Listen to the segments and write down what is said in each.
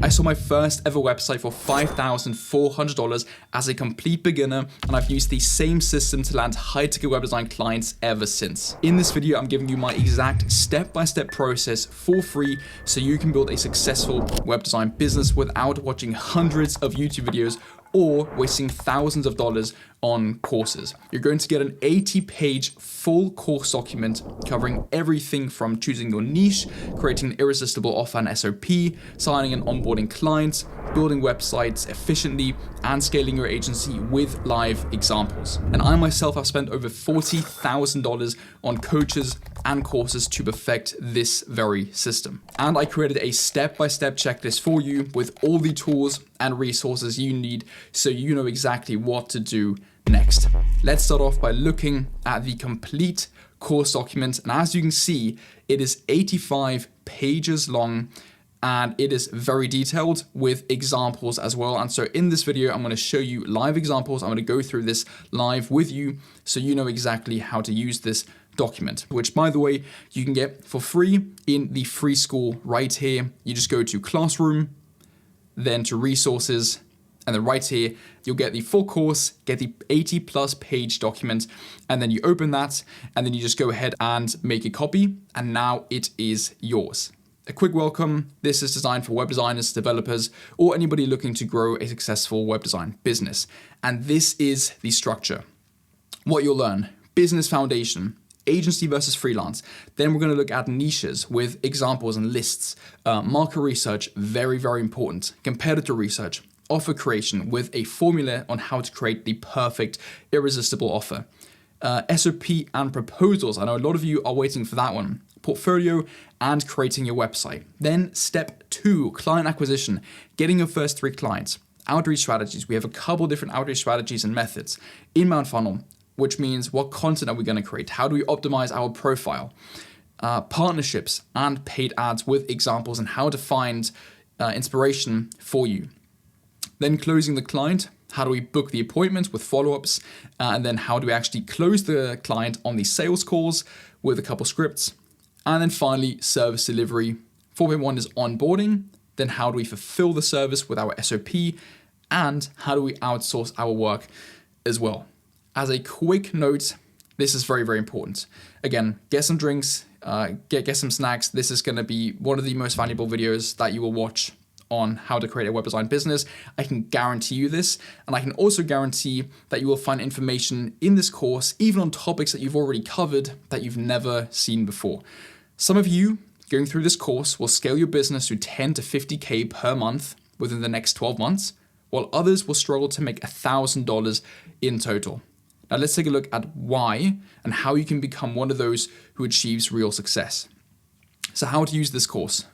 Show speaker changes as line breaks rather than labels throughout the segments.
I saw my first ever website for $5,400 as a complete beginner, and I've used the same system to land high-ticket web design clients ever since. In this video, I'm giving you my exact step-by-step process for free so you can build a successful web design business without watching hundreds of YouTube videos or wasting thousands of dollars on courses. You're going to get an 80-page full course document covering everything from choosing your niche, creating an irresistible offer and SOP, signing and onboarding clients, building websites efficiently, and scaling your agency with live examples. And I myself have spent over $40,000 on coaches and courses to perfect this very system. And I created a step-by-step checklist for you with all the tools and resources you need so you know exactly what to do next. Let's start off by looking at the complete course document. And as you can see, it is 85 pages long and it is very detailed with examples as well. And so in this video, I'm going to show you live examples. I'm going to go through this live with you so you know exactly how to use this document, which by the way, you can get for free in the free school right here. You just go to Classroom, then to Resources, and then right here, you'll get the full course, get the 80+ page document, and then you open that, and then you just go ahead and make a copy, and now it is yours. A quick welcome. This is designed for web designers, developers, or anybody looking to grow a successful web design business. And this is the structure. What you'll learn: business foundation, agency versus freelance. Then we're going to look at niches with examples and lists, market research, very, very important, competitor research, offer creation with a formula on how to create the perfect irresistible offer, SOP and proposals. I know a lot of you are waiting for that one. Portfolio and creating your website. Then step 2, client acquisition, getting your first 3 clients. Outreach strategies. We have a couple different outreach strategies and methods. Inbound funnel, which means what content are we going to create? How do we optimize our profile? Partnerships and paid ads with examples and how to find inspiration for you. Then closing the client. How do we book the appointment with follow-ups? And then how do we actually close the client on the sales calls with a couple scripts? And then finally, service delivery. 4.1 is onboarding. Then how do we fulfill the service with our SOP? And how do we outsource our work as well? As a quick note, this is very, very important. Again, get some drinks, get some snacks. This is going to be one of the most valuable videos that you will watch on how to create a web design business. I can guarantee you this. And I can also guarantee that you will find information in this course, even on topics that you've already covered that you've never seen before. Some of you going through this course will scale your business to 10 to 50K per month within the next 12 months, while others will struggle to make $1,000 in total. Now let's take a look at why and how you can become one of those who achieves real success. So how to use this course.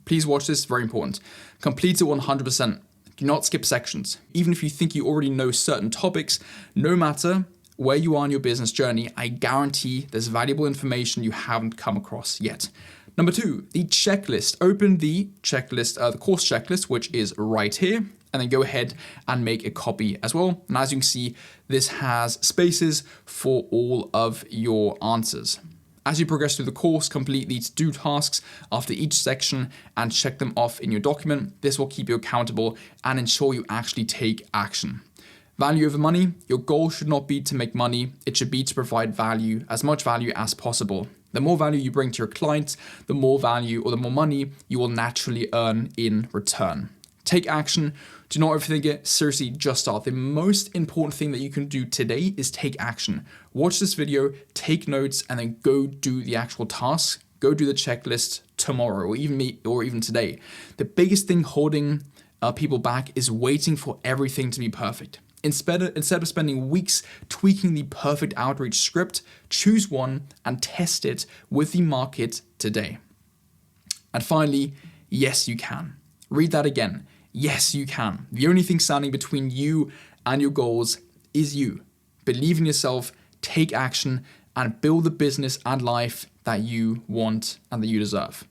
Please watch this, very important. Complete it 100%. Do not skip sections. Even if you think you already know certain topics, no matter where you are in your business journey, I guarantee there's valuable information you haven't come across yet. Number 2, the checklist. Open the checklist, the course checklist, which is right here, and then go ahead and make a copy as well. And as you can see, this has spaces for all of your answers. As you progress through the course, complete the to-do tasks after each section and check them off in your document. This will keep you accountable and ensure you actually take action. Value over money. Your goal should not be to make money. It should be to provide value, as much value as possible. The more value you bring to your clients, the more value or the more money you will naturally earn in return. Take action. Do not overthink it. Seriously, just start. The most important thing that you can do today is take action. Watch this video, take notes, and then go do the actual tasks. Go do the checklist tomorrow or even today. The biggest thing holding people back is waiting for everything to be perfect. Instead of spending weeks tweaking the perfect outreach script, choose one and test it with the market today. And finally, yes, you can. Read that again. Yes, you can. The only thing standing between you and your goals is you. Believe in yourself, take action, and build the business and life that you want and that you deserve.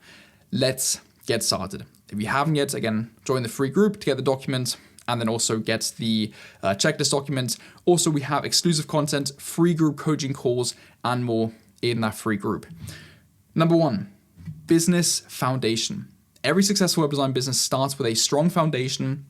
Let's get started. If you haven't yet, again, join the free group to get the document and then also get the checklist document. Also, we have exclusive content, free group coaching calls, and more in that free group. Number 1, business foundation. Every successful web design business starts with a strong foundation.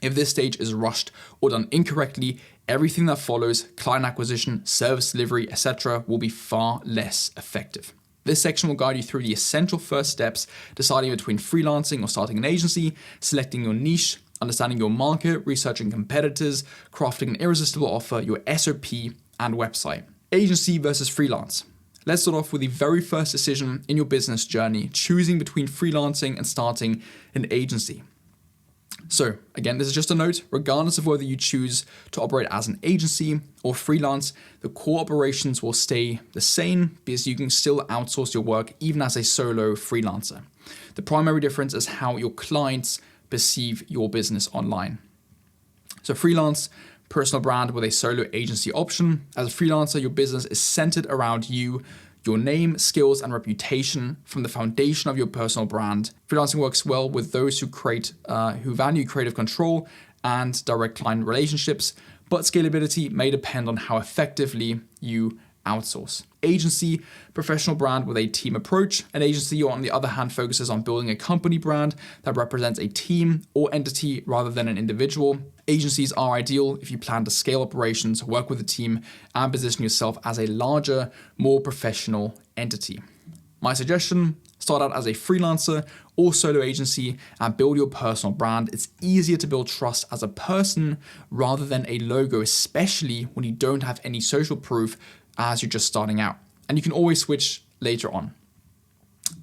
If this stage is rushed or done incorrectly, everything that follows, client acquisition, service delivery, etc., will be far less effective. This section will guide you through the essential first steps, deciding between freelancing or starting an agency, selecting your niche, understanding your market, researching competitors, crafting an irresistible offer, your SOP, and website. Agency versus freelance. Let's start off with the very first decision in your business journey, choosing between freelancing and starting an agency. So again, this is just a note, regardless of whether you choose to operate as an agency or freelance, the core operations will stay the same because you can still outsource your work even as a solo freelancer. The primary difference is how your clients perceive your business online. So freelance, personal brand with a solo agency option. As a freelancer, your business is centered around you, your name, skills, and reputation from the foundation of your personal brand. Freelancing works well with those who value creative control and direct client relationships, but scalability may depend on how effectively you outsource. Agency, professional brand with a team approach. An agency, on the other hand, focuses on building a company brand that represents a team or entity rather than an individual. Agencies are ideal if you plan to scale operations, work with a team, and position yourself as a larger, more professional entity. My suggestion, start out as a freelancer or solo agency and build your personal brand. It's easier to build trust as a person rather than a logo, especially when you don't have any social proof as you're just starting out. And you can always switch later on.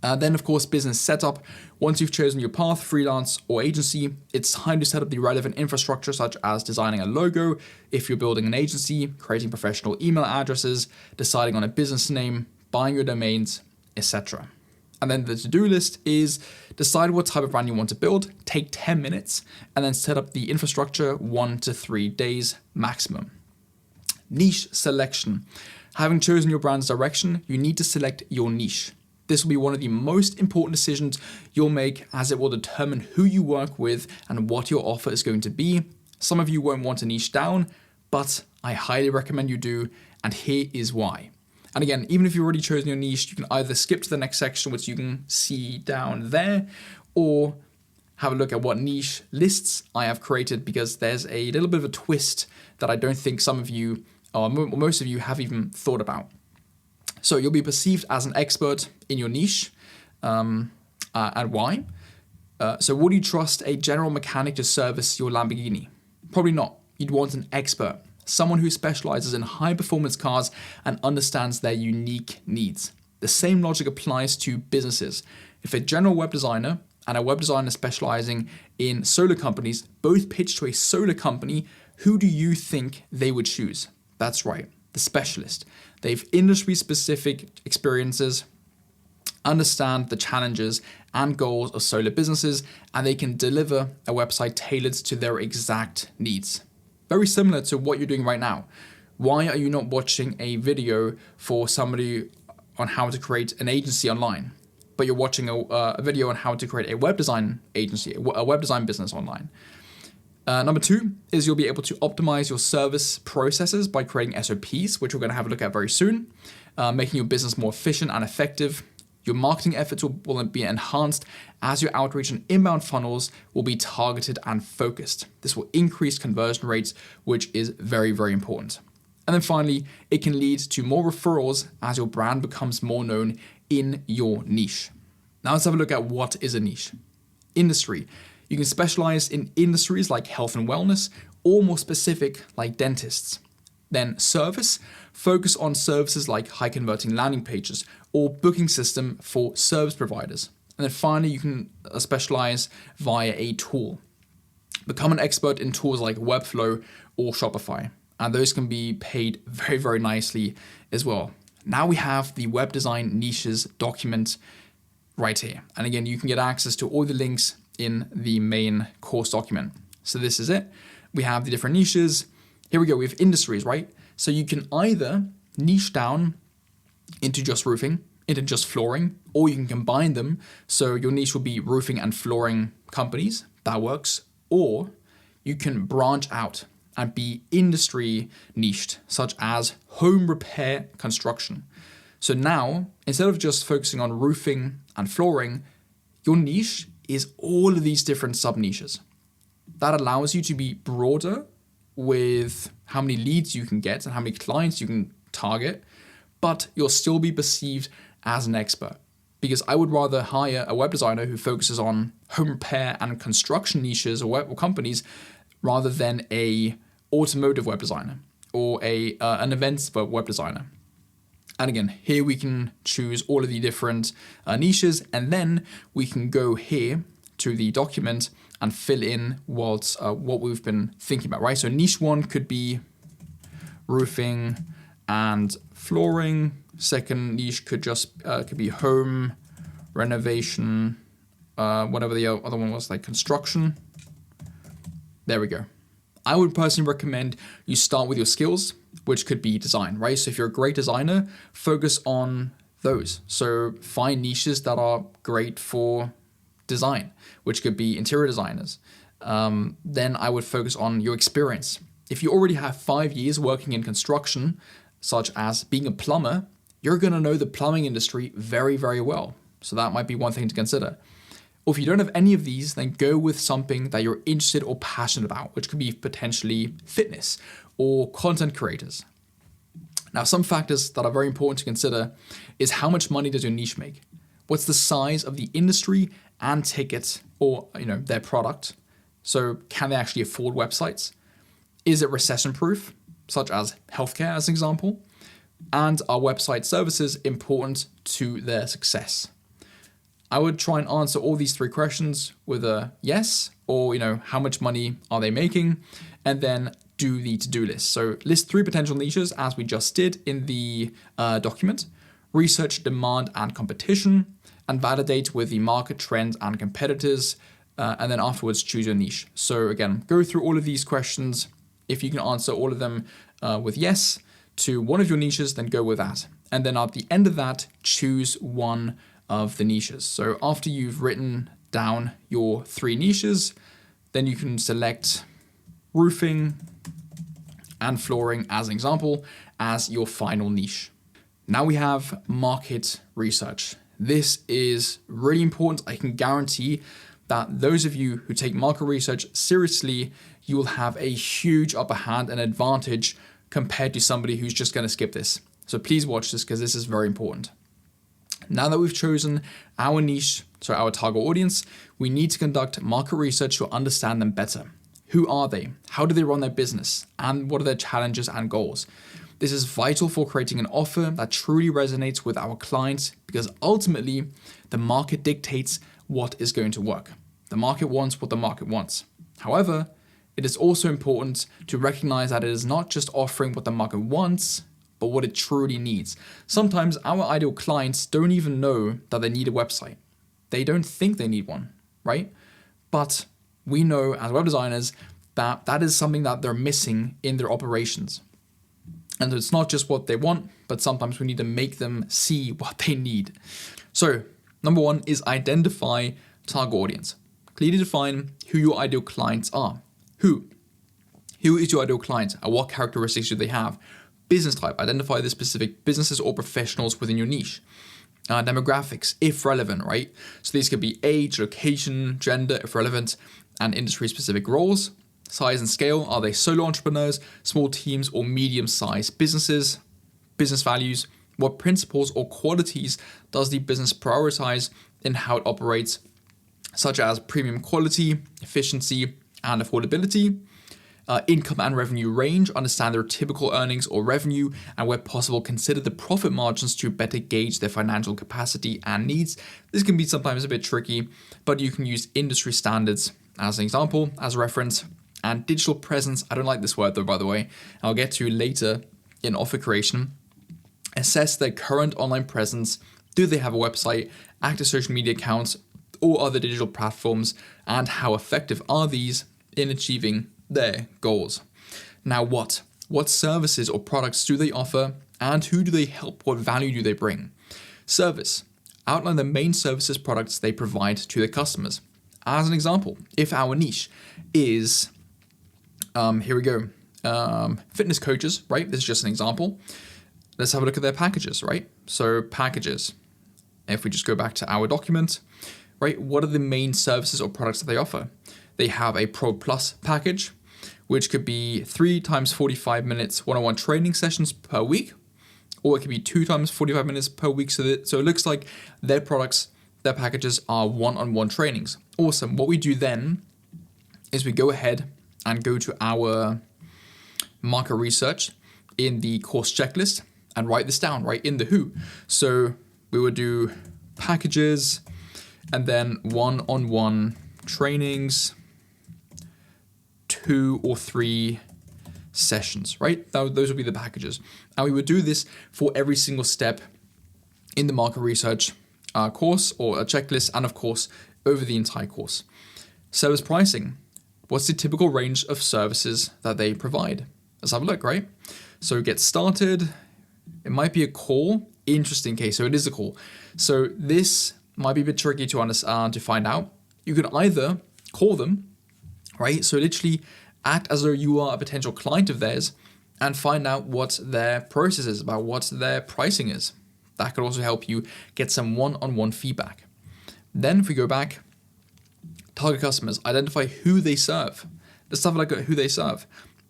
Then, of course, business setup. Once you've chosen your path, freelance or agency, it's time to set up the relevant infrastructure, such as designing a logo if you're building an agency, creating professional email addresses, deciding on a business name, buying your domains, etc. And then the to-do list is decide what type of brand you want to build, take 10 minutes, and then set up the infrastructure 1 to 3 days maximum. Niche selection. Having chosen your brand's direction, you need to select your niche. This will be one of the most important decisions you'll make, as it will determine who you work with and what your offer is going to be. Some of you won't want to niche down, but I highly recommend you do, and here is why. And again, even if you've already chosen your niche, you can either skip to the next section, which you can see down there, or have a look at what niche lists I have created, because there's a little bit of a twist that I don't think some of you or most of you have even thought about. So you'll be perceived as an expert in your niche, and why? So would you trust a general mechanic to service your Lamborghini? Probably not. You'd want an expert, someone who specializes in high performance cars and understands their unique needs. The same logic applies to businesses. If a general web designer and a web designer specializing in solar companies both pitch to a solar company, who do you think they would choose? That's right, the specialist. They've industry-specific experiences, understand the challenges and goals of solar businesses, and they can deliver a website tailored to their exact needs. Very similar to what you're doing right now. Why are you not watching a video for somebody on how to create an agency online, but you're watching a video on how to create a web design agency, a web design business online? Number 2 is you'll be able to optimize your service processes by creating SOPs, which we're going to have a look at very soon, making your business more efficient and effective. Your marketing efforts will be enhanced as your outreach and inbound funnels will be targeted and focused. This will increase conversion rates, which is very, very important. And then finally, it can lead to more referrals as your brand becomes more known in your niche. Now let's have a look at what is a niche. Industry. You can specialize in industries like health and wellness, or more specific like dentists. Then service, focus on services like high converting landing pages or booking system for service providers. And then finally, you can specialize via a tool. Become an expert in tools like Webflow or Shopify. And those can be paid very, very nicely as well. Now we have the web design niches document right here. And again, you can get access to all the links in the main course document. So this is it. We have the different niches. Here we go. We have industries, right? So you can either niche down into just roofing, into just flooring, or you can combine them. So your niche will be roofing and flooring companies. That works. Or you can branch out and be industry niched, such as home repair construction. So now, instead of just focusing on roofing and flooring, your niche is all of these different sub-niches. That allows you to be broader with how many leads you can get and how many clients you can target, but you'll still be perceived as an expert. Because I would rather hire a web designer who focuses on home repair and construction niches or companies rather than a automotive web designer or an events web designer. And again, here we can choose all of the different niches, and then we can go here to the document and fill in what we've been thinking about, right? So niche 1 could be roofing and flooring. Second niche could be home renovation, whatever the other one was, like construction. There we go. I would personally recommend you start with your skills, which could be design, right? So if you're a great designer, focus on those. So find niches that are great for design, which could be interior designers. Then I would focus on your experience. If you already have 5 years working in construction, such as being a plumber, you're going to know the plumbing industry very, very well. So that might be one thing to consider. Or if you don't have any of these, then go with something that you're interested or passionate about, which could be potentially fitness or content creators. Now, some factors that are very important to consider is how much money does your niche make? What's the size of the industry and ticket or their product? So can they actually afford websites? Is it recession proof, such as healthcare as an example? And are website services important to their success? I would try and answer all these 3 questions with a yes, or how much money are they making, and then do the to-do list. So list 3 potential niches as we just did in the document, research demand and competition, and validate with the market trends and competitors, and then afterwards choose your niche. So again, go through all of these questions. If you can answer all of them with yes to one of your niches, then go with that. And then at the end of that, choose one of the niches. So after you've written down your 3 niches, then you can select roofing and flooring as an example as your final niche. Now we have market research. This is really important. I can guarantee that those of you who take market research seriously, you will have a huge upper hand and advantage compared to somebody who's just going to skip this. So please watch this because this is very important. Now that we've chosen our niche, so our target audience, we need to conduct market research to understand them better. Who are they? How do they run their business? And what are their challenges and goals? This is vital for creating an offer that truly resonates with our clients, because ultimately the market dictates what is going to work. The market wants what the market wants. However, it is also important to recognize that it is not just offering what the market wants, but what it truly needs. Sometimes our ideal clients don't even know that they need a website. They don't think they need one, right? But we know as web designers that that is something that they're missing in their operations. And it's not just what they want, but sometimes we need to make them see what they need. So number 1 is identify target audience. Clearly define who your ideal clients are. Who is your ideal client and what characteristics do they have? Business type, identify the specific businesses or professionals within your niche. Demographics, if relevant, right? So these could be age, location, gender, if relevant, and industry-specific roles. Size and scale, are they solo entrepreneurs, small teams, or medium-sized businesses? Business values, what principles or qualities does the business prioritize in how it operates, such as premium quality, efficiency, and affordability? Income and revenue range, understand their typical earnings or revenue, and where possible, consider the profit margins to better gauge their financial capacity and needs. This can be sometimes a bit tricky, but you can use industry standards as an example, as reference. And digital presence, I don't like this word though, by the way, I'll get to later in offer creation. Assess their current online presence. Do they have a website, active social media accounts, or other digital platforms, and how effective are these in achieving their goals? Now what services or products do they offer, and who do they help? What value do they bring? Service, outline the main services products they provide to their customers. As an example, if our niche is, here we go, fitness coaches, right? This is just an example. Let's have a look at their packages, right? So packages, if we just go back to our document, right? What are the main services or products that they offer? They have a Pro Plus package, which could be 3 times 45 minutes one-on-one training sessions per week, or it could be 2 times 45 minutes per week. So it looks like their products, their packages are one-on-one trainings. Awesome. What we do then is we go ahead and go to our market research in the course checklist and write this down, right, in the who. So we would do packages and then one-on-one trainings, 2 or 3 sessions, right? Those would be the packages. And we would do this for every single step in the market research course or a checklist, and of course, over the entire course. Service pricing. What's the typical range of services that they provide? Let's have a look, right? So get started. It might be a call. Interesting case. So it is a call. So this might be a bit tricky to understand, to find out. You could either call them, right? So literally act as though you are a potential client of theirs and find out what their process is, about what their pricing is. That could also help you get some one-on-one feedback. Then if we go back, target customers, identify who they serve. Let's have a look at who they serve,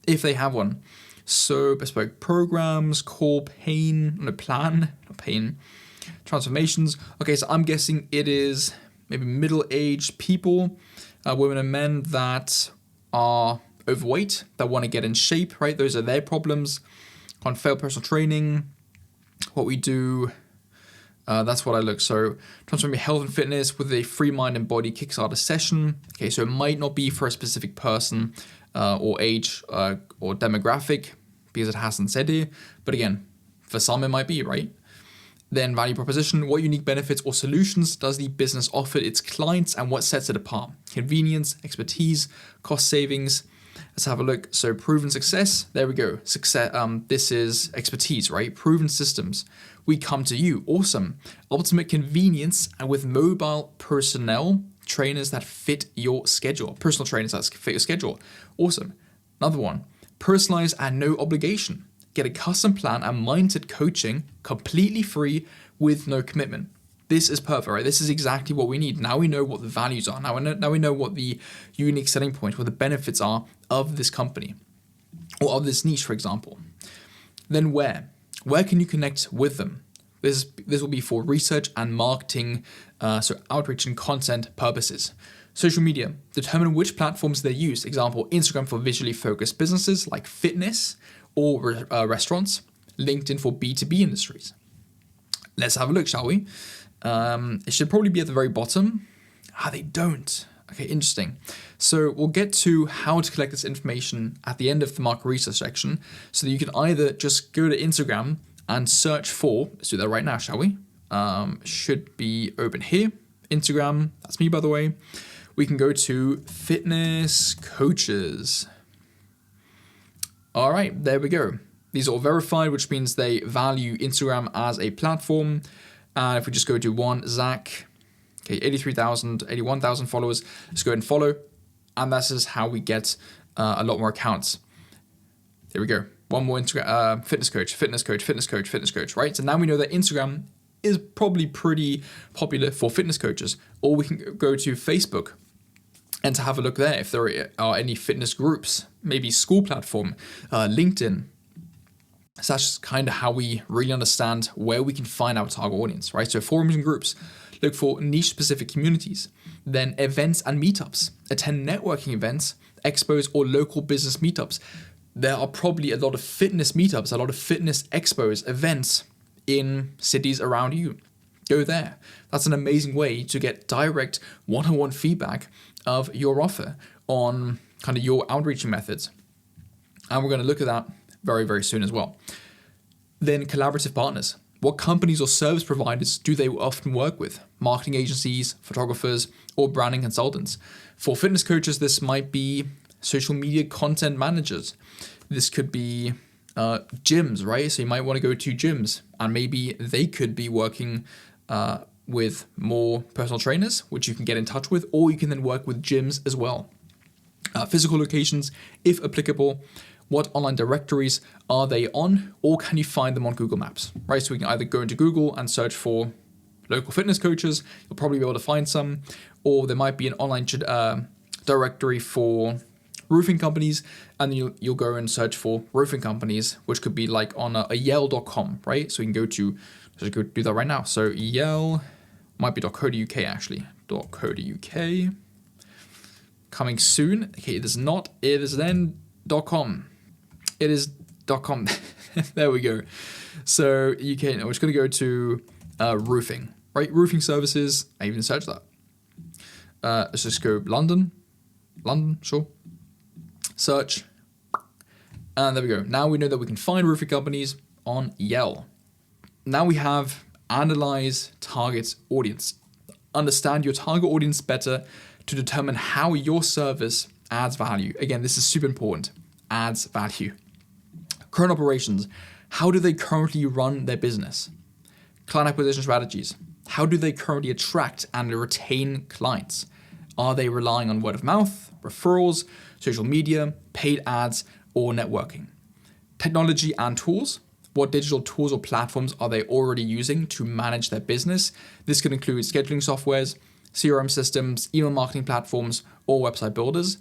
if they have one. So bespoke programs, core pain transformations. Okay, so I'm guessing it is maybe middle-aged people, women and men that are overweight, that want to get in shape, right? Those are their problems. On failed personal training, what we do, that's what I look. So transforming health and fitness with a free mind and body Kickstarter session. Okay, so it might not be for a specific person or age or demographic because it hasn't said here. But again, for some it might be, right? Then value proposition, what unique benefits or solutions does the business offer its clients and what sets it apart? Convenience, expertise, cost savings. Let's have a look. So proven success, there we go. Success. This is expertise, right? Proven systems. We come to you. Awesome. Ultimate convenience and with mobile personnel, trainers that fit your schedule. Personal trainers that fit your schedule. Awesome. Another one. Personalized and no obligation. Get a custom plan and mindset coaching completely free with no commitment. This is perfect, right? This is exactly what we need. Now we know what the values are. Now we know what the unique selling points, what the benefits are of this company or of this niche, for example. Then where can you connect with them? This will be for research and marketing, so outreach and content purposes. Social media, determine which platforms they use. Example, Instagram for visually focused businesses like fitness or restaurants. LinkedIn for B2B industries. Let's have a look, shall we? It should probably be at the very bottom. They don't. Okay, interesting. So we'll get to how to collect this information at the end of the market research section so that you can either just go to Instagram and search for, let's do that right now, shall we? Should be open here. Instagram, that's me, by the way. We can go to fitness coaches. All right, there we go. These are all verified, which means they value Instagram as a platform. And if we just go to one, Zach, okay, 81,000 followers. Let's go ahead and follow. And this is how we get a lot more accounts. There we go. One more Instagram, fitness coach, right? So now we know that Instagram is probably pretty popular for fitness coaches. Or we can go to Facebook and to have a look there if there are any fitness groups, maybe school platform, LinkedIn. So that's just kind of how we really understand where we can find our target audience, right? So forums and groups, look for niche-specific communities. Then events and meetups. Attend networking events, expos, or local business meetups. There are probably a lot of fitness meetups, a lot of fitness expos, events in cities around you. Go there. That's an amazing way to get direct one-on-one feedback of your offer on kind of your outreaching methods. And we're going to look at that very, very soon as well. Then collaborative partners. What companies or service providers do they often work with? Marketing agencies, photographers, or branding consultants. For fitness coaches, this might be social media content managers. This could be gyms, right? So you might want to go to gyms and maybe they could be working with more personal trainers, which you can get in touch with, or you can then work with gyms as well. Physical locations, if applicable. What online directories are they on, or can you find them on Google Maps, right? So we can either go into Google and search for local fitness coaches, you'll probably be able to find some, or there might be an online directory for roofing companies, and you'll go and search for roofing companies, which could be like on a yell.com, right? So you can let's go do that right now. So yell might be .co.uk actually, .co.uk. Coming soon. Okay, it is not, it is then .com. It is .com. There we go. So we're just going to go to roofing, right? Roofing services. I even searched that. Let's just go London, sure. Search. And there we go. Now we know that we can find roofing companies on Yell. Now we have analyze target audience. Understand your target audience better to determine how your service adds value. Again, this is super important. Adds value. Current operations. How do they currently run their business? Client acquisition strategies. How do they currently attract and retain clients? Are they relying on word of mouth, referrals, social media, paid ads, or networking? Technology and tools. What digital tools or platforms are they already using to manage their business? This could include scheduling softwares, CRM systems, email marketing platforms, or website builders.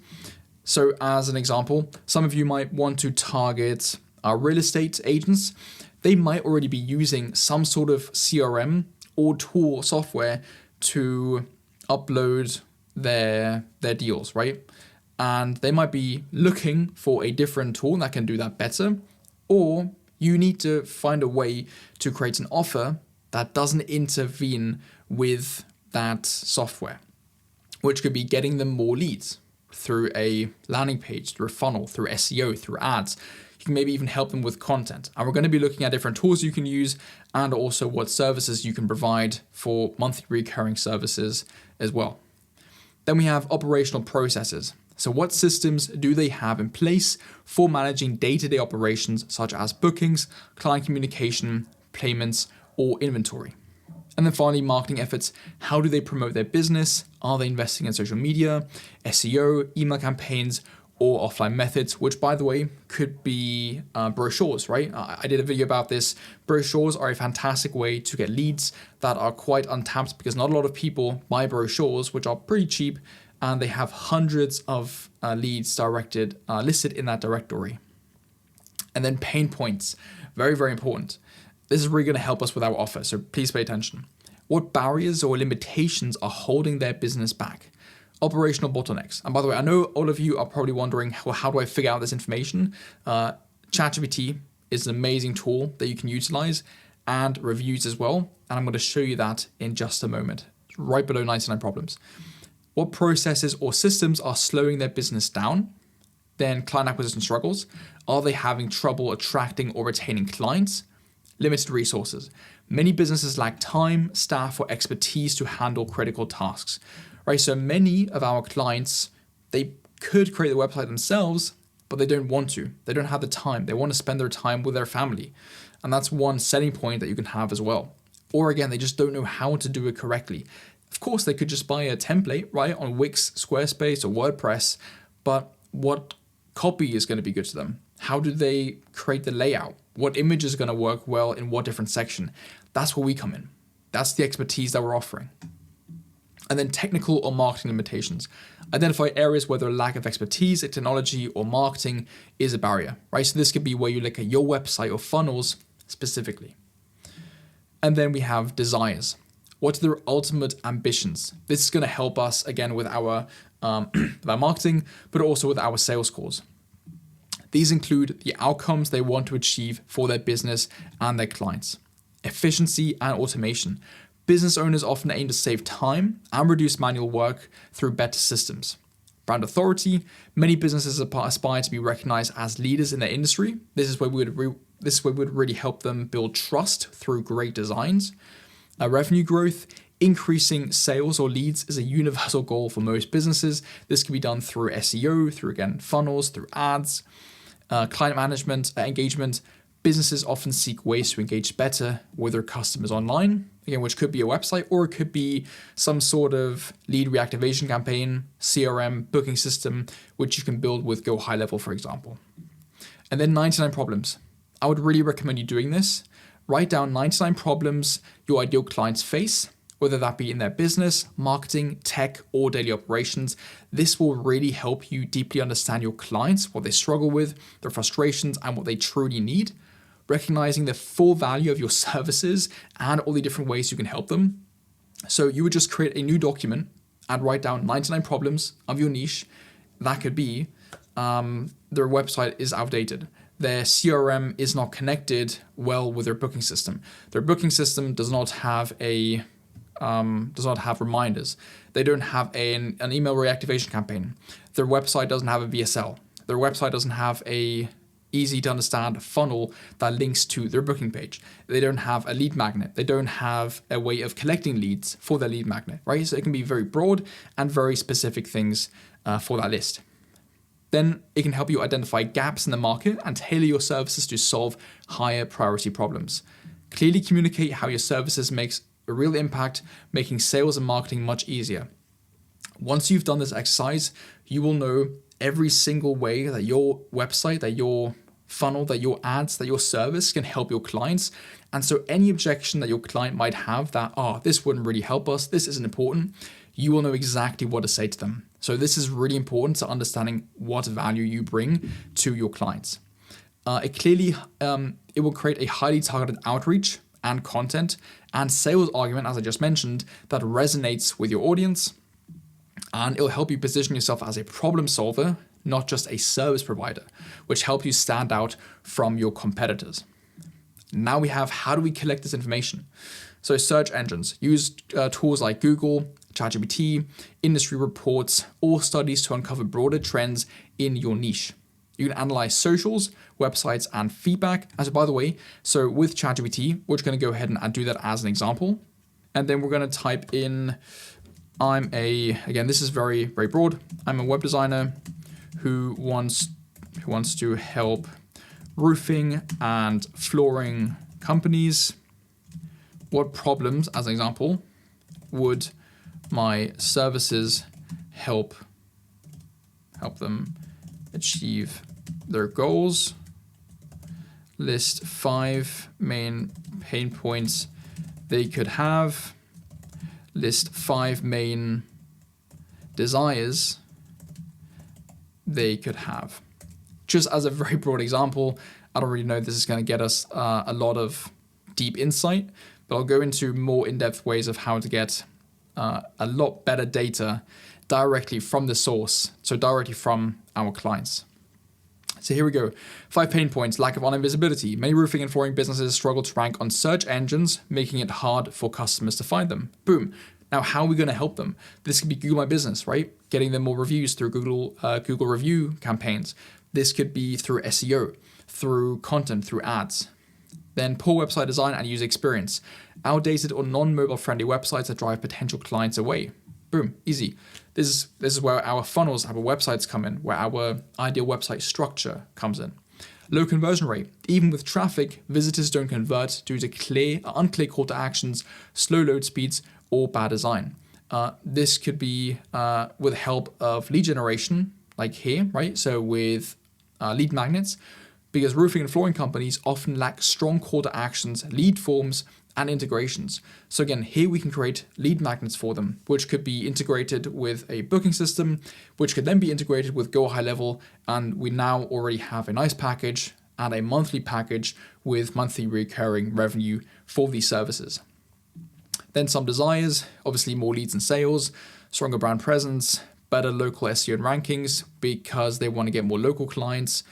So as an example, some of you might want to target real estate agents. They might already be using some sort of CRM or tool software to upload their deals, right? And they might be looking for a different tool that can do that better, or you need to find a way to create an offer that doesn't intervene with that software, which could be getting them more leads through a landing page, through a funnel, through SEO, through ads. You can maybe even help them with content. And we're going to be looking at different tools you can use and also what services you can provide for monthly recurring services as well. Then we have operational processes. So what systems do they have in place for managing day-to-day operations such as bookings, client communication, payments, or inventory? And then finally, marketing efforts. How do they promote their business? Are they investing in social media, SEO, email campaigns, or offline methods, which by the way, could be brochures, right? I did a video about this. Brochures are a fantastic way to get leads that are quite untapped because not a lot of people buy brochures, which are pretty cheap, and they have hundreds of leads listed in that directory. And then pain points, very, very important. This is really going to help us with our offer, so please pay attention. What barriers or limitations are holding their business back? Operational bottlenecks. And by the way, I know all of you are probably wondering, well, how do I figure out this information? ChatGPT is an amazing tool that you can utilize, and reviews as well. And I'm going to show you that in just a moment. It's right below 99 problems. What processes or systems are slowing their business down? Then client acquisition struggles. Are they having trouble attracting or retaining clients? Limited resources. Many businesses lack time, staff, or expertise to handle critical tasks. Right, so many of our clients, they could create the website themselves, but they don't want to. They don't have the time. They want to spend their time with their family. And that's one selling point that you can have as well. Or again, they just don't know how to do it correctly. Of course, they could just buy a template, right, on Wix, Squarespace, or WordPress, but what copy is going to be good to them? How do they create the layout? What image is going to work well in what different section? That's where we come in. That's the expertise that we're offering. And then technical or marketing limitations. Identify areas where the lack of expertise, technology, or marketing is a barrier, right? So this could be where you look at your website or funnels specifically. And then we have desires. What are their ultimate ambitions? This is going to help us again with our marketing, but also with our sales calls. These include the outcomes they want to achieve for their business and their clients. Efficiency and automation. Business owners often aim to save time and reduce manual work through better systems. Brand authority. Many businesses aspire to be recognized as leaders in their industry. This is where we would really help them build trust through great designs. Revenue growth. Increasing sales or leads is a universal goal for most businesses. This can be done through SEO, through again funnels, through ads. Client management, engagement. Businesses often seek ways to engage better with their customers online, again, which could be a website or it could be some sort of lead reactivation campaign, CRM, booking system, which you can build with Go High Level, for example. And then 99 problems. I would really recommend you doing this. Write down 99 problems your ideal clients face whether that be in their business, marketing, tech, or daily operations. This will really help you deeply understand your clients, what they struggle with, their frustrations, and what they truly need. Recognizing the full value of your services and all the different ways you can help them. So you would just create a new document and write down 99 problems of your niche. That could be their website is outdated. Their CRM is not connected well with their booking system. Their booking system does not have reminders. They don't have an email reactivation campaign. Their website doesn't have a VSL. Their website doesn't have a easy to understand funnel that links to their booking page. They don't have a lead magnet. They don't have a way of collecting leads for their lead magnet, right? So it can be very broad and very specific things for that list. Then it can help you identify gaps in the market and tailor your services to solve higher priority problems. Clearly communicate how your services makes a real impact, making sales and marketing much easier. Once you've done this exercise, you will know every single way that your website, that your funnel, that your ads, that your service can help your clients. And so any objection that your client might have that, this wouldn't really help us, this isn't important, you will know exactly what to say to them. So this is really important to understanding what value you bring to your clients. It will create a highly targeted outreach and content and sales argument, as I just mentioned, that resonates with your audience. And it'll help you position yourself as a problem solver, not just a service provider, which helps you stand out from your competitors. Now we have, how do we collect this information? So search engines, use tools like Google, ChatGPT, industry reports, or studies to uncover broader trends in your niche. You can analyze socials, websites, and feedback. And so by the way, so with ChatGPT, we're just going to go ahead and do that as an example. And then we're going to type in, again, this is very, very broad. I'm a web designer who wants to help roofing and flooring companies. What problems, as an example, would my services help them achieve their goals? List 5 main pain points they could have. List 5 main desires they could have. Just as a very broad example, I don't really know if this is going to get us a lot of deep insight, but I'll go into more in-depth ways of how to get a lot better data directly from the source, so directly from our clients. So here we go. 5 pain points: lack of online visibility. Many roofing and flooring businesses struggle to rank on search engines, making it hard for customers to find them. Boom. Now, how are we going to help them? This could be Google My Business, right? Getting them more reviews through Google review campaigns. This could be through SEO, through content, through ads. Then poor website design and user experience. Outdated or non-mobile friendly websites that drive potential clients away. Boom, easy. This is where our funnels, our websites come in, where our ideal website structure comes in. Low conversion rate. Even with traffic, visitors don't convert due to unclear call to actions, slow load speeds, or bad design. This could be with the help of lead generation, like here, right? So with lead magnets, because roofing and flooring companies often lack strong call to actions, lead forms, and integrations. So again, here we can create lead magnets for them, which could be integrated with a booking system, which could then be integrated with Go High Level. And we now already have a nice package and a monthly package with monthly recurring revenue for these services. Then some desires, obviously more leads and sales, stronger brand presence, better local SEO and rankings because they want to get more local clients,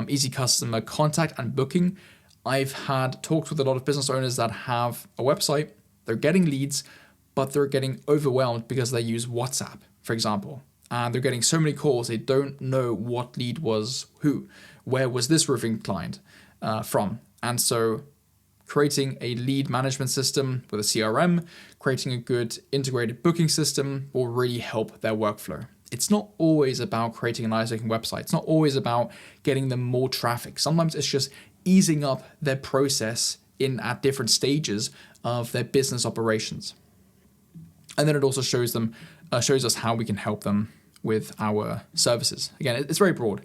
easy customer contact and booking. I've had talks with a lot of business owners that have a website, they're getting leads, but they're getting overwhelmed because they use WhatsApp, for example. And they're getting so many calls, they don't know what lead was who, where was this roofing client from. And so creating a lead management system with a CRM, creating a good integrated booking system will really help their workflow. It's not always about creating a nice looking website. It's not always about getting them more traffic. Sometimes it's just easing up their process at different stages of their business operations. And then it also shows us how we can help them with our services. Again, it's very broad,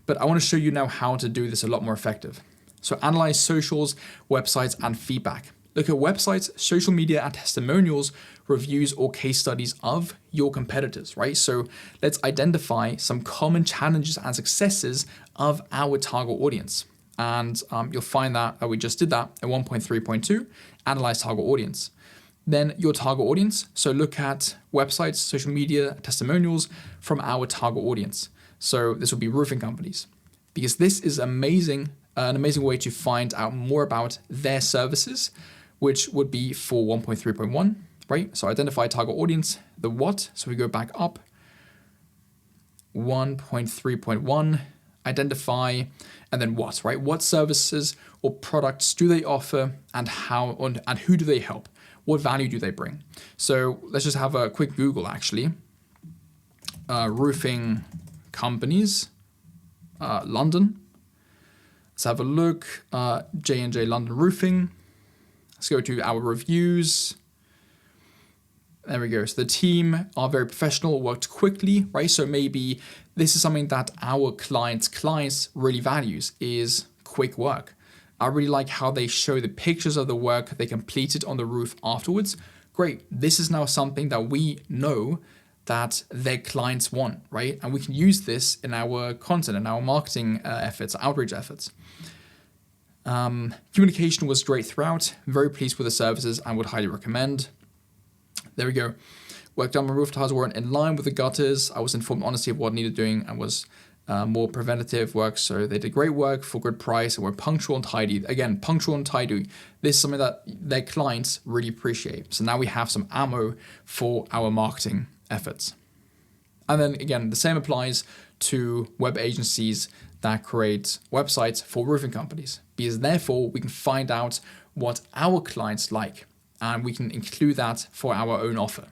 but I want to show you now how to do this a lot more effective. So analyze socials, websites, and feedback. Look at websites, social media, and testimonials, reviews, or case studies of your competitors, right? So let's identify some common challenges and successes of our target audience. And you'll find that we just did that at 1.3.2, analyze target audience. Then your target audience. So look at websites, social media, testimonials from our target audience. So this will be roofing companies, because this is an amazing way to find out more about their services, which would be for 1.3.1, right? So identify target audience, the what. So we go back up, 1.3.1, identify, and then what, right? What services or products do they offer, and how, and who do they help? What value do they bring? So let's just have a quick Google actually. Roofing companies, London. Let's have a look, J&J London Roofing. Let's go to our reviews. There we go. So the team are very professional, worked quickly, right? So maybe this is something that our clients really values, is quick work. I really like how they show the pictures of the work they completed on the roof afterwards. Great. This is now something that we know that their clients want, right? And we can use this in our content and our marketing efforts, outreach efforts. Communication was great throughout. Very pleased with the services and would highly recommend. There we go. Work done on roof tiles weren't in line with the gutters. I was informed honestly of what needed doing and was more preventative work. So they did great work for good price and were punctual and tidy. Again, punctual and tidy. This is something that their clients really appreciate. So now we have some ammo for our marketing efforts. And then again, the same applies to web agencies that create websites for roofing companies, because therefore we can find out what our clients like and we can include that for our own offer.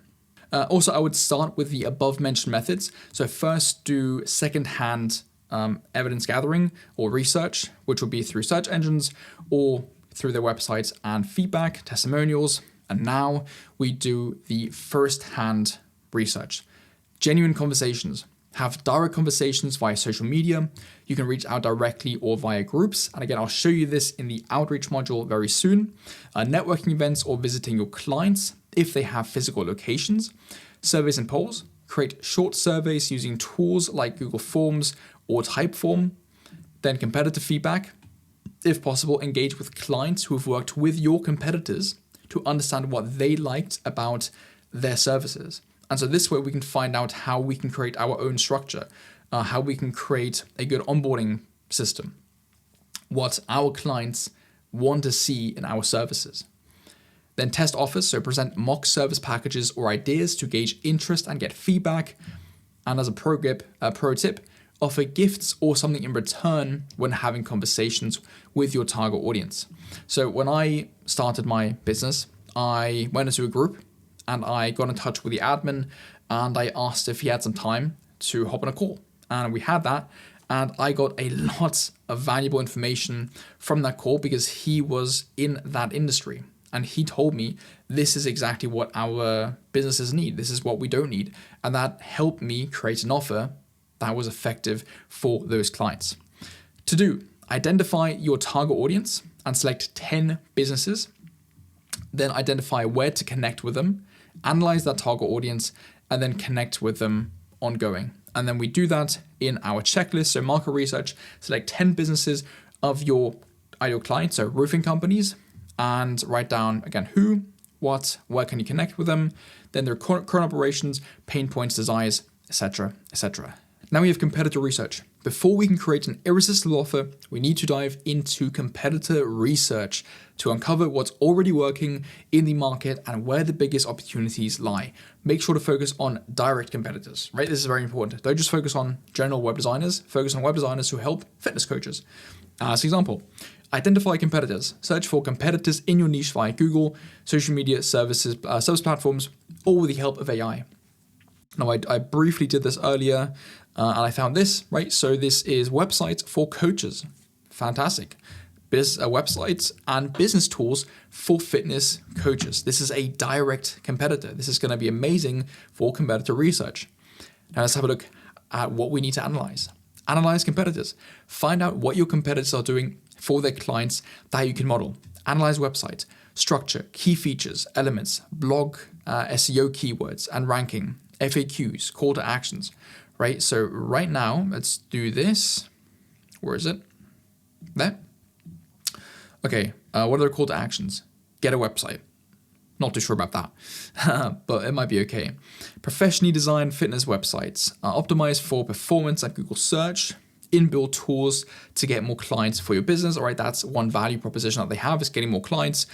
Also, I would start with the above mentioned methods. So first do secondhand evidence gathering or research, which will be through search engines or through their websites and feedback, testimonials. And now we do the first-hand research. Genuine conversations. Have direct conversations via social media. You can reach out directly or via groups. And again, I'll show you this in the outreach module very soon. Networking events or visiting your clients if they have physical locations. Surveys and polls. Create short surveys using tools like Google Forms or Typeform. Then competitor feedback. If possible, engage with clients who have worked with your competitors to understand what they liked about their services. And so this way we can find out how we can create our own structure, how we can create a good onboarding system, what our clients want to see in our services. Then test offers, so present mock service packages or ideas to gauge interest and get feedback. And as a pro tip, offer gifts or something in return when having conversations with your target audience. So when I started my business, I went into a group and I got in touch with the admin and I asked if he had some time to hop on a call. And we had that. And I got a lot of valuable information from that call because he was in that industry. And he told me, this is exactly what our businesses need. This is what we don't need. And that helped me create an offer that was effective for those clients. To do, identify your target audience and select 10 businesses. Then identify where to connect with them, analyze that target audience, and then connect with them ongoing. And then we do that in our checklist. So market research, select 10 businesses of your ideal clients, so roofing companies, and write down again, who, what, where can you connect with them, then their current operations, pain points, desires, etc., etc. Now we have competitor research. Before we can create an irresistible offer, we need to dive into competitor research to uncover what's already working in the market and where the biggest opportunities lie. Make sure to focus on direct competitors, right? This is very important. Don't just focus on general web designers, focus on web designers who help fitness coaches. As an example, identify competitors. Search for competitors in your niche via Google, social media services, service platforms, or with the help of AI. Now, I briefly did this earlier, and I found this, right? So this is websites for coaches. Fantastic. Websites and business tools for fitness coaches. This is a direct competitor. This is going to be amazing for competitor research. Now let's have a look at what we need to analyze. Analyze competitors. Find out what your competitors are doing for their clients that you can model. Analyze websites. structure, key features, elements, blog, SEO keywords and ranking, FAQs, call to actions, right? So right now, let's do this. Where is it? There. Okay, what are their call to actions? Get a website. Not too sure about that, but it might be okay. Professionally designed fitness websites, optimized for performance at Google search, inbuilt tools to get more clients for your business. All right, that's one value proposition that they have, is getting more clients,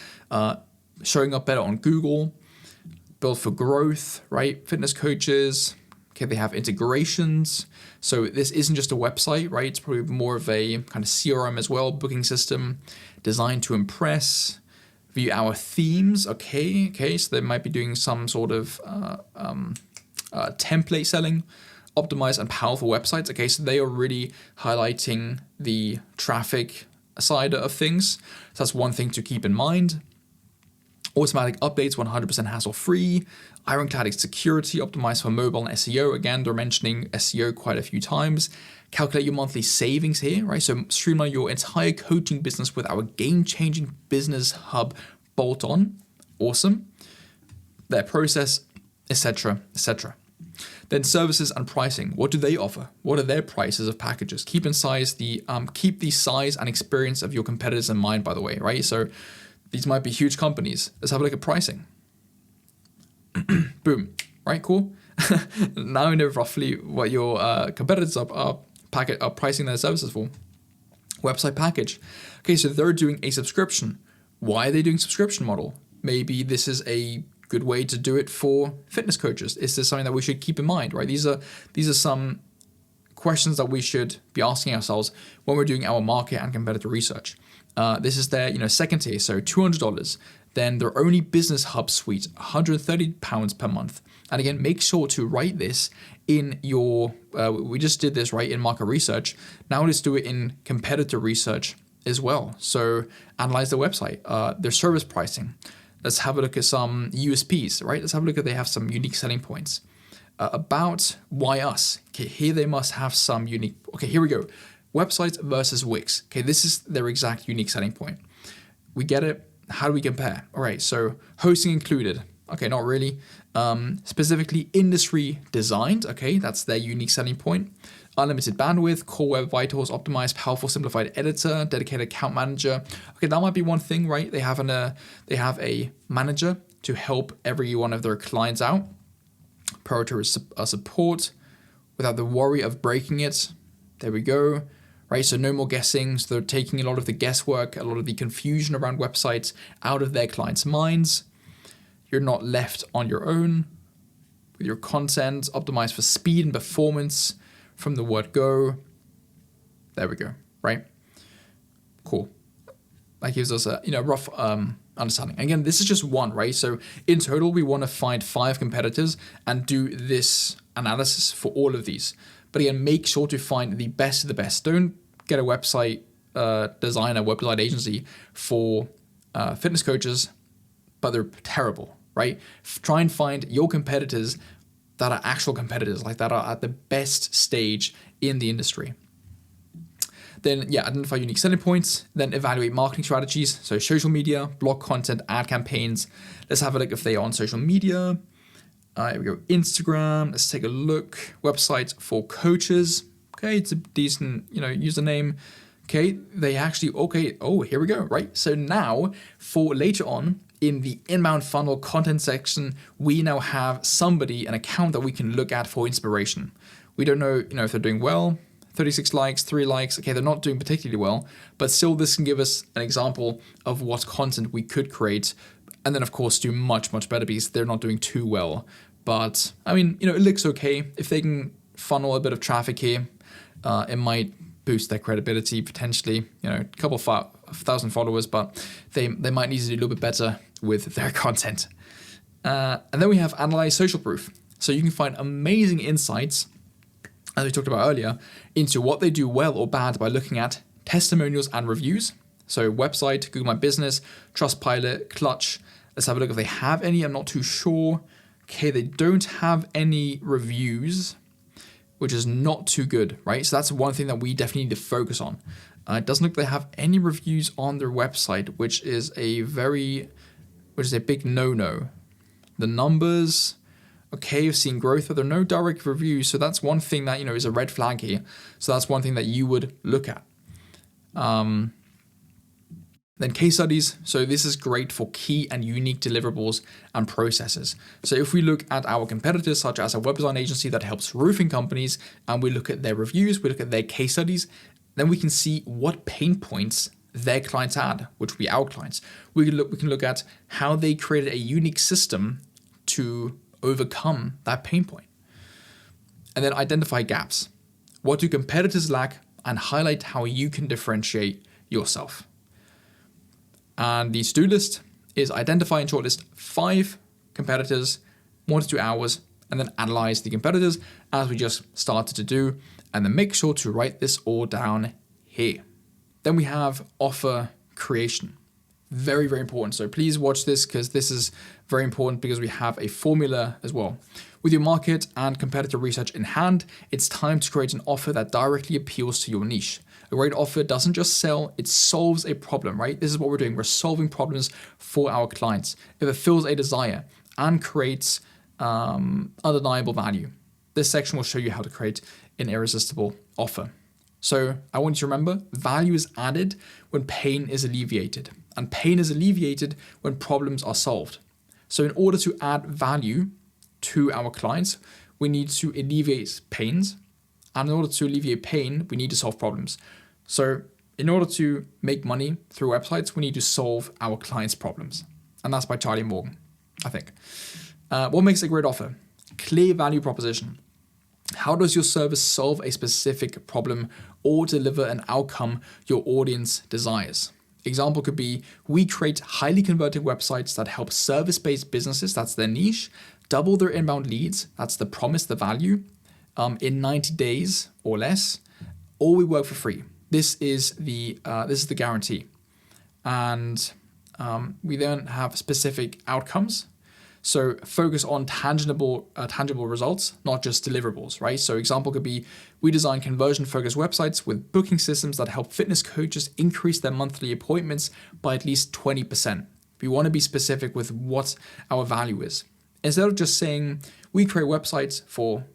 showing up better on Google, built for growth, right? Fitness coaches. Okay, they have integrations. So this isn't just a website, right? It's probably more of a kind of CRM as well, booking system, designed to impress. View our themes. Okay, so they might be doing some sort of template selling, optimized and powerful websites. Okay, so they are really highlighting the traffic side of things. So that's one thing to keep in mind. Automatic updates, 100% hassle-free. Ironclad security, optimized for mobile and SEO. Again, they're mentioning SEO quite a few times. Calculate your monthly savings here, right? So streamline your entire coaching business with our game-changing business hub bolt-on. Awesome. Their process, etc., etc. Then services and pricing. What do they offer? What are their prices of packages? Keep the size and experience of your competitors in mind, by the way, right? So these might be huge companies. Let's have a look at pricing. Boom. Right, cool. Now we know roughly what your competitors are pricing their services for. Website package. Okay, so they're doing a subscription. Why are they doing subscription model? Maybe this is a good way to do it for fitness coaches. Is this something that we should keep in mind, right? These are some questions that we should be asking ourselves when we're doing our market and competitor research. This is their second tier, so $200. Then their only business hub suite, £130 per month. And again, make sure to write this in your, we just did this right in market research. Now let's do it in competitor research as well. So analyze their website, their service pricing. Let's have a look at some USPs, right? Let's have a look at they have some unique selling points. About why us? Okay, here they must have some unique, okay, here we go. Websites versus Wix. Okay, this is their exact unique selling point. We get it. How do we compare? All right, so hosting included. Okay, not really. Specifically industry designed. Okay, that's their unique selling point. Unlimited bandwidth, core web vitals, optimized, powerful, simplified editor, dedicated account manager. Okay, that might be one thing, right? They have a manager to help every one of their clients out. Priority support without the worry of breaking it. There we go. Right, so no more guessing. So they're taking a lot of the guesswork, a lot of the confusion around websites out of their clients' minds. You're not left on your own with your content, optimized for speed and performance from the word go. There we go, right? Cool. That gives us a rough understanding. Again, this is just one, right? So in total, we want to find 5 competitors and do this analysis for all of these. But again, make sure to find the best of the best. Don't get a website designer, website agency for fitness coaches, but they're terrible, right? Try and find your competitors that are actual competitors, like that are at the best stage in the industry. Then, identify unique selling points. Then evaluate marketing strategies. So social media, blog content, ad campaigns. Let's have a look if they are on social media. Here we go, Instagram. Let's take a look. Website for coaches. Okay, it's a decent, username. Okay, they actually, here we go, right? So now for later on in the inbound funnel content section, we now have an account that we can look at for inspiration. We don't know, if they're doing well. 36 likes, 3 likes. Okay, they're not doing particularly well, but still this can give us an example of what content we could create. And then of course do much, much better because they're not doing too well. But I mean, it looks okay. If they can funnel a bit of traffic here, it might boost their credibility potentially, a couple of thousand followers, but they might need to do a little bit better with their content. And then we have analyze social proof. So you can find amazing insights, as we talked about earlier, into what they do well or bad by looking at testimonials and reviews. So website, Google My Business, Trustpilot, Clutch. Let's have a look if they have any. I'm not too sure. Okay, they don't have any reviews, which is not too good, right? So that's one thing that we definitely need to focus on. It doesn't look like they have any reviews on their website, which is a very which is a big no-no. The numbers, okay, you've seen growth, but there are no direct reviews. So that's one thing that, is a red flag here. So that's one thing that you would look at. Then case studies. So this is great for key and unique deliverables and processes. So if we look at our competitors, such as a web design agency that helps roofing companies, and we look at their reviews, we look at their case studies, then we can see what pain points their clients had, which would be our clients. We can look at how they created a unique system to overcome that pain point. And then identify gaps. What do competitors lack, and highlight how you can differentiate yourself. And the to-do list is identify and shortlist 5 competitors, 1 to 2 hours, and then analyze the competitors as we just started to do. And then make sure to write this all down here. Then we have offer creation. Very, very important. So please watch this, because this is very important, because we have a formula as well. With your market and competitor research in hand, it's time to create an offer that directly appeals to your niche. A great offer doesn't just sell, it solves a problem, right? This is what we're doing. We're solving problems for our clients. If it fills a desire and creates undeniable value. This section will show you how to create an irresistible offer. So I want you to remember, value is added when pain is alleviated, and pain is alleviated when problems are solved. So in order to add value to our clients, we need to alleviate pains. And in order to alleviate pain, we need to solve problems. So in order to make money through websites, we need to solve our clients' problems. And that's by Charlie Morgan, I think. What makes a great offer? Clear value proposition. How does your service solve a specific problem or deliver an outcome your audience desires? Example could be, we create highly converted websites that help service-based businesses, that's their niche, double their inbound leads, that's the promise, the value, in 90 days or less, or we work for free. This is the guarantee. And we then have specific outcomes. So focus on tangible results, not just deliverables, right? So example could be, we design conversion-focused websites with booking systems that help fitness coaches increase their monthly appointments by at least 20%. We want to be specific with what our value is. Instead of just saying, we create websites for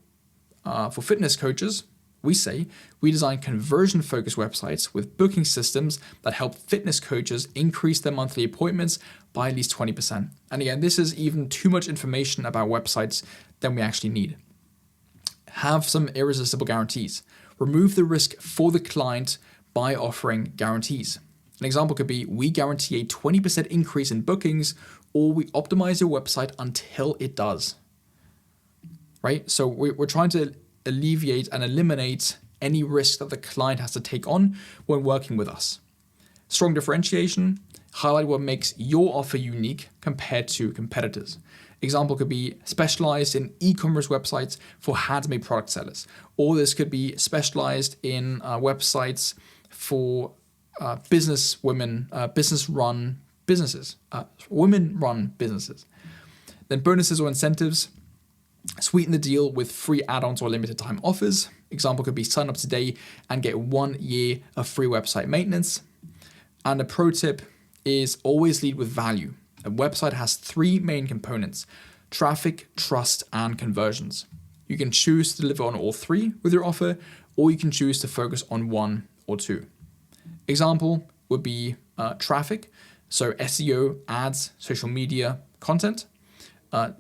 fitness coaches, we say we design conversion-focused websites with booking systems that help fitness coaches increase their monthly appointments by at least 20%. And again, this is even too much information about websites than we actually need. Have some irresistible guarantees. Remove the risk for the client by offering guarantees. An example could be, we guarantee a 20% increase in bookings, or we optimize your website until it does. Right? So we're trying to alleviate and eliminate any risk that the client has to take on when working with us. Strong differentiation. Highlight what makes your offer unique compared to competitors. Example could be specialized in e-commerce websites for handmade product sellers. Or this could be specialized in websites for women-run businesses. Then bonuses or incentives. Sweeten the deal with free add-ons or limited time offers. Example could be, sign up today and get 1 year of free website maintenance. And a pro tip is always lead with value. A website has 3 main components: traffic, trust, and conversions. You can choose to deliver on all 3 with your offer, or you can choose to focus on 1 or 2. Example would be traffic, so SEO, ads, social media, content.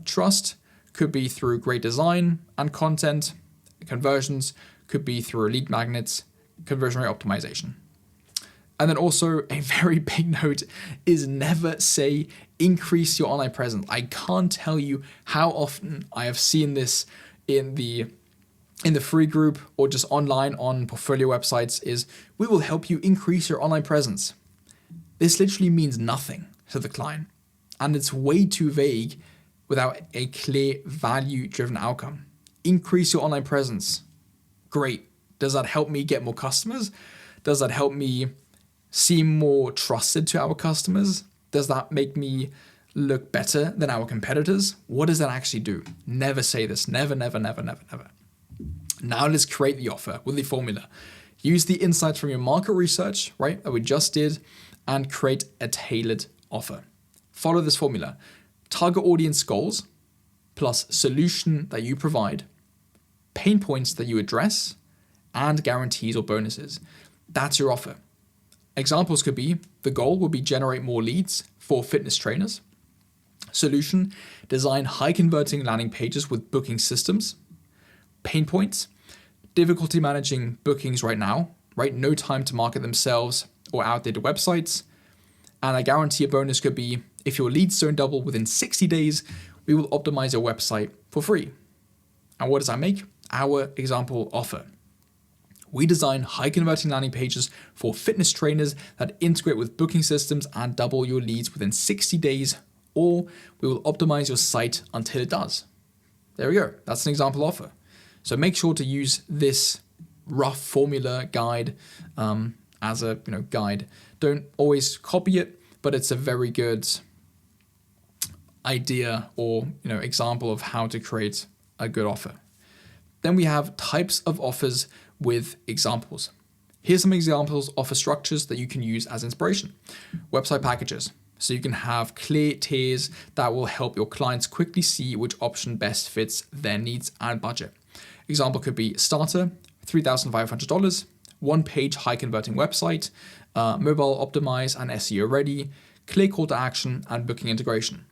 Trust could be through great design and content. Conversions could be through lead magnets, conversion rate optimization. And then also a very big note is never say increase your online presence. I can't tell you how often I have seen this in the free group or just online on portfolio websites is, we will help you increase your online presence. This literally means nothing to the client, and it's way too vague without a clear value-driven outcome. Increase your online presence. Great. Does that help me get more customers? Does that help me seem more trusted to our customers? Does that make me look better than our competitors? What does that actually do? Never say this. Never, never, never, never, never. Now let's create the offer with the formula. Use the insights from your market research, right, that we just did, and create a tailored offer. Follow this formula. Target audience goals plus solution that you provide, pain points that you address, and guarantees or bonuses. That's your offer. Examples could be, the goal will be generate more leads for fitness trainers. Solution, design high converting landing pages with booking systems. Pain points, difficulty managing bookings right now, right? No time to market themselves or outdated websites. And I guarantee a bonus could be, if your leads don't double within 60 days, we will optimize your website for free. And what does that make? Our example offer. We design high converting landing pages for fitness trainers that integrate with booking systems and double your leads within 60 days, or we will optimize your site until it does. There we go. That's an example offer. So make sure to use this rough formula guide as a guide. Don't always copy it, but it's a very good idea or example of how to create a good offer. Then we have types of offers with examples. Here's some examples of offer structures that you can use as inspiration. Website packages. So you can have clear tiers that will help your clients quickly see which option best fits their needs and budget. Example could be starter, $3,500, one page high converting website, mobile optimized and SEO ready, clear call to action and booking integration.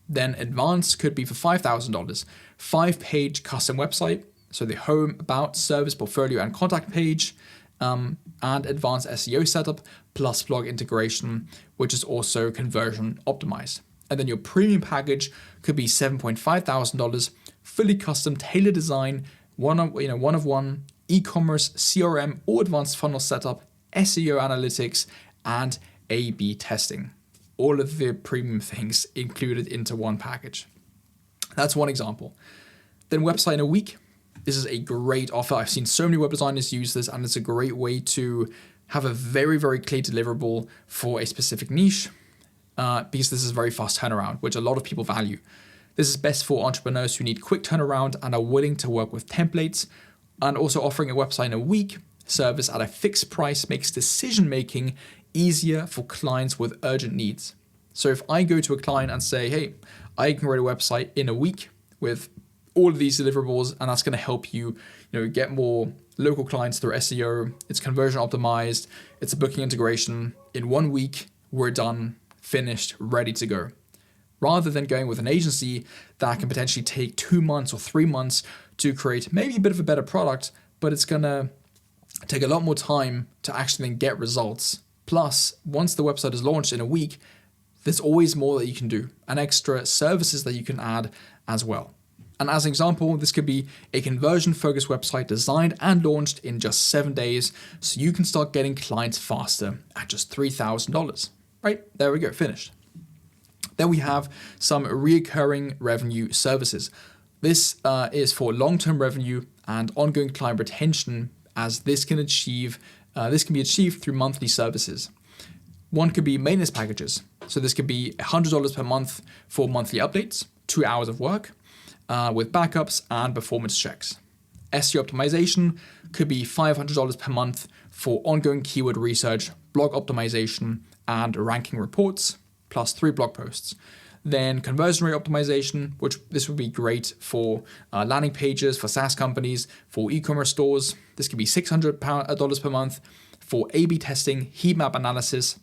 Then advanced could be for $5,000, 5-page custom website, so the home, about, service, portfolio, and contact page, and advanced SEO setup plus blog integration, which is also conversion optimized. And then your premium package could be $7,500, fully custom tailored design, one of one, e-commerce, CRM, or advanced funnel setup, SEO analytics, and A/B testing. All of the premium things included into one package. That's one example. Then website in a week. This is a great offer. I've seen so many web designers use this, and it's a great way to have a very, very clear deliverable for a specific niche because this is very fast turnaround, which a lot of people value. This is best for entrepreneurs who need quick turnaround and are willing to work with templates, and also offering a website in a week service at a fixed price makes decision-making easier for clients with urgent needs. So if I go to a client and say, hey, I can write a website in a week with all of these deliverables, and that's going to help you, get more local clients through SEO. It's conversion optimized. It's a booking integration. In 1 week, we're done, finished, ready to go. Rather than going with an agency that can potentially take 2 months or 3 months to create maybe a bit of a better product, but it's going to take a lot more time to actually then get results. Plus, once the website is launched in a week, there's always more that you can do and extra services that you can add as well. And as an example, this could be a conversion-focused website designed and launched in just 7 days, so you can start getting clients faster at just $3,000. Right, there we go, finished. Then we have some recurring revenue services. This is for long-term revenue and ongoing client retention, as this can be achieved through monthly services. One could be maintenance packages. So this could be $100 per month for monthly updates, 2 hours of work, with backups and performance checks. SEO optimization could be $500 per month for ongoing keyword research, blog optimization, and ranking reports, plus 3 blog posts. Then conversion rate optimization, which this would be great for landing pages, for SaaS companies, for e-commerce stores. This could be $600 per month for A/B testing, heat map analysis,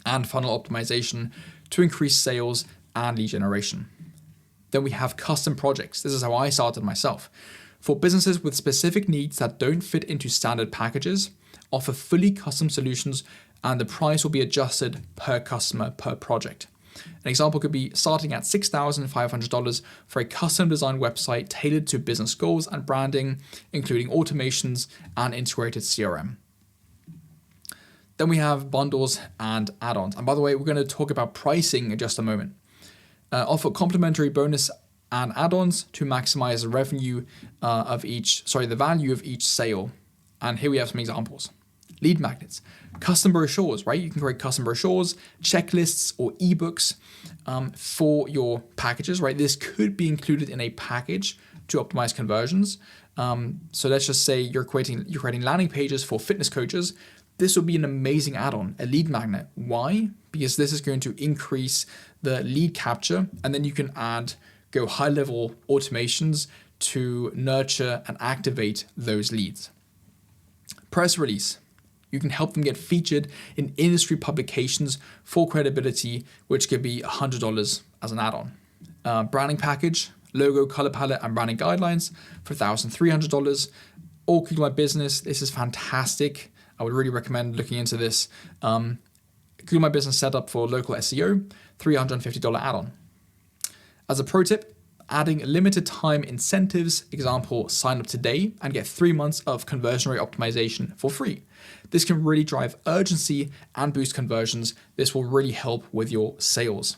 and funnel optimization to increase sales and lead generation. Then we have custom projects. This is how I started myself. For businesses with specific needs that don't fit into standard packages, offer fully custom solutions, and the price will be adjusted per customer per project. An example could be starting at $6,500 for a custom designed website tailored to business goals and branding, including automations and integrated CRM. Then we have bundles and add-ons. And by the way, we're going to talk about pricing in just a moment. Offer complimentary bonus and add-ons to maximize the value of each sale. And here we have some examples. Lead magnets, custom brochures, right? You can create custom brochures, checklists, or ebooks for your packages, right? This could be included in a package to optimize conversions. So let's just say you're creating landing pages for fitness coaches. this would be an amazing add-on, a lead magnet. Why? Because this is going to increase the lead capture, and then you can go high-level automations to nurture and activate those leads. Press release. You can help them get featured in industry publications for credibility, which could be $100 as an add-on. Branding package, logo, color palette, and branding guidelines for $1,300. Or Google My Business. This is fantastic. I would really recommend looking into this. Google My Business setup for local SEO, $350 add-on. As a pro tip, adding limited time incentives, example, sign up today and get 3 months of conversion rate optimization for free. This can really drive urgency and boost conversions. This will really help with your sales.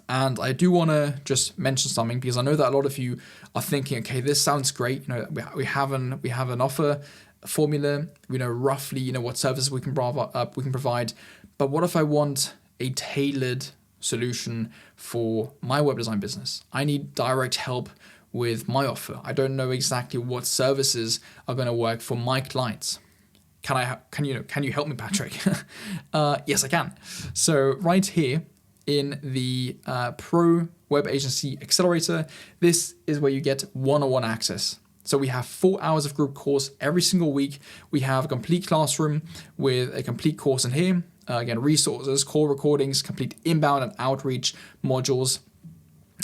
And I do want to just mention something, because I know that a lot of you are thinking, okay, this sounds great. We have an offer formula. We know roughly, what services we can provide. But what if I want a tailored solution for my web design business? I need direct help with my offer. I don't know exactly what services are going to work for my clients. Can you help me, Patrick? Yes, I can. So right here in the Pro Web Agency Accelerator, this is where you get one-on-one access. So we have 4 hours of group course every single week. We have a complete classroom with a complete course in here. Again, resources, call recordings, complete inbound and outreach modules.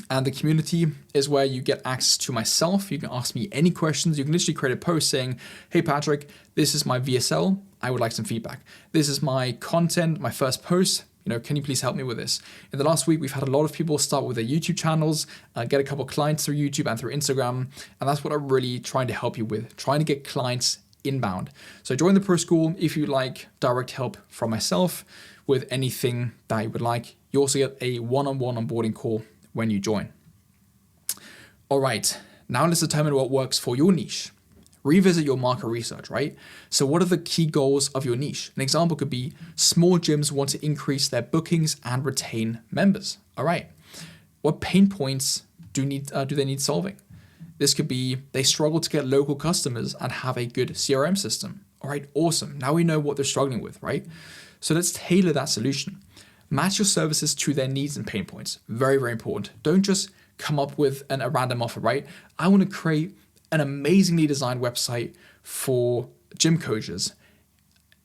And the community is where you get access to myself. You can ask me any questions. You can literally create a post saying, hey, Patrick, this is my VSL. I would like some feedback. This is my content, my first post. Can you please help me with this? In the last week, we've had a lot of people start with their YouTube channels, get a couple of clients through YouTube and through Instagram. And that's what I'm really trying to help you with, trying to get clients inbound. So join the Pro School if you like direct help from myself with anything that you would like. You also get a one-on-one onboarding call when you join. All right, now let's determine what works for your niche. Revisit your market research, right? So what are the key goals of your niche? An example could be small gyms want to increase their bookings and retain members. All right, what pain points do they need solving? This could be they struggle to get local customers and have a good CRM system. All right, awesome. Now we know what they're struggling with, right? So let's tailor that solution. Match your services to their needs and pain points. Very, very important. Don't just come up with a random offer, right? I want to create an amazingly designed website for gym coaches.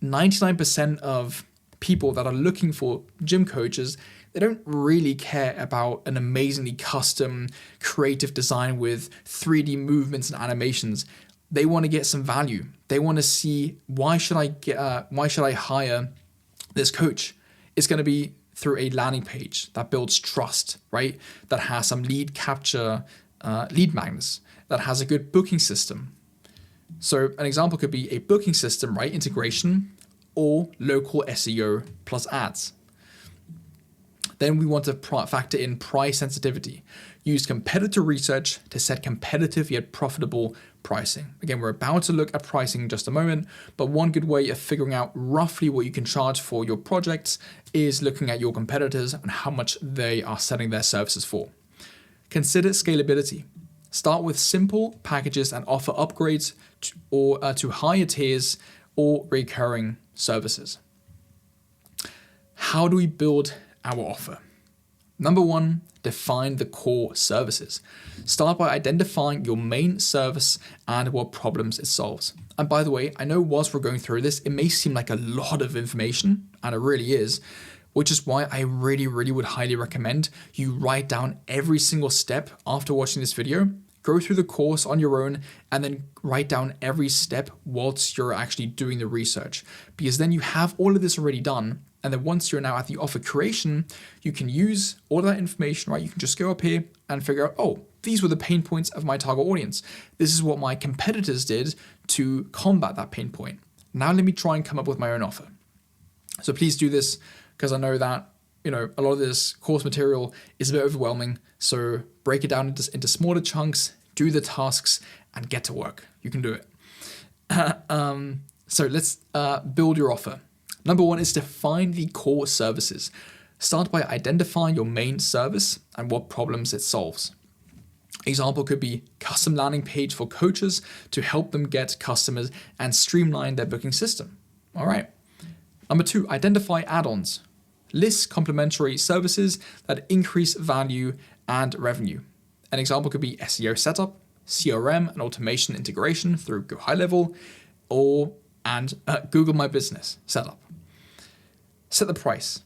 99% of people that are looking for gym coaches, they don't really care about an amazingly custom creative design with 3D movements and animations. They want to get some value. They want to see, why should I hire this coach? It's going to be through a landing page that builds trust, right? That has some lead capture, lead magnets, that has a good booking system. So an example could be a booking system, right? Integration or local SEO plus ads. Then we want to factor in price sensitivity. Use competitor research to set competitive yet profitable pricing. Again, we're about to look at pricing in just a moment, but one good way of figuring out roughly what you can charge for your projects is looking at your competitors and how much they are selling their services for. Consider scalability. Start with simple packages and offer upgrades to higher tiers or recurring services. How do we build our offer? Number one, define the core services. Start by identifying your main service and what problems it solves. And by the way, I know whilst we're going through this, it may seem like a lot of information, and it really is, which is why I really, really would highly recommend you write down every single step after watching this video. Go through the course on your own and then write down every step whilst you're actually doing the research, because then you have all of this already done. And then once you're now at the offer creation, you can use all that information, right? You can just go up here and figure out, oh, these were the pain points of my target audience. This is what my competitors did to combat that pain point. Now let me try and come up with my own offer. So please do this, because I know that a lot of this course material is a bit overwhelming. So break it down into smaller chunks, do the tasks, and get to work. You can do it. So let's build your offer. Number one is define the core services. Start by identifying your main service and what problems it solves. Example could be custom landing page for coaches to help them get customers and streamline their booking system. All right. Number 2, identify add-ons. List complementary services that increase value and revenue. An example could be SEO setup, CRM and automation integration through Go High Level, and Google My Business setup. Set the price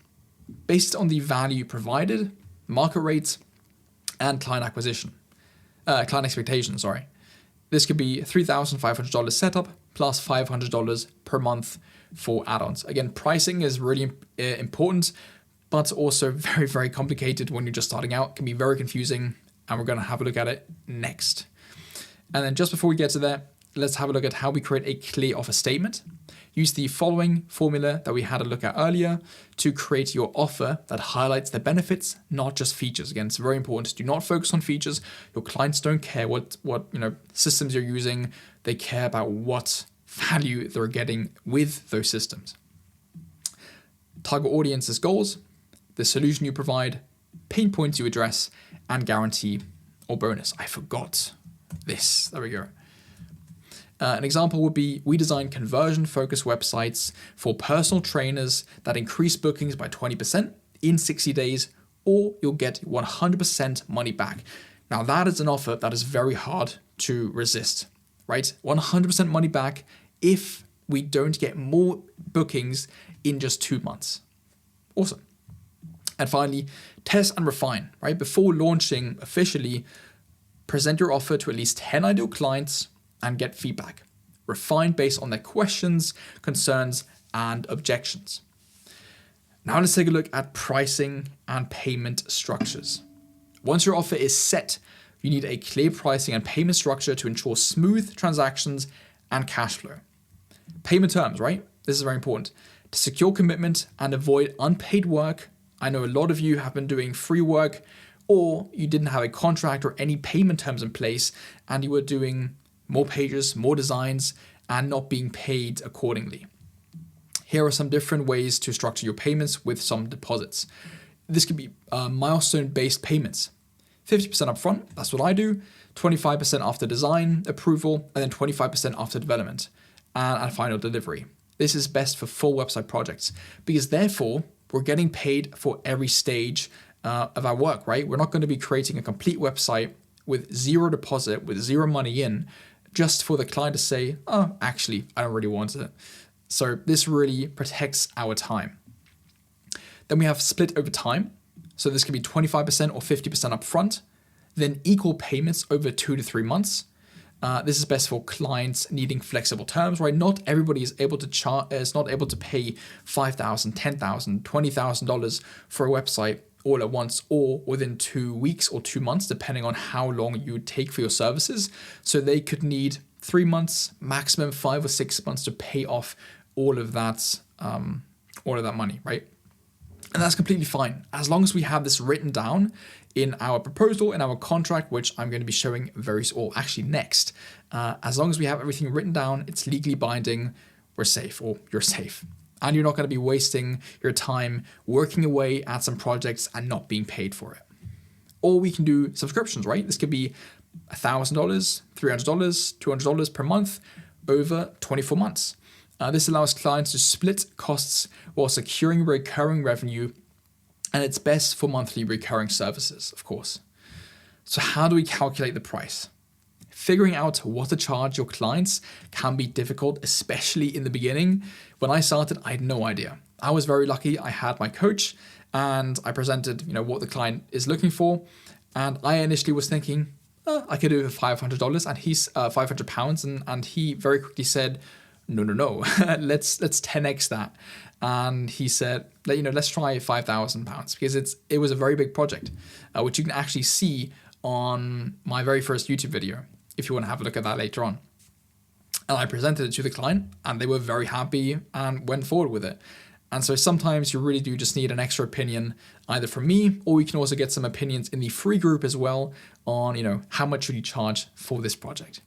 based on the value provided, market rates, and client expectations. This could be $3,500 setup plus $500 per month for add-ons. Again, pricing is really important, but also very, very complicated when you're just starting out. It can be very confusing, and we're going to have a look at it next. And then just before we get to there, let's have a look at how we create a clear offer statement. Use the following formula that we had a look at earlier to create your offer that highlights the benefits, not just features. Again, it's very important. Do not focus on features. Your clients don't care what systems you're using. They care about what value they're getting with those systems. Target audience's goals, the solution you provide, pain points you address, and guarantee or bonus. I forgot this. There we go. An example would be, we design conversion-focused websites for personal trainers that increase bookings by 20% in 60 days, or you'll get 100% money back. Now that is an offer that is very hard to resist, right? 100% money back if we don't get more bookings in just 2 months. Awesome. And finally, test and refine, right? Before launching officially, present your offer to at least 10 ideal clients and get feedback. Refine based on their questions, concerns, and objections. Now let's take a look at pricing and payment structures. Once your offer is set, you need a clear pricing and payment structure to ensure smooth transactions and cash flow. Payment terms, right? This is very important. To secure commitment and avoid unpaid work, I know a lot of you have been doing free work, or you didn't have a contract or any payment terms in place, and you were doing more pages, more designs, and not being paid accordingly. Here are some different ways to structure your payments with some deposits. This could be milestone-based payments. 50% upfront, that's what I do, 25% after design approval, and then 25% after development, and final delivery. This is best for full website projects, because therefore, we're getting paid for every stage of our work, right? We're not going to be creating a complete website with zero deposit, with zero money in, just for the client to say, oh, actually, I don't really want it. So this really protects our time. Then we have split over time. So this can be 25% or 50% upfront, then equal payments over 2 to 3 months. This is best for clients needing flexible terms, right? Not everybody is able to pay $5,000, $10,000, $20,000 for a website all at once, or within 2 weeks or 2 months, depending on how long you would take for your services. So they could need 3 months, maximum 5 or 6 months to pay off all of that money, right? And that's completely fine, as long as we have this written down in our proposal, in our contract, which I'm going to be showing next. As long as we have everything written down, it's legally binding, we're safe, or you're safe. And you're not going to be wasting your time working away at some projects and not being paid for it. Or we can do subscriptions, right? This could be $1,000, $300, $200 per month over 24 months. This allows clients to split costs while securing recurring revenue, and it's best for monthly recurring services, of course. So how do we calculate the price? Figuring out what to charge your clients can be difficult, especially in the beginning. When I started, I had no idea. I was very lucky. I had my coach and I presented, what the client is looking for. And I initially was thinking, I could do it for $500 and he's £500. And he very quickly said, no, let's 10x that. And he said, let's try £5,000 because it was a very big project, which you can actually see on my very first YouTube video, if you want to have a look at that later on. And I presented it to the client and they were very happy and went forward with it. And so sometimes you really do just need an extra opinion, either from me, or you can also get some opinions in the free group as well on, how much should you charge for this project.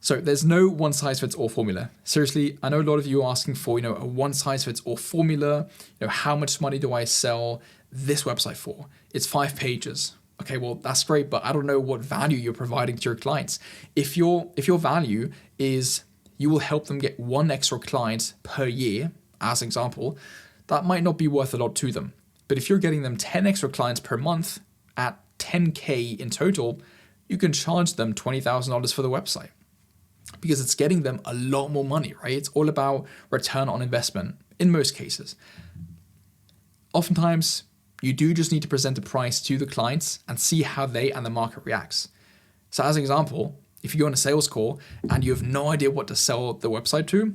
So there's no one size fits all formula. Seriously, I know a lot of you are asking for, a one size fits all formula. How much money do I sell this website for? It's 5 pages. Okay, well, that's great, but I don't know what value you're providing to your clients. If your value is you will help them get one extra client per year, as an example, that might not be worth a lot to them. But if you're getting them 10 extra clients per month at 10K in total, you can charge them $20,000 for the website because it's getting them a lot more money, right? It's all about return on investment in most cases. Oftentimes, you do just need to present a price to the clients and see how they and the market reacts. So as an example, if you go on a sales call and you have no idea what to sell the website to,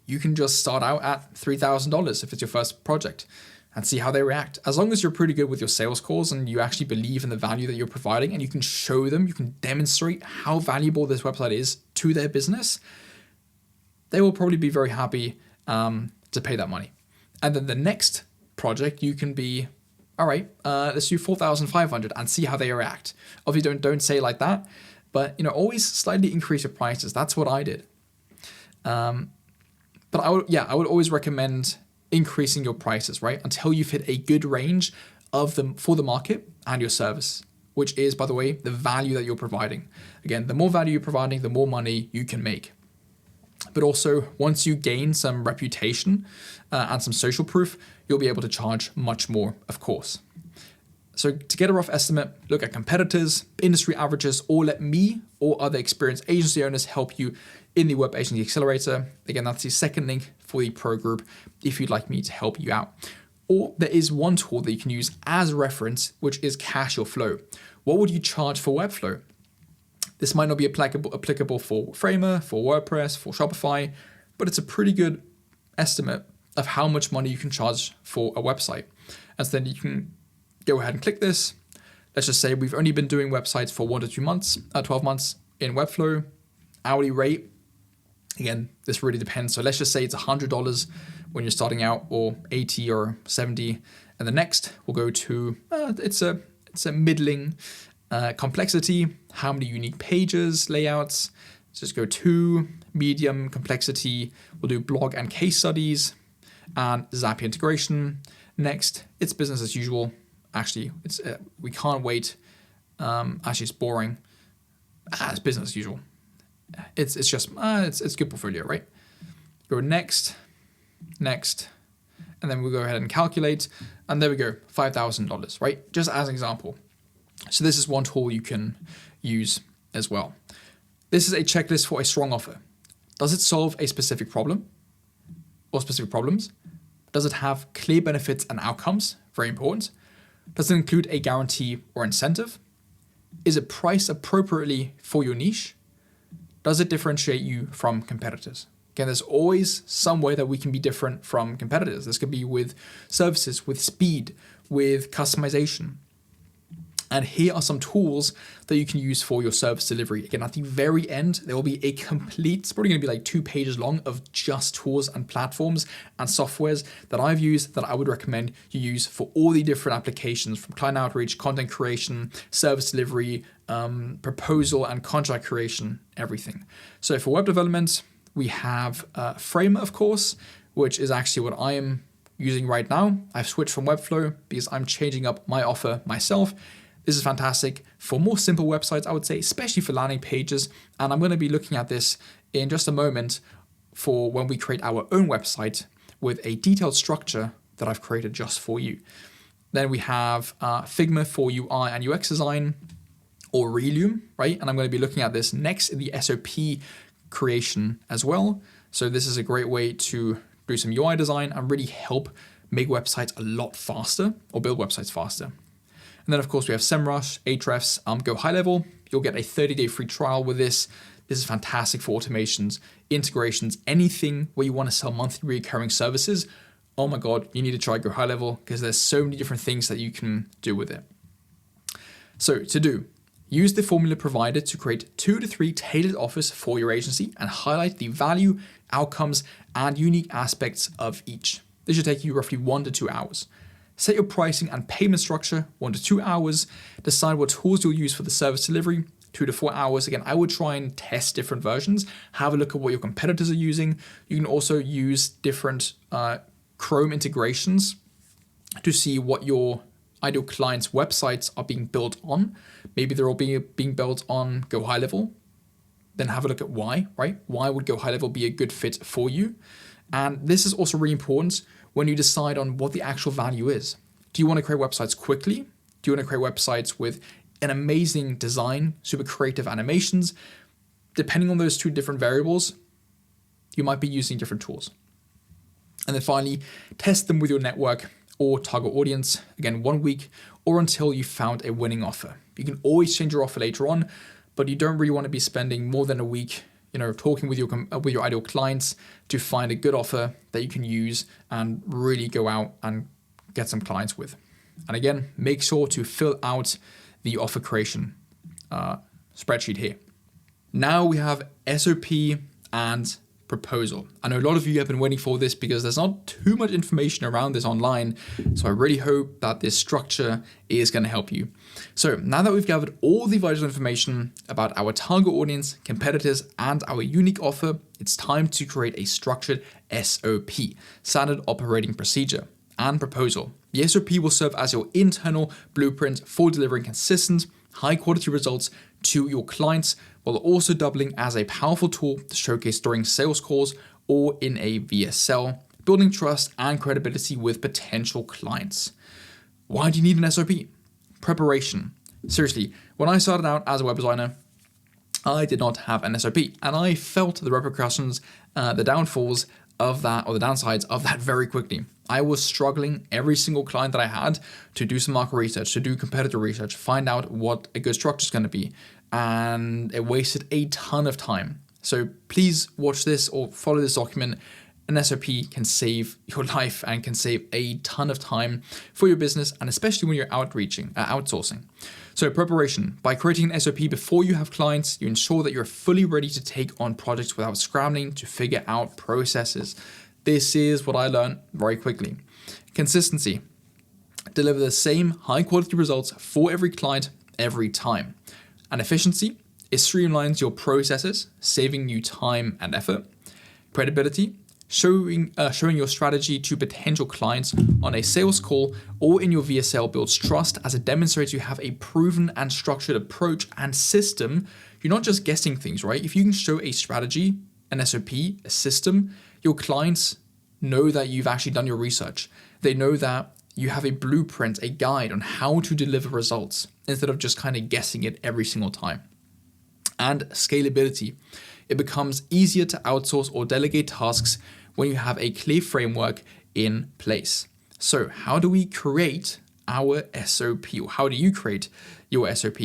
you can just start out at $3,000 if it's your first project and see how they react. As long as you're pretty good with your sales calls and you actually believe in the value that you're providing and you can show them, you can demonstrate how valuable this website is to their business, they will probably be very happy to pay that money. And then the next project, you can be, all right, let's do 4,500 and see how they react. Obviously, don't say it like that, but always slightly increase your prices. That's what I did. But I would always recommend increasing your prices, right? Until you've hit a good range of them for the market and your service, which is, by the way, the value that you're providing. Again, the more value you're providing, the more money you can make. But also, once you gain some reputation and some social proof, you'll be able to charge much more, of course. So to get a rough estimate, look at competitors, industry averages, or let me or other experienced agency owners help you in the Web Agency Accelerator. Again, that's the second link for the pro group if you'd like me to help you out. Or there is one tool that you can use as a reference, which is Cash Your Flow. What would you charge for Webflow? This might not be applicable for Framer, for WordPress, for Shopify, but it's a pretty good estimate of how much money you can charge for a website. And so then you can go ahead and click this. Let's just say we've only been doing websites for 1 to 2 months, 12 months in Webflow. Hourly rate, again, this really depends. So let's just say it's $100 when you're starting out, or 80 or 70. And the next we'll go to, it's a middling complexity. How many unique pages, layouts? Let's just go to medium complexity. We'll do blog and case studies and Zapier integration. Next, it's business as usual. Actually, it's we can't wait. Actually, it's boring. It's business as usual. It's just it's good portfolio, right? Go next, and then we'll go ahead and calculate, and there we go, $5,000, right? Just as an example. So this is one tool you can use as well. This is a checklist for a strong offer. Does it solve a specific problem or specific problems? Does it have clear benefits and outcomes? Very important. Does it include a guarantee or incentive? Is it priced appropriately for your niche? Does it differentiate you from competitors? Again, there's always some way that we can be different from competitors. This could be with services, with speed, with customization. And here are some tools that you can use for your service delivery. Again, at the very end, there will be a complete, it's probably going to be like 2 pages long of just tools and platforms and softwares that I've used that I would recommend you use for all the different applications, from client outreach, content creation, service delivery, proposal and contract creation, everything. So for web development, we have Framer, of course, which is actually what I am using right now. I've switched from Webflow because I'm changing up my offer myself. This is fantastic for more simple websites, I would say, especially for landing pages. And I'm going to be looking at this in just a moment for when we create our own website with a detailed structure that I've created just for you. Then we have Figma for UI and UX design, or Relium, right? And I'm going to be looking at this next in the SOP creation as well. So this is a great way to do some UI design and really help make websites a lot faster, or build websites faster. And then, of course, we have SEMrush, Ahrefs, Go High Level. You'll get a 30-day free trial with this. This is fantastic for automations, integrations, anything where you want to sell monthly recurring services. Oh my God, you need to try Go High Level because there's so many different things that you can do with it. So to do, use the formula provided to create 2 to 3 tailored offers for your agency and highlight the value, outcomes, and unique aspects of each. This should take you roughly 1 to 2 hours. Set your pricing and payment structure, 1 to 2 hours. Decide what tools you'll use for the service delivery, 2 to 4 hours. Again, I would try and test different versions. Have a look at what your competitors are using. You can also use different Chrome integrations to see what your ideal clients' websites are being built on. Maybe they're all being built on Go High Level. then have a look at why, right? Why would Go High Level be a good fit for you? And this is also really important when you decide on what the actual value is. Do you want to create websites quickly? Do you want to create websites with an amazing design, super creative animations? Depending on those two different variables, you might be using different tools. And then finally, test them with your network or target audience, again, 1 week or until you found a winning offer. You can always change your offer later on, but you don't really want to be spending more than a week, talking with your ideal clients to find a good offer that you can use and really go out and get some clients with. And again, make sure to fill out the offer creation spreadsheet here. Now we have SOP and proposal. I know a lot of you have been waiting for this because there's not too much information around this online. So I really hope that this structure is going to help you. So now that we've gathered all the vital information about our target audience, competitors, and our unique offer, it's time to create a structured SOP, standard operating procedure, and proposal. The SOP will serve as your internal blueprint for delivering consistent, high quality results to your clients, while also doubling as a powerful tool to showcase during sales calls or in a VSL, building trust and credibility with potential clients. Why do you need an SOP? Preparation. Seriously, when I started out as a web designer, I did not have an SOP, and I felt the repercussions, the downfalls of that, or the downsides of that very quickly. I was struggling every single client that I had to do some market research, to do competitor research, find out what a good structure is going to be. And it wasted a ton of time. So please watch this or follow this document. An SOP can save your life and can save a ton of time for your business, and especially when you're outsourcing. So preparation. By creating an SOP before you have clients, you ensure that you're fully ready to take on projects without scrambling to figure out processes. This is what I learned very quickly. Consistency. Deliver the same high quality results for every client every time. And efficiency. It streamlines your processes, saving you time and effort. Credibility. Showing your strategy to potential clients on a sales call or in your VSL builds trust as it demonstrates you have a proven and structured approach and system. You're not just guessing things, right? If you can show a strategy, an SOP, a system, your clients know that you've actually done your research. They know that you have a blueprint, a guide on how to deliver results instead of just kind of guessing it every single time. And scalability. It becomes easier to outsource or delegate tasks when you have a clear framework in place. So how do we create our SOP, or how do you create your SOP?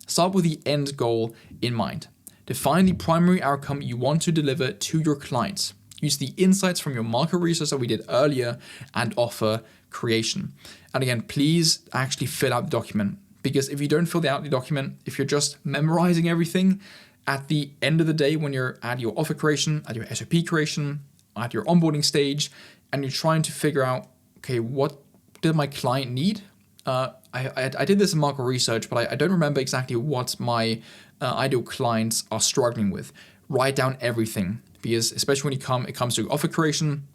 Start with the end goal in mind. Define the primary outcome you want to deliver to your clients. Use the insights from your market research that we did earlier and offer creation. And again, please actually fill out the document, because if you don't fill out the document, if you're just memorizing everything, at the end of the day, when you're at your offer creation, at your SOP creation, at your onboarding stage, and you're trying to figure out, okay, what did my client need? I did this in market research, but I don't remember exactly what my ideal clients are struggling with. Write down everything, because especially when it comes to offer creation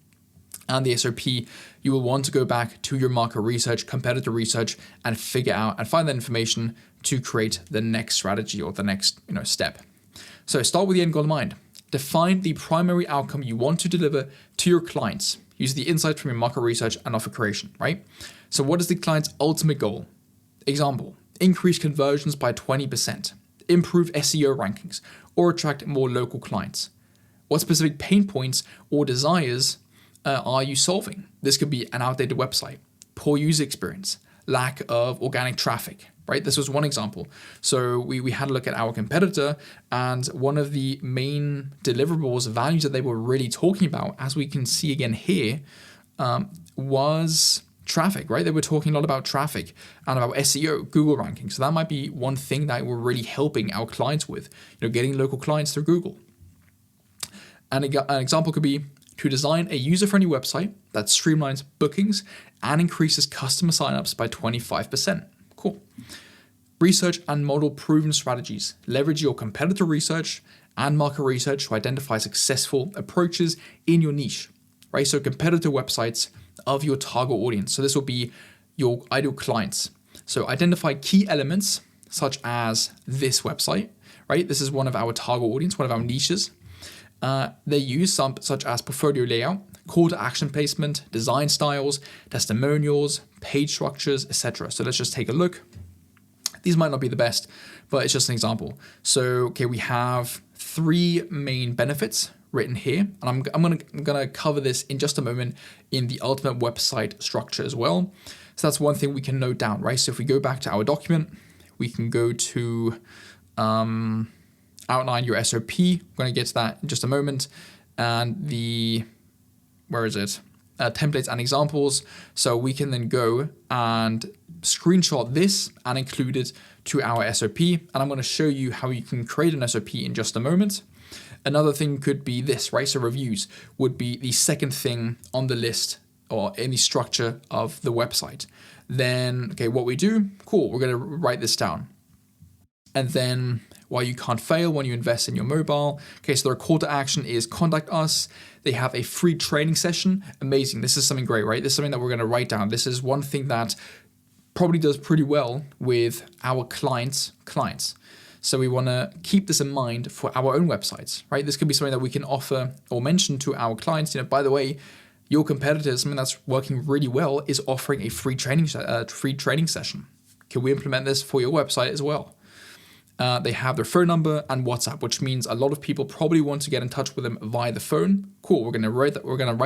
and the SOP, you will want to go back to your market research, competitor research, and figure out and find that information to create the next strategy or the next step. So start with the end goal in mind. Define the primary outcome you want to deliver to your clients. Use the insights from your market research and offer creation, right? So what is the client's ultimate goal? Example, increase conversions by 20%, improve SEO rankings, or attract more local clients. What specific pain points or desires are you solving? This could be an outdated website, poor user experience, lack of organic traffic, right? This was one example. So we had a look at our competitor, and one of the main deliverables, values that they were really talking about, as we can see again here, was traffic, right? They were talking a lot about traffic and about SEO, Google rankings. So that might be one thing that we're really helping our clients with, getting local clients through Google. And an example could be to design a user-friendly website that streamlines bookings and increases customer signups by 25%. Cool. Research and model proven strategies. Leverage your competitor research and market research to identify successful approaches in your niche, right? So competitor websites of your target audience. So this will be your ideal clients. So identify key elements such as this website, right? This is one of our target audience, one of our niches. They use some such as portfolio layout, call to action placement, design styles, testimonials, page structures, etc. So let's just take a look. These might not be the best, but it's just an example. So, okay, we have 3 main benefits written here, and I'm gonna cover this in just a moment in the ultimate website structure as well. So that's one thing we can note down, right? So if we go back to our document, we can go to outline your SOP. I'm going to get to that in just a moment. And templates and examples. So we can then go and screenshot this and include it to our SOP. And I'm going to show you how you can create an SOP in just a moment. Another thing could be this, right? So reviews would be the second thing on the list or in the structure of the website. Then, okay, what we do, cool, we're going to write this down. And then why you can't fail when you invest in your mobile. Okay, so their call to action is contact us. They have a free training session. Amazing. This is something great, right? This is something that we're going to write down. This is one thing that probably does pretty well with our clients. So we want to keep this in mind for our own websites, right? This could be something that we can offer or mention to our clients. You know, by the way, your competitors, something that's working really well is offering a free training session. Can we implement this for your website as well? They have their phone number and WhatsApp, which means a lot of people probably want to get in touch with them via the phone. Cool. We're gonna write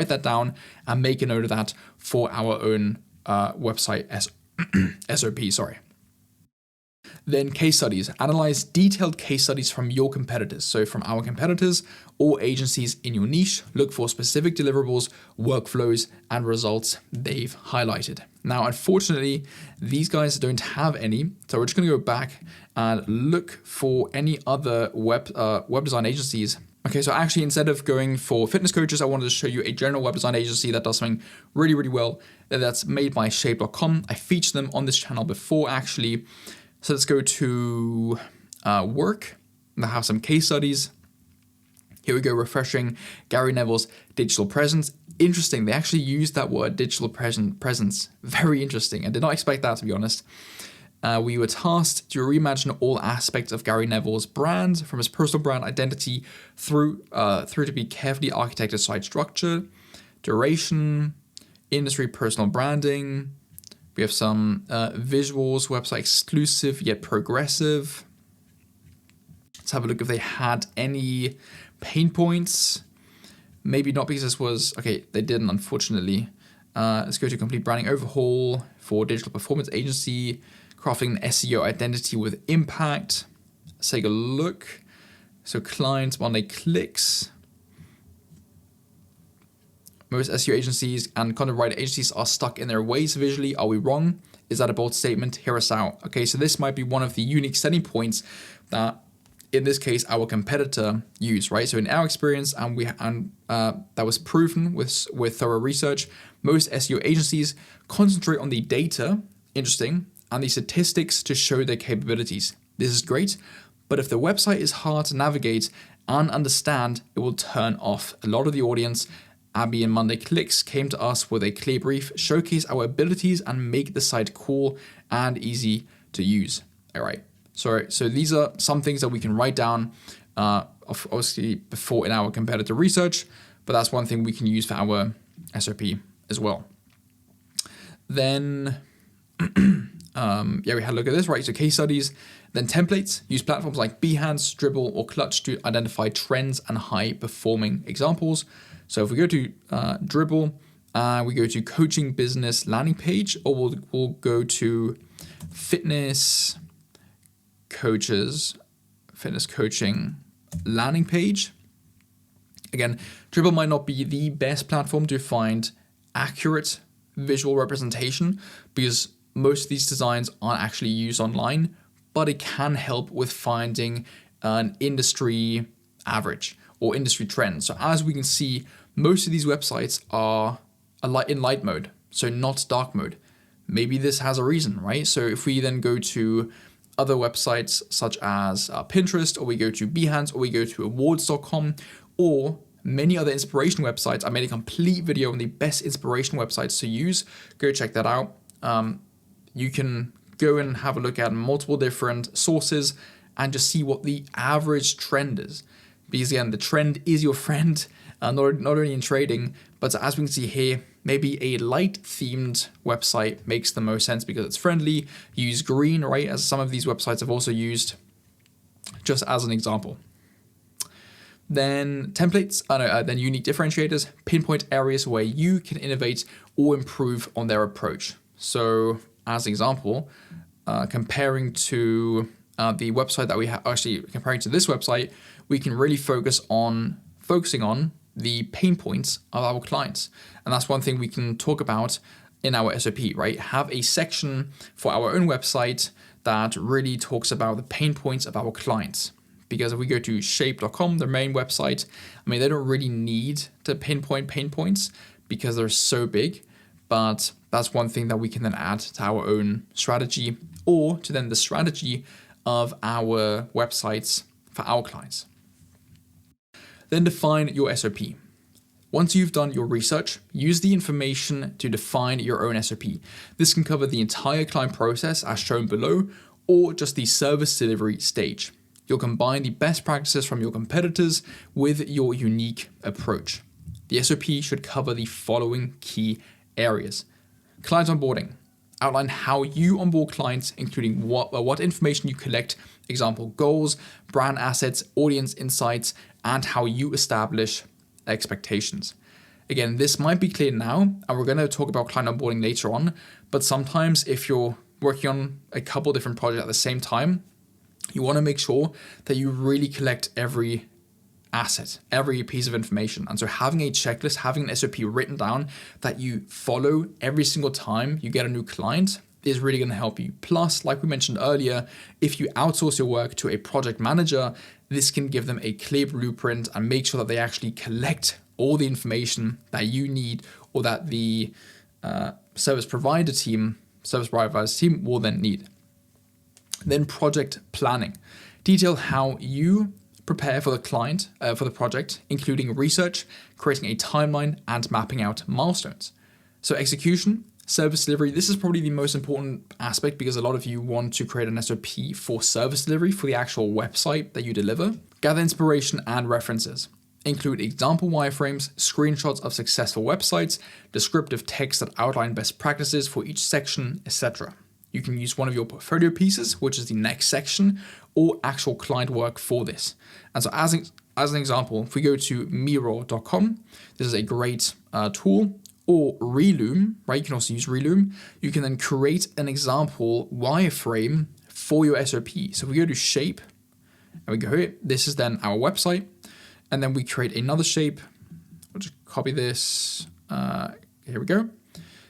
that down and make a note of that for our own website SOP. Sorry. Then case studies. Analyze detailed case studies from your competitors. So from our competitors or agencies in your niche, look for specific deliverables, workflows, and results they've highlighted. Now, unfortunately, these guys don't have any. So we're just going to go back and look for any other web design agencies. Okay, so actually, instead of going for fitness coaches, I wanted to show you a general web design agency that does something really, really well. That's made by shape.com. I featured them on this channel before, actually. So let's go to work. I have some case studies. Here we go, refreshing Gary Neville's digital presence. Interesting, they actually used that word, digital presence. Very interesting. I did not expect that, to be honest. We were tasked to reimagine all aspects of Gary Neville's brand, from his personal brand identity through to be carefully architected site structure, duration, industry personal branding. We have some visuals, website exclusive yet progressive. Let's have a look if they had any pain points. Maybe not, because this was, okay, they didn't, unfortunately. Let's go to complete branding overhaul for digital performance agency, crafting an SEO identity with impact. Let's take a look. So clients, Monday clicks. Most SEO agencies and content writer agencies are stuck in their ways visually. Are we wrong? Is that a bold statement? Hear us out. Okay, so this might be one of the unique selling points that, in this case, our competitor used, right? So in our experience, that was proven with thorough research, most SEO agencies concentrate on the data, interesting, and the statistics to show their capabilities. This is great, but if the website is hard to navigate and understand, it will turn off a lot of the audience. Abby and Monday Clicks came to us with a clear brief, showcase our abilities and make the site cool and easy to use. All right. So these are some things that we can write down, obviously before in our competitor research, but that's one thing we can use for our SOP as well. Then, we had a look at this, right? So case studies, then templates, use platforms like Behance, Dribbble, or Clutch to identify trends and high performing examples. So if we go to Dribbble, we go to coaching business landing page, or we'll go to fitness coaching landing page. Again, Dribbble might not be the best platform to find accurate visual representation because most of these designs aren't actually used online, but it can help with finding an industry average or industry trend. So as we can see, most of these websites are in light mode, so not dark mode. Maybe this has a reason, right? So if we then go to other websites such as Pinterest, or we go to Behance, or we go to awards.com, or many other inspiration websites, I made a complete video on the best inspiration websites to use. Go check that out. You can go and have a look at multiple different sources and just see what the average trend is. Because again, the trend is your friend, not only in trading, but as we can see here, maybe a light themed website makes the most sense because it's friendly. Use green, right? As some of these websites have also used, just as an example. Then templates, then unique differentiators, pinpoint areas where you can innovate or improve on their approach. So as an example, comparing to the website that we have, actually comparing to this website, we can really focusing on the pain points of our clients. And that's one thing we can talk about in our SOP, right? Have a section for our own website that really talks about the pain points of our clients. Because if we go to shape.com, their main website, I mean, they don't really need to pinpoint pain points because they're so big, but that's one thing that we can then add to our own strategy or to then the strategy of our websites for our clients. Then define your SOP. Once you've done your research, use the information to define your own SOP. This can cover the entire client process as shown below, or just the service delivery stage. You'll combine the best practices from your competitors with your unique approach. The SOP should cover the following key areas. Client onboarding. Outline how you onboard clients, including what information you collect, example goals, brand assets, audience insights, and how you establish expectations. Again, this might be clear now, and we're going to talk about client onboarding later on, but sometimes if you're working on a couple different projects at the same time, you want to make sure that you really collect every asset, every piece of information. And so having a checklist, having an SOP written down that you follow every single time you get a new client is really going to help you. Plus, like we mentioned earlier, if you outsource your work to a project manager, this can give them a clear blueprint and make sure that they actually collect all the information that you need or that the service provider's team will then need. Then project planning. Detail how you prepare for the client, for the project, including research, creating a timeline, and mapping out milestones. So execution, service delivery. This is probably the most important aspect because a lot of you want to create an SOP for service delivery for the actual website that you deliver. Gather inspiration and references. Include example wireframes, screenshots of successful websites, descriptive text that outline best practices for each section, etc. You can use one of your portfolio pieces, which is the next section, or actual client work for this. And so as an example, if we go to Miro.com, this is a great tool, or Reloom, right? You can also use Reloom. You can then create an example wireframe for your SOP. So if we go to shape, and we go here, this is then our website. And then we create another shape. We'll just copy this. Here we go.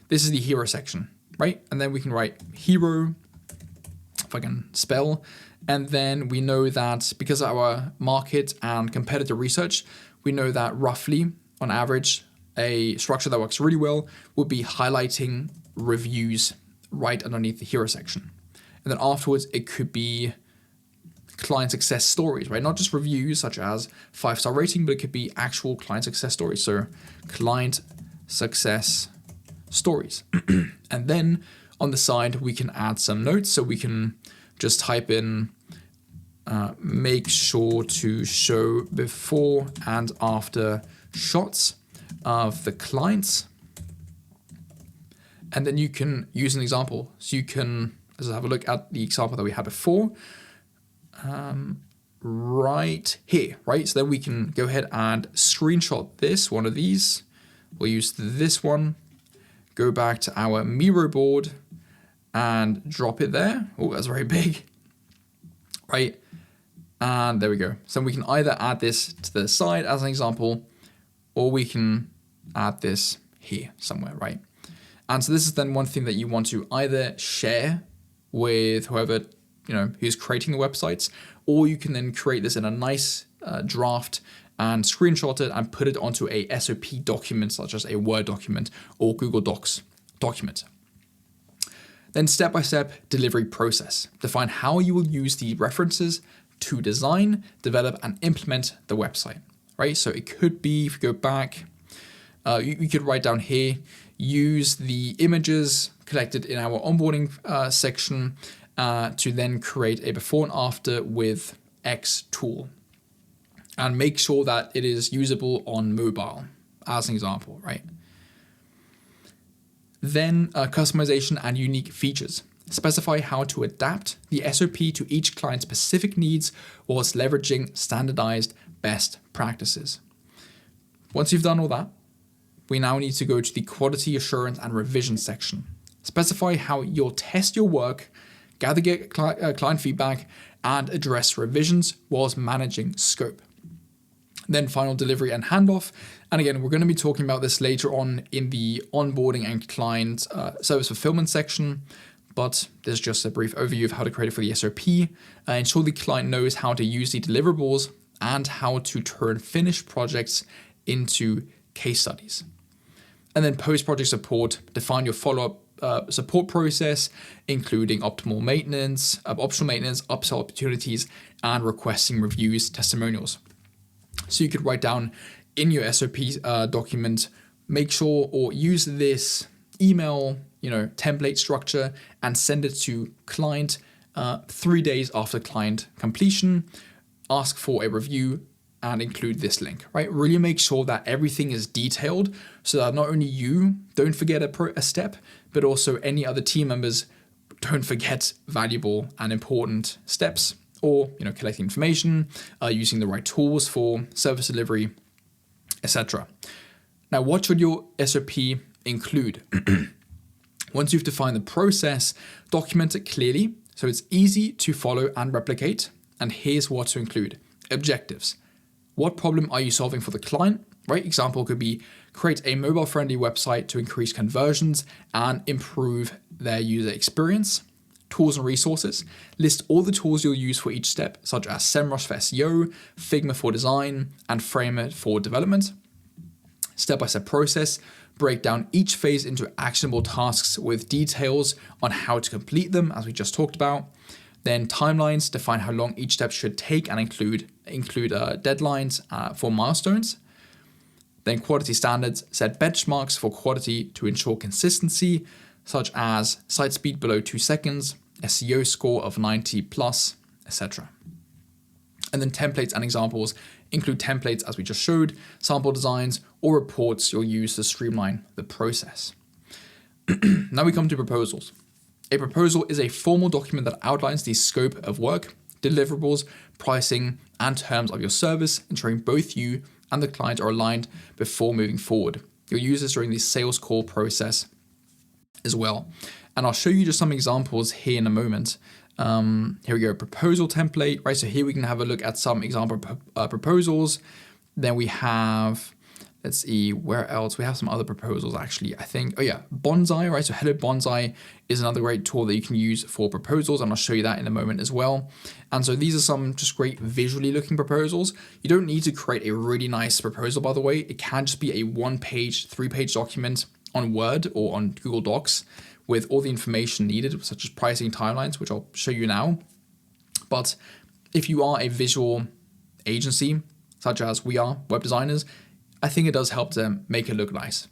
This is the hero section. Right? And then we can write hero, if I can spell. And then we know that because of our market and competitor research, we know that roughly, on average, a structure that works really well would be highlighting reviews right underneath the hero section. And then afterwards, it could be client success stories, right? Not just reviews such as 5-star rating, but it could be actual client success stories. So client success stories. And then on the side, we can add some notes. So we can just type in, make sure to show before and after shots of the clients. And then you can use an example. So you can, let's have a look at the example that we had before. Right here, right? So then we can go ahead and screenshot this, one of these. We'll use this one. Go back to our Miro board and drop it there. Oh, that's very big, right? And there we go. So we can either add this to the side as an example, or we can add this here somewhere, right? And so this is then one thing that you want to either share with whoever, who's creating the websites, or you can then create this in a nice draft and screenshot it and put it onto a SOP document, such as a Word document or Google Docs document. Then step-by-step delivery process. Define how you will use the references to design, develop, and implement the website, right? So it could be, if you go back, you could write down here, use the images collected in our onboarding section to then create a before and after with X tool. And make sure that it is usable on mobile, as an example, right? Then customization and unique features. Specify how to adapt the SOP to each client's specific needs whilst leveraging standardized best practices. Once you've done all that, we now need to go to the quality assurance and revision section. Specify how you'll test your work, get client feedback, and address revisions whilst managing scope. Then final delivery and handoff. And again, we're going to be talking about this later on in the onboarding and client service fulfillment section, but there's just a brief overview of how to create it for the SOP. Ensure the client knows how to use the deliverables and how to turn finished projects into case studies. And then post-project support, define your follow-up support process, including optional maintenance, upsell opportunities, and requesting reviews, testimonials. So you could write down in your SOP document, make sure or use this email, template structure and send it to client 3 days after client completion. Ask for a review and include this link, right? Really make sure that everything is detailed so that not only you don't forget a step, but also any other team members don't forget valuable and important steps, or collecting information, using the right tools for service delivery, etc. Now, what should your SOP include? Once you've defined the process, document it clearly so it's easy to follow and replicate. And here's what to include. Objectives. What problem are you solving for the client? Right? Example could be create a mobile-friendly website to increase conversions and improve their user experience. Tools and resources. List all the tools you'll use for each step, such as SEMrush for SEO, Figma for design, and Framer for development. Step-by-step process. Break down each phase into actionable tasks with details on how to complete them, as we just talked about. Then timelines. Define how long each step should take and include deadlines for milestones. Then quality standards. Set benchmarks for quality to ensure consistency, such as site speed below 2 seconds, SEO score of 90 plus, etc. And then templates and examples. Include templates as we just showed, sample designs, or reports you'll use to streamline the process. Now we come to proposals. A proposal is a formal document that outlines the scope of work, deliverables, pricing, and terms of your service, ensuring both you and the client are aligned before moving forward. You'll use this during the sales call process as well. And I'll show you just some examples here in a moment. Here we go, proposal template, right? So here we can have a look at some example proposals. Then we have, let's see, where else? We have some other proposals actually, I think. Oh yeah, Bonsai, right? So Hello Bonsai is another great tool that you can use for proposals, and I'll show you that in a moment as well. And so these are some just great visually looking proposals. You don't need to create a really nice proposal, by the way. It can just be a 1-page, 3-page document on Word or on Google Docs with all the information needed, such as pricing, timelines, which I'll show you now. But if you are a visual agency, such as we are, web designers, I think it does help to make it look nice.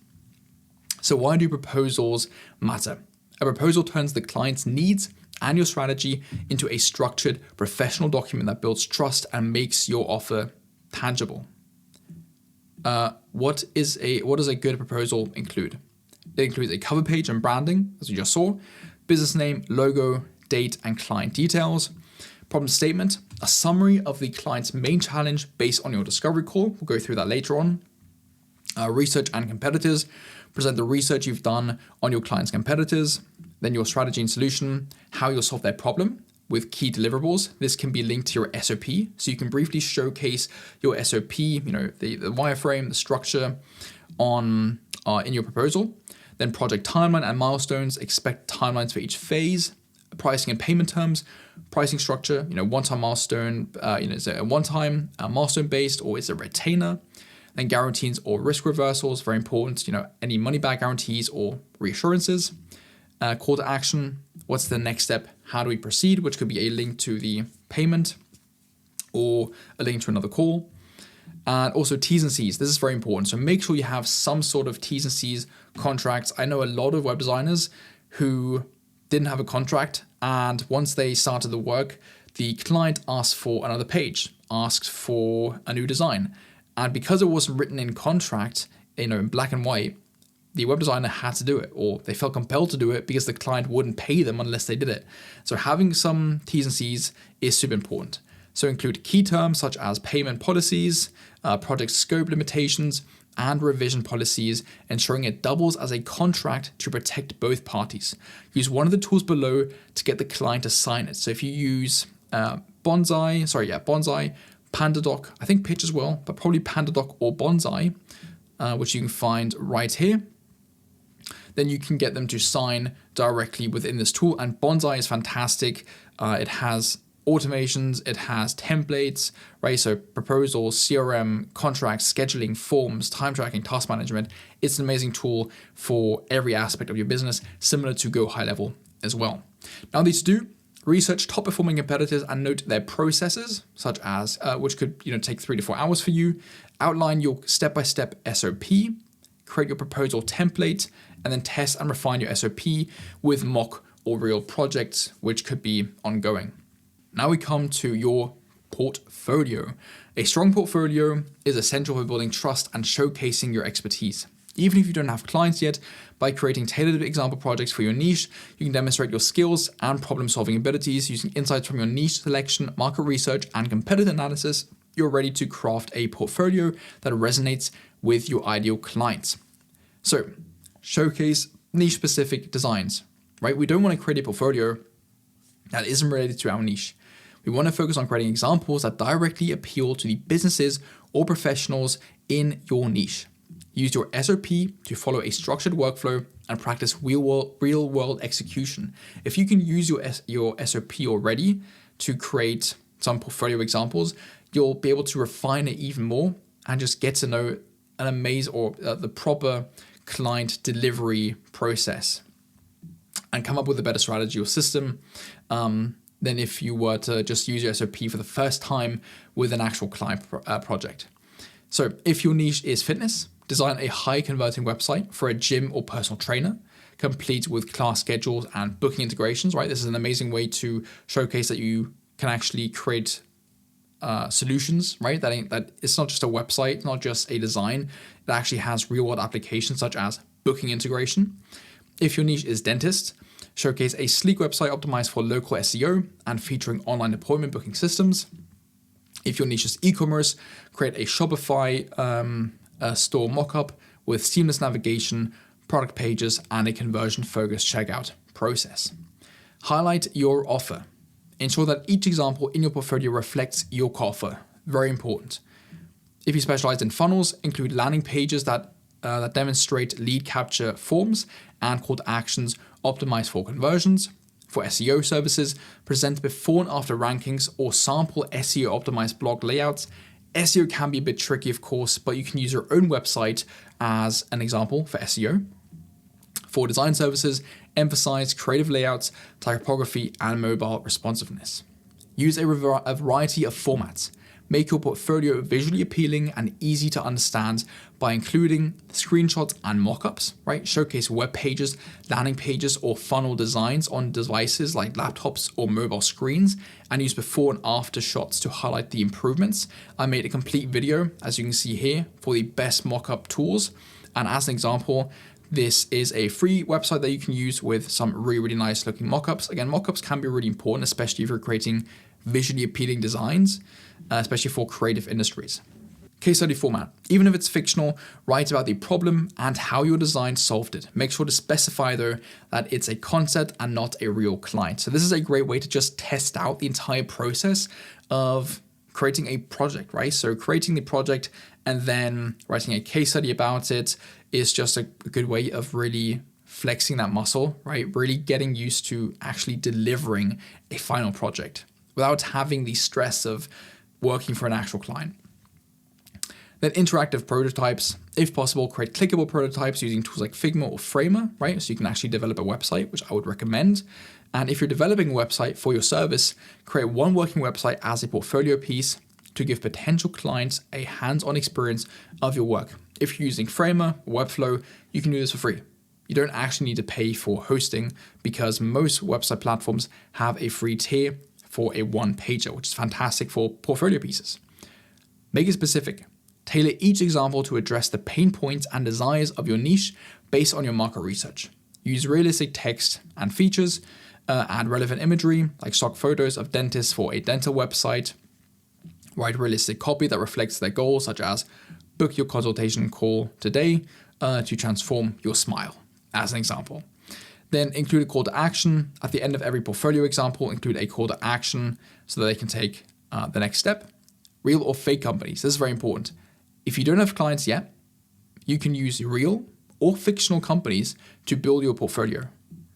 So why do proposals matter? A proposal turns the client's needs and your strategy into a structured, professional document that builds trust and makes your offer tangible. What does a good proposal include? It includes a cover page and branding, as you just saw, business name, logo, date, and client details. Problem statement, a summary of the client's main challenge based on your discovery call. We'll go through that later on. Research and competitors, present the research you've done on your client's competitors. Then your strategy and solution, how you'll solve their problem with key deliverables. This can be linked to your SOP. So you can briefly showcase your SOP, the wireframe, the structure in your proposal. Then project timeline and milestones, expect timelines for each phase, pricing and payment terms, pricing structure, one-time milestone, is it a one-time milestone based or is it a retainer? Then guarantees or risk reversals, very important, any money back guarantees or reassurances. Call to action, what's the next step? How do we proceed? Which could be a link to the payment or a link to another call. And also T's and C's. This is very important. So make sure you have some sort of T's and C's contracts. I know a lot of web designers who didn't have a contract, and once they started the work, the client asked for another page, asked for a new design. And because it wasn't written in contract, in black and white, the web designer had to do it, or they felt compelled to do it because the client wouldn't pay them unless they did it. So having some T's and C's is super important. So include key terms such as payment policies, project scope limitations, and revision policies, ensuring it doubles as a contract to protect both parties. Use one of the tools below to get the client to sign it. So if you use Bonsai, PandaDoc, I think Pitch as well, but probably PandaDoc or Bonsai, which you can find right here, then you can get them to sign directly within this tool. And Bonsai is fantastic. It has automations, it has templates, right? So proposals, CRM, contracts, scheduling, forms, time tracking, task management. It's an amazing tool for every aspect of your business, similar to Go High Level as well. Now, these to do: research top performing competitors and note their processes, such as which could take 3 to 4 hours for you. Outline your step-by-step SOP, create your proposal template, and then test and refine your SOP with mock or real projects, which could be ongoing. Now we come to your portfolio. A strong portfolio is essential for building trust and showcasing your expertise. Even if you don't have clients yet, by creating tailored example projects for your niche, you can demonstrate your skills and problem-solving abilities using insights from your niche selection, market research, and competitor analysis. You're ready to craft a portfolio that resonates with your ideal clients. So, showcase niche-specific designs, right? We don't want to create a portfolio that isn't related to our niche. We want to focus on creating examples that directly appeal to the businesses or professionals in your niche. Use your SOP to follow a structured workflow and practice real-world execution. If you can use your SOP already to create some portfolio examples, you'll be able to refine it even more and just get to know the proper client delivery process and come up with a better strategy or system than if you were to just use your SOP for the first time with an actual client project. So if your niche is fitness, design a high converting website for a gym or personal trainer, complete with class schedules and booking integrations, right? This is an amazing way to showcase that you can actually create solutions, right? That it's not just a website, not just a design. It actually has real world applications such as booking integration. If your niche is dentist, showcase a sleek website optimized for local SEO and featuring online appointment booking systems. If your niche is e-commerce, create a Shopify store mockup with seamless navigation, product pages, and a conversion-focused checkout process. Highlight your offer. Ensure that each example in your portfolio reflects your offer. Very important. If you specialize in funnels, include landing pages that demonstrate lead capture forms and call to actions optimized for conversions. For SEO services, present before and after rankings or sample SEO optimized blog layouts. SEO can be a bit tricky, of course, but you can use your own website as an example for SEO. For design services, emphasize creative layouts, typography, and mobile responsiveness. Use a variety of formats. Make your portfolio visually appealing and easy to understand by including screenshots and mockups, right? Showcase web pages, landing pages, or funnel designs on devices like laptops or mobile screens, and use before and after shots to highlight the improvements. I made a complete video, as you can see here, for the best mockup tools. And as an example, this is a free website that you can use with some really nice looking mockups. Again, mockups can be really important, especially if you're creating visually appealing designs, especially for creative industries. Case study format. Even if it's fictional, write about the problem and how your design solved it. Make sure to specify though that it's a concept and not a real client. So this is a great way to just test out the entire process of creating a project, right? So creating the project and then writing a case study about it is just a good way of really flexing that muscle, right? Really getting used to actually delivering a final project without having the stress of working for an actual client. Then interactive prototypes. If possible, create clickable prototypes using tools like Figma or Framer, right? So you can actually develop a website, which I would recommend. And if you're developing a website for your service, create one working website as a portfolio piece to give potential clients a hands-on experience of your work. If you're using Framer or Webflow, you can do this for free. You don't actually need to pay for hosting because most website platforms have a free tier for a one-pager, which is fantastic for portfolio pieces. Make it specific. Tailor each example to address the pain points and desires of your niche based on your market research. Use realistic text and features, add relevant imagery like stock photos of dentists for a dental website. Write realistic copy that reflects their goals, such as book your consultation call today to transform your smile, as an example. Then include a call to action. At the end of every portfolio example, include a call to action so that they can take the next step. Real or fake companies. This is very important. If you don't have clients yet, you can use real or fictional companies to build your portfolio.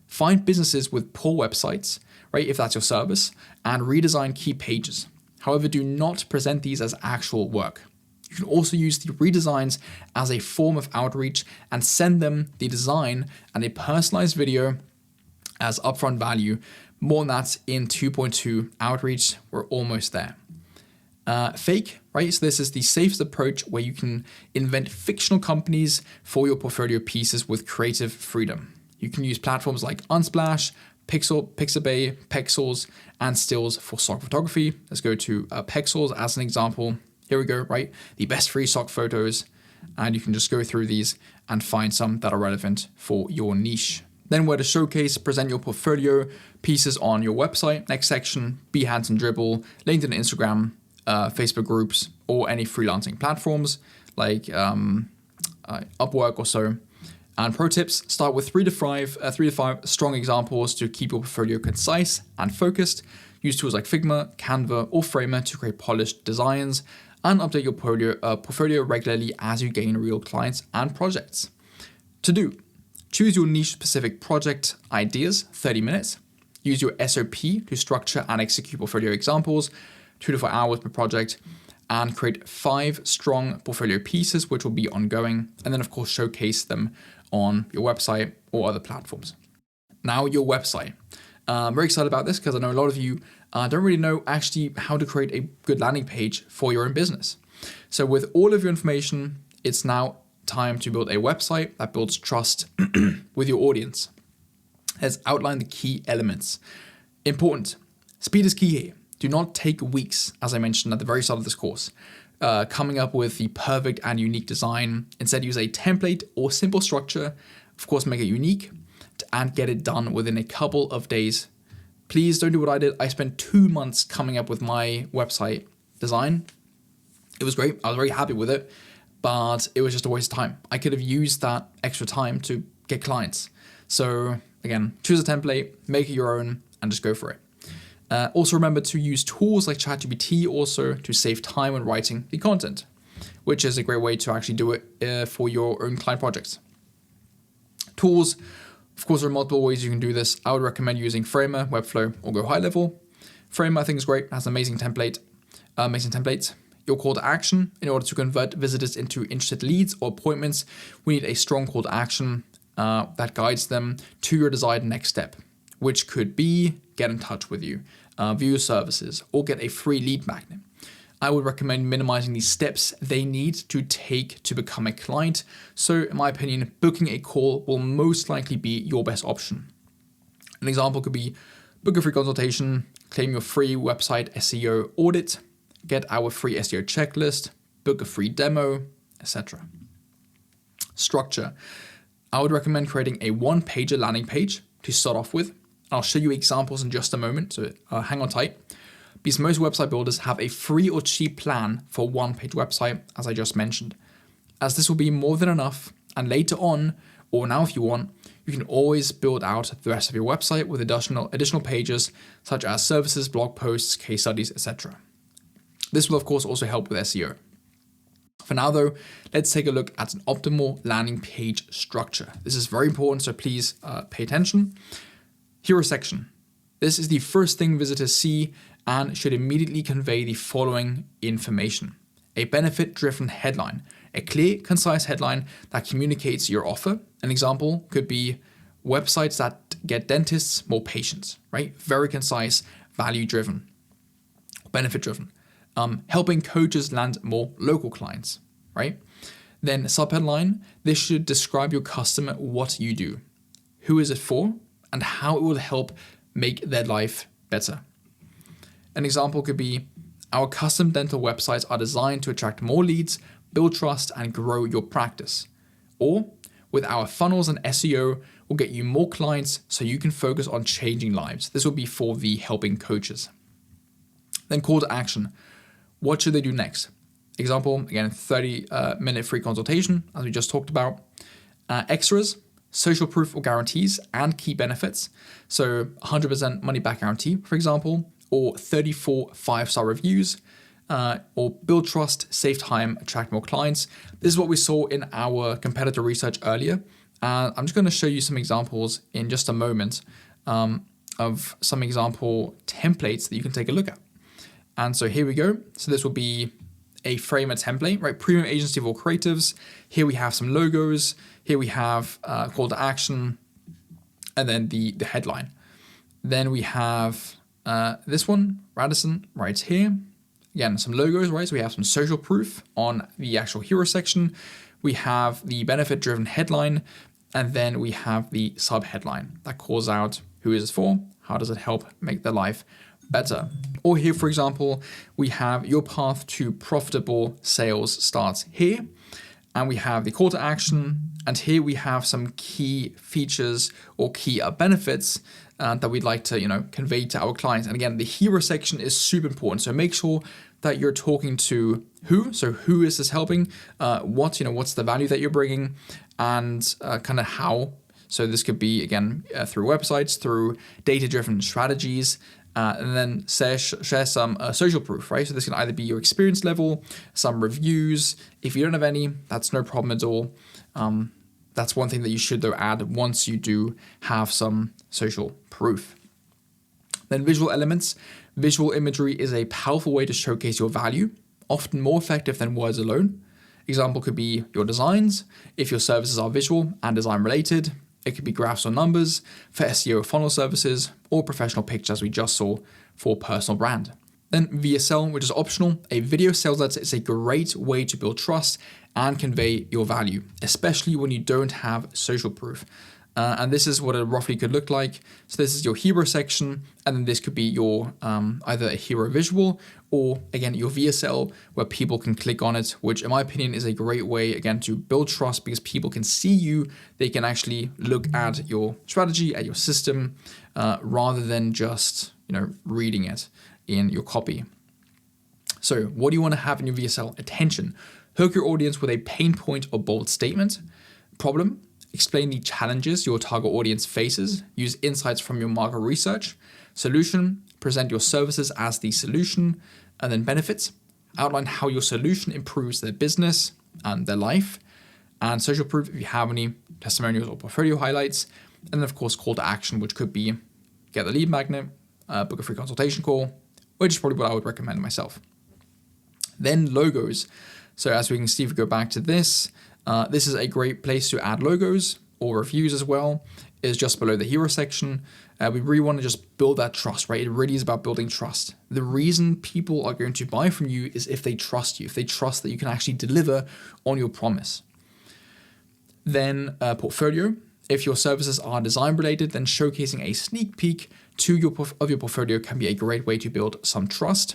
Find businesses with poor websites, right, if that's your service, and redesign key pages. However, do not present these as actual work. You can also use the redesigns as a form of outreach and send them the design and a personalized video as upfront value. More on that in 2.2 outreach. We're almost there. Fake, right? So this is the safest approach where you can invent fictional companies for your portfolio pieces with creative freedom. You can use platforms like Unsplash, Pixabay, Pexels, and Stills for stock photography. Let's go to Pexels as an example. Here we go, right? The best free stock photos. And you can just go through these and find some that are relevant for your niche. Then where to showcase, present your portfolio pieces on your website. Next section, Behance and Dribble, LinkedIn and Instagram, Facebook groups, or any freelancing platforms like Upwork or so. And pro tips, start with 3 to 5 strong examples to keep your portfolio concise and focused. Use tools like Figma, Canva, or Framer to create polished designs, and update your portfolio regularly as you gain real clients and projects. To do, choose your niche-specific project ideas, 30 minutes. Use your SOP to structure and execute portfolio examples, 2 to 4 hours per project, and create 5 strong portfolio pieces, which will be ongoing, and then of course showcase them on your website or other platforms. Now your website. I'm very excited about this because I know a lot of you don't really know actually how to create a good landing page for your own business. So with all of your information, it's now time to build a website that builds trust with your audience. Let's outline the key elements. Important. Speed is key here. Do not take weeks, as I mentioned at the very start of this course, coming up with the perfect and unique design. Instead, use a template or simple structure. Of course, make it unique and get it done within a couple of days. Please don't do what I did. I spent 2 months coming up with my website design. It was great. I was very happy with it, but it was just a waste of time. I could have used that extra time to get clients. So again, choose a template, make it your own, and just go for it. Also remember to use tools like ChatGPT also to save time when writing the content, which is a great way to actually do it for your own client projects. Tools, of course, there are multiple ways you can do this. I would recommend using Framer, Webflow, or go high level. Framer, I think, is great. It has an amazing templates. Your call to action. In order to convert visitors into interested leads or appointments, we need a strong call to action that guides them to your desired next step, which could be get in touch with you, view your services, or get a free lead magnet. I would recommend minimizing the steps they need to take to become a client. So in my opinion, booking a call will most likely be your best option. An example could be book a free consultation, claim your free website SEO audit, get our free SEO checklist, book a free demo, etc. Structure. I would recommend creating a one-pager landing page to start off with. I'll show you examples in just a moment, so hang on tight. Because most website builders have a free or cheap plan for one-page website, as I just mentioned. As this will be more than enough, and later on, or now if you want, you can always build out the rest of your website with additional pages, such as services, blog posts, case studies, etc. This will of course also help with SEO. For now though, let's take a look at an optimal landing page structure. This is very important, so please pay attention. Hero section. This is the first thing visitors see and should immediately convey the following information. A benefit-driven headline. A clear, concise headline that communicates your offer. An example could be websites that get dentists more patients, right? Very concise, value-driven, benefit-driven. Helping coaches land more local clients, right? Then subheadline, this should describe your customer what you do, who is it for, and how it will help make their life better. An example could be, our custom dental websites are designed to attract more leads, build trust, and grow your practice. Or, with our funnels and SEO, we'll get you more clients so you can focus on changing lives. This will be for the helping coaches. Then call to action. What should they do next? Example, again, 30-minute free consultation, as we just talked about. Extras, social proof or guarantees, and key benefits. So 100% money back guarantee, for example, or 34 5-star reviews, or build trust, save time, attract more clients. This is what we saw in our competitor research earlier. I'm just going to show you some examples in just a moment of some example templates that you can take a look at. And so here we go. So this will be a Framer template, right? Premium agency for creatives. Here we have some logos. Here we have call to action, and then the headline. Then we have this one, Radisson, right here. Again, some logos, right? So we have some social proof on the actual hero section. We have the benefit-driven headline, and then we have the sub-headline that calls out who is it for, how does it help make their life better. Or here, for example, we have your path to profitable sales starts here. And we have the call to action. And here we have some key features or key benefits that we'd like to, convey to our clients. And again, the hero section is super important. So make sure that you're talking to who. So who is this helping? What's the value that you're bringing, and kind of how. So this could be, again, through websites, through data-driven strategies, and then share some social proof, right? So this can either be your experience level, some reviews. If you don't have any, that's no problem at all. That's one thing that you should, though, add once you do have some social proof. Then visual elements. Visual imagery is a powerful way to showcase your value, often more effective than words alone. Example could be your designs, if your services are visual and design related. It could be graphs or numbers for SEO funnel services, or professional pictures we just saw for personal brand. Then VSL, which is optional. A video sales letter is a great way to build trust and convey your value, especially when you don't have social proof. And this is what it roughly could look like. So this is your hero section, and then this could be your either a hero visual or, again, your VSL, where people can click on it, which in my opinion is a great way, again, to build trust, because people can see you. They can actually look at your strategy, at your system, rather than just reading it in your copy. So what do you want to have in your VSL? Attention. Hook your audience with a pain point or bold statement. Problem. Explain the challenges your target audience faces. Use insights from your market research. Solution. Present your services as the solution. And then benefits. Outline how your solution improves their business and their life. And social proof, if you have any testimonials or portfolio highlights. And then, of course, call to action, which could be get the lead magnet, book a free consultation call, which is probably what I would recommend myself. Then logos. So as we can see, if we go back to this is a great place to add logos or reviews as well. Is just below the hero section. We really want to just build that trust, right? It really is about building trust. The reason people are going to buy from you is if they trust you, if they trust that you can actually deliver on your promise. Then portfolio. If your services are design related, then showcasing a sneak peek to your portfolio can be a great way to build some trust.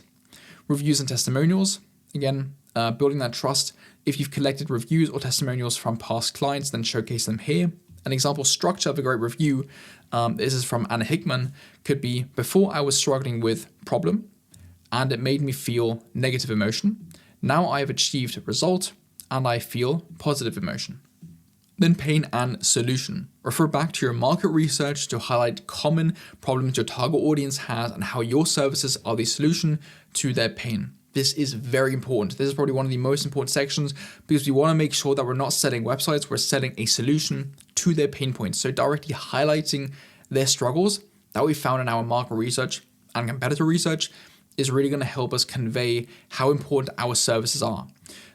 Reviews and testimonials. Again, building that trust. If you've collected reviews or testimonials from past clients, then showcase them here. An example structure of a great review, this is from Anna Hickman, could be, before I was struggling with problem and it made me feel negative emotion. Now I have achieved result and I feel positive emotion. Then pain and solution. Refer back to your market research to highlight common problems your target audience has and how your services are the solution to their pain. This is very important. This is probably one of the most important sections, because we want to make sure that we're not selling websites, we're selling a solution to their pain points. So directly highlighting their struggles that we found in our market research and competitor research is really going to help us convey how important our services are.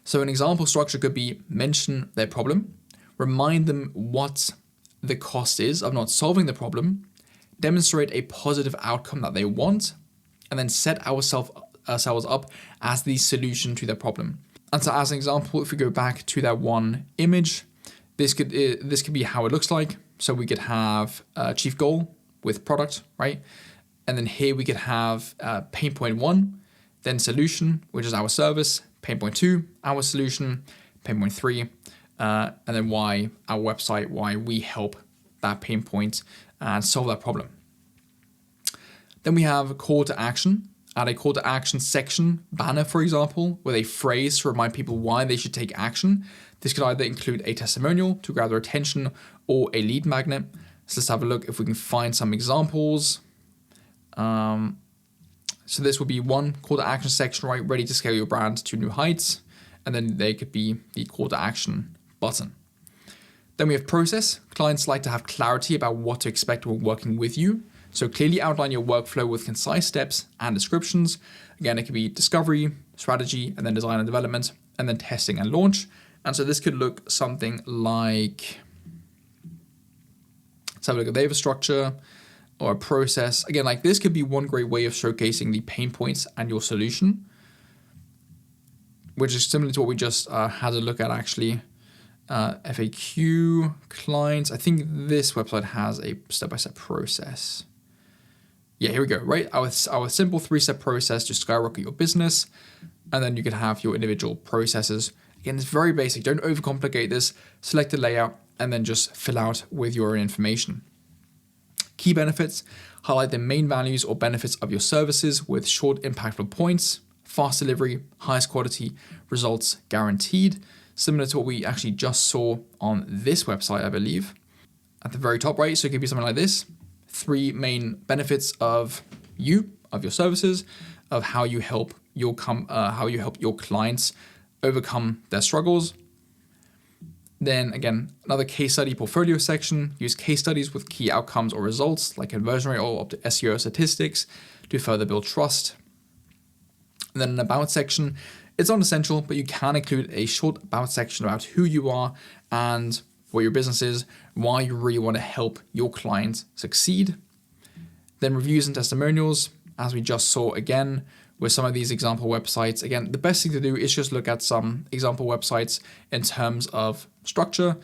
So an example structure could be mention their problem, remind them what the cost is of not solving the problem, demonstrate a positive outcome that they want, and then set ourselves up as the solution to their problem. And so as an example, if we go back to that one image, this could be how it looks like. So we could have chief goal with product, right? And then here we could have pain point 1, then solution, which is our service, pain point 2, our solution, pain point 3, and then why our website, why we help that pain point and solve that problem. Then we have a call to action. Add a call to action section banner, for example, with a phrase to remind people why they should take action. This could either include a testimonial to grab their attention or a lead magnet. So let's have a look if we can find some examples. So this would be one call to action section, right? Ready to scale your brand to new heights. And then they could be the call to action button. Then we have process. Clients like to have clarity about what to expect when working with you. So clearly outline your workflow with concise steps and descriptions. Again, it could be discovery, strategy, and then design and development, and then testing and launch. And so this could look something like, let's have a look at the data structure or a process. Again, like this could be one great way of showcasing the pain points and your solution, which is similar to what we just had a look at actually. FAQ, clients. I think this website has a step-by-step process. Yeah, here we go, right? Our simple 3-step process to skyrocket your business. And then you can have your individual processes. Again, it's very basic. Don't overcomplicate this. Select a layout and then just fill out with your own information. Key benefits. Highlight the main values or benefits of your services with short, impactful points. Fast delivery, highest quality, results guaranteed. Similar to what we actually just saw on this website, I believe. At the very top right, so it could be something like this. 3 main benefits of your services, of how you help your clients overcome their struggles. Then again, another case study portfolio section. Use case studies with key outcomes or results like conversion rate or SEO statistics to further build trust. And then an about section. It's not essential, but you can include a short about section about who you are and what your business is, why you really want to help your clients succeed. Then reviews and testimonials, as we just saw again with some of these example websites. Again, the best thing to do is just look at some example websites in terms of structure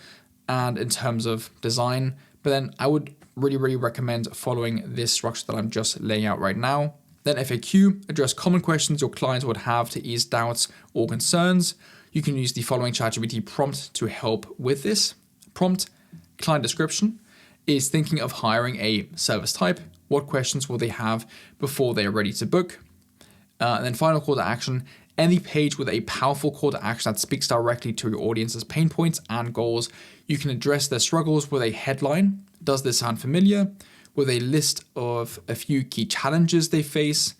and in terms of design. But then I would really recommend following this structure that I'm just laying out right now. Then FAQ, address common questions your clients would have to ease doubts or concerns. You can use the following ChatGPT prompt to help with this. Prompt, client description, is thinking of hiring a service type. What questions will they have before they are ready to book? And then final call to action, any page with a powerful call to action that speaks directly to your audience's pain points and goals. You can address their struggles with a headline. Does this sound familiar? With a list of a few key challenges they face,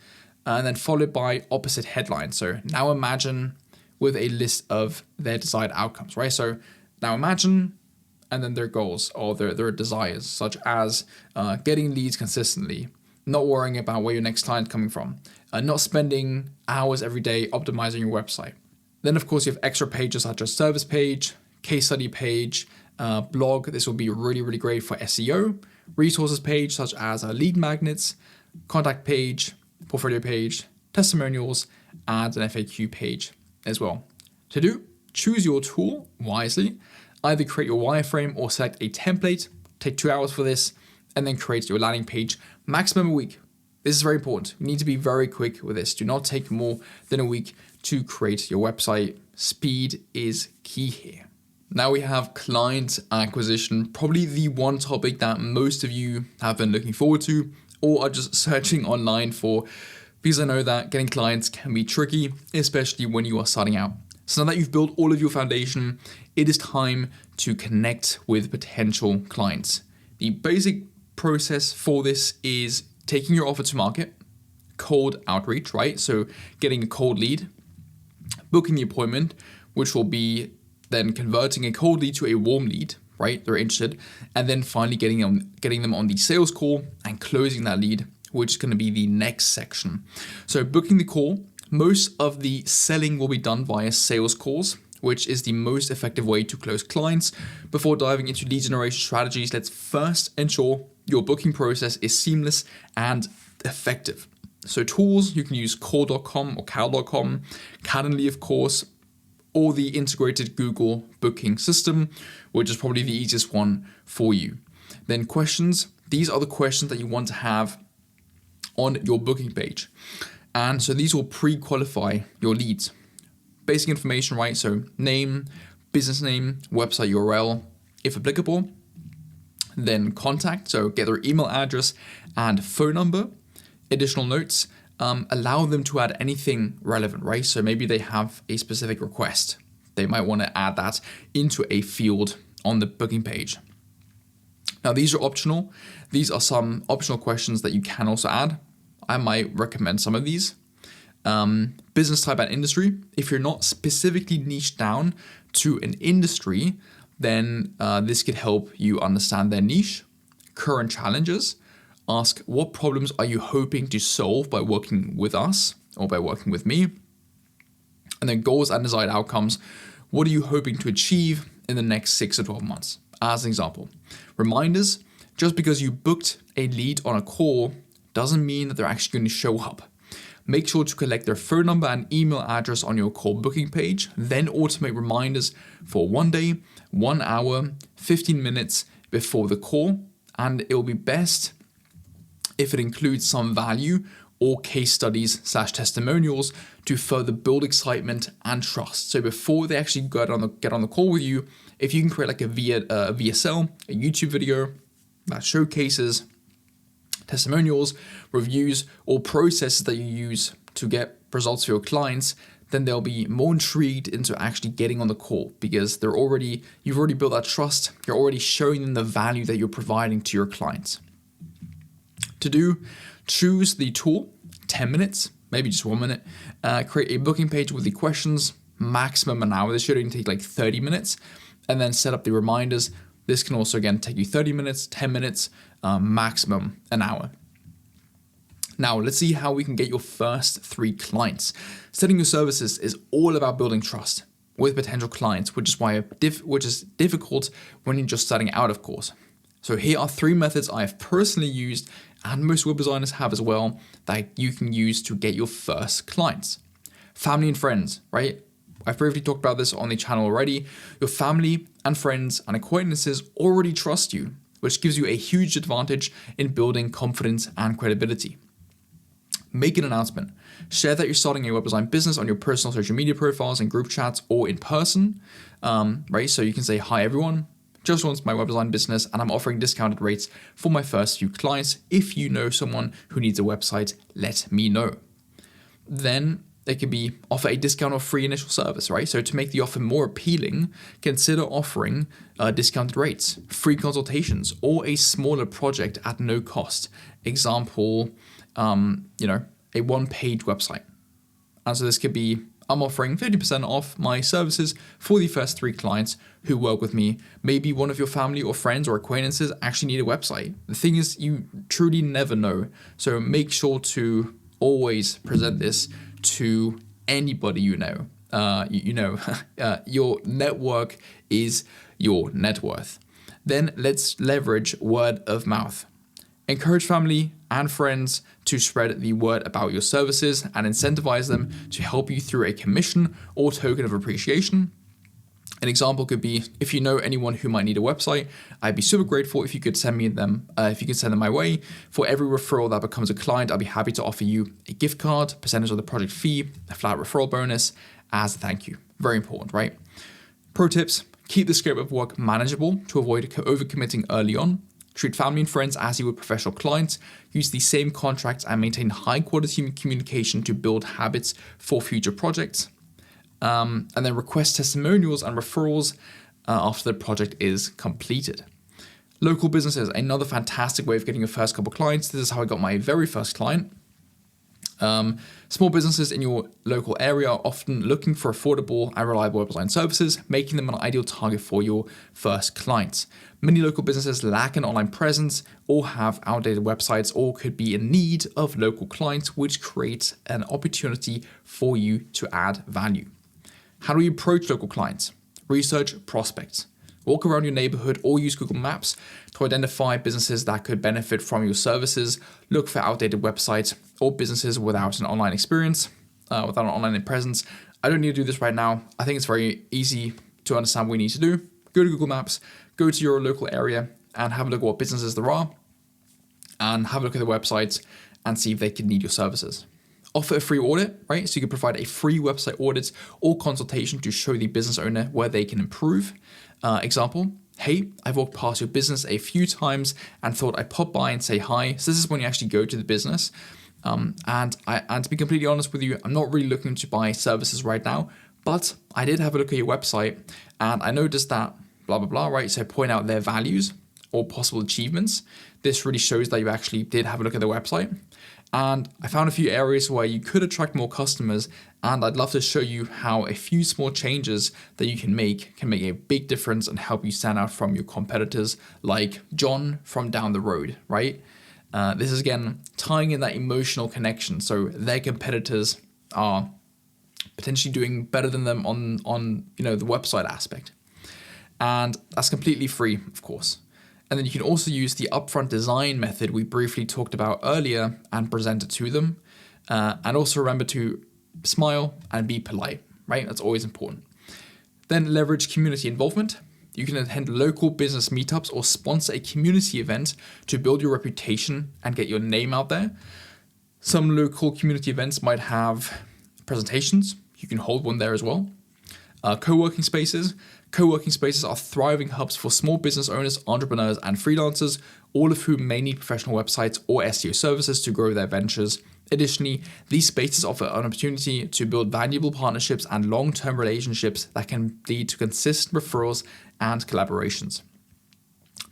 and then followed by opposite headlines. So now imagine with a list of their desired outcomes, right? So now imagine, and then their goals or their desires, such as getting leads consistently, not worrying about where your next client is coming from, not spending hours every day optimizing your website. Then of course you have extra pages such as service page, case study page, blog. This will be really great for SEO. Resources page such as lead magnets, contact page, portfolio page, testimonials, and an FAQ page as well. To do, choose your tool wisely. Either create your wireframe or select a template. Take 2 hours for this and then create your landing page, maximum a week. This is very important. You need to be very quick with this. Do not take more than a week to create your website. Speed is key here. Now we have client acquisition, probably the one topic that most of you have been looking forward to or are just searching online for, because I know that getting clients can be tricky, especially when you are starting out. So now that you've built all of your foundation, it is time to connect with potential clients. The basic process for this is taking your offer to market, cold outreach, right? So getting a cold lead, booking the appointment, which will be then converting a cold lead to a warm lead, right? They're interested. And then finally getting them on the sales call and closing that lead, which is going to be the next section. So booking the call, most of the selling will be done via sales calls, which is the most effective way to close clients. Before diving into lead generation strategies, let's first ensure your booking process is seamless and effective. So tools, you can use call.com or cal.com, Calendly, of course, or the integrated Google booking system, which is probably the easiest one for you. Then questions. These are the questions that you want to have on your booking page. And so these will pre-qualify your leads. Basic information, right? So name, business name, website URL, if applicable. Then contact, so get their email address and phone number. Additional notes, allow them to add anything relevant, right? So maybe they have a specific request. They might want to add that into a field on the booking page. Now, these are optional. These are some optional questions that you can also add. I might recommend some of these. Business type and industry. If you're not specifically niched down to an industry, then this could help you understand their niche. Current challenges. Ask, what problems are you hoping to solve by working with us or by working with me? And then goals and desired outcomes. What are you hoping to achieve in the next 6 to 12 months? As an example, reminders. Just because you booked a lead on a call doesn't mean that they're actually going to show up. Make sure to collect their phone number and email address on your call booking page, then automate reminders for 1 day, 1 hour, 15 minutes before the call. And it will be best if it includes some value or case studies / testimonials to further build excitement and trust. So before they actually get on the call with you, if you can create like a VSL, a YouTube video that showcases testimonials, reviews, or processes that you use to get results for your clients, then they'll be more intrigued into actually getting on the call because you've already built that trust. You're already showing them the value that you're providing to your clients. To do, choose the tool, 10 minutes, maybe just 1 minute. Create a booking page with the questions, maximum an hour. This should only take like 30 minutes. And then set up the reminders. This can also, again, take you 30 minutes, 10 minutes, maximum an hour. Now, let's see how we can get your first 3 clients. Setting your services is all about building trust with potential clients, which is difficult when you're just starting out, of course. So here are 3 methods I have personally used and most web designers have as well that you can use to get your first clients. Family and friends, right? I've briefly talked about this on the channel already. Your family and friends and acquaintances already trust you, which gives you a huge advantage in building confidence and credibility. Make an announcement. Share that you're starting a web design business on your personal social media profiles and group chats or in person, right? So you can say, hi everyone, just launched my web design business and I'm offering discounted rates for my first few clients. If you know someone who needs a website, let me know. Then they could be offer a discount or free initial service, right? So to make the offer more appealing, consider offering discounted rates, free consultations, or a smaller project at no cost. Example, a 1-page website. And so this could be, I'm offering 50% off my services for the first 3 clients who work with me. Maybe one of your family or friends or acquaintances actually need a website. The thing is, you truly never know. So make sure to always present this to anybody you know. Your network is your net worth. Then let's leverage word of mouth. Encourage family and friends to spread the word about your services and incentivize them to help you through a commission or token of appreciation. An example could be, if you know anyone who might need a website, I'd be super grateful if you could send them my way. For every referral that becomes a client, I'll be happy to offer you a gift card, percentage of the project fee, a flat referral bonus as a thank you. Very important, right? Pro tips, keep the scope of work manageable to avoid overcommitting early on. Treat family and friends as you would professional clients. Use the same contracts and maintain high quality communication to build habits for future projects. And then request testimonials and referrals after the project is completed. Local businesses, another fantastic way of getting your first couple clients. This is how I got my very first client. Small businesses in your local area are often looking for affordable and reliable web design services, making them an ideal target for your first clients. Many local businesses lack an online presence or have outdated websites or could be in need of local clients, which creates an opportunity for you to add value. How do we approach local clients? Research prospects. Walk around your neighborhood or use Google Maps to identify businesses that could benefit from your services. Look for outdated websites or businesses without an online experience. without an online presence. I don't need to do this right now. I think it's very easy to understand what we need to do. Go to Google Maps, go to your local area and have a look at what businesses there are and have a look at the websites and see if they can need your services. Offer a free audit, right? So you can provide a free website audit or consultation to show the business owner where they can improve. Example, hey, I've walked past your business a few times and thought I'd pop by and say hi. So this is when you actually go to the business. And to be completely honest with you, I'm not really looking to buy services right now, but I did have a look at your website and I noticed that blah, blah, blah, right? So I point out their values or possible achievements. This really shows that you actually did have a look at their website. And I found a few areas where you could attract more customers, and I'd love to show you how a few small changes that you can make a big difference and help you stand out from your competitors like John from down the road, right? This is again tying in that emotional connection. So their competitors are potentially doing better than them on the website aspect. And that's completely free, of course. And then you can also use the upfront design method we briefly talked about earlier and present it to them. And also remember to smile and be polite, right? That's always important. Then leverage community involvement. You can attend local business meetups or sponsor a community event to build your reputation and get your name out there. Some local community events might have presentations. You can hold one there as well. Co-working spaces. Co-working spaces are thriving hubs for small business owners, entrepreneurs, and freelancers, all of whom may need professional websites or SEO services to grow their ventures. Additionally, these spaces offer an opportunity to build valuable partnerships and long-term relationships that can lead to consistent referrals and collaborations.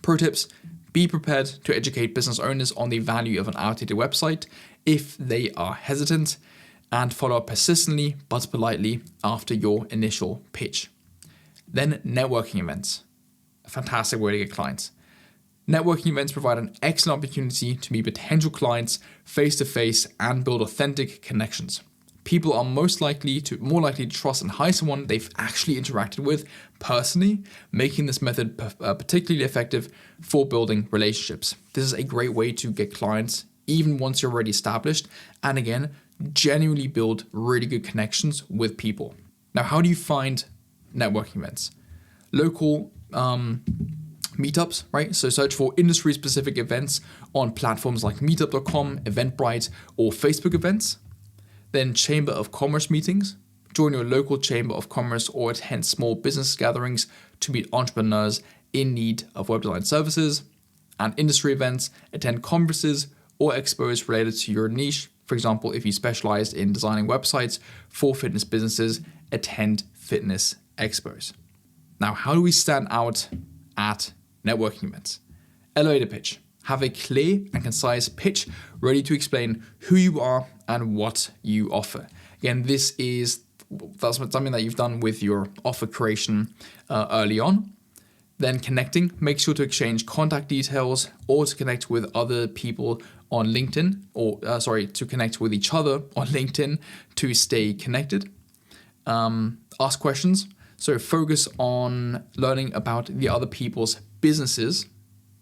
Pro tips: be prepared to educate business owners on the value of an outdated website if they are hesitant, and follow up persistently but politely after your initial pitch. Then networking events, a fantastic way to get clients. Networking events provide an excellent opportunity to meet potential clients face to face and build authentic connections. People are more likely to trust and hire someone they've actually interacted with personally, making this method particularly effective for building relationships. This is a great way to get clients even once you're already established, and again, genuinely build really good connections with people. Now, how do you find networking events? Local meetups, right? So search for industry-specific events on platforms like meetup.com, Eventbrite, or Facebook events. Then Chamber of Commerce meetings. Join your local Chamber of Commerce or attend small business gatherings to meet entrepreneurs in need of web design services. And industry events, attend conferences or expos related to your niche. For example, if you specialize in designing websites for fitness businesses, attend fitness expos. Now, how do we stand out at networking events? Elevator pitch. Have a clear and concise pitch ready to explain who you are and what you offer. Again, that's something that you've done with your offer creation early on. Then connecting, make sure to exchange contact details or to connect with other people on LinkedIn, to connect with each other on LinkedIn to stay connected. Ask questions. So focus on learning about the other people's businesses,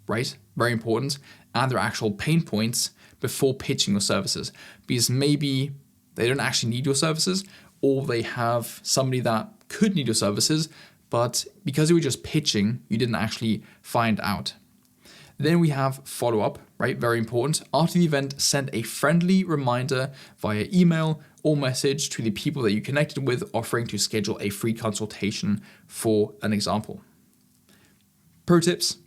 right? Very important. And their actual pain points before pitching your services. Because maybe they don't actually need your services, or they have somebody that could need your services, but because you were just pitching, you didn't actually find out. Then we have follow-up, right? Very important. After the event, send a friendly reminder via email or message to the people that you connected with, offering to schedule a free consultation for an example. Pro tips: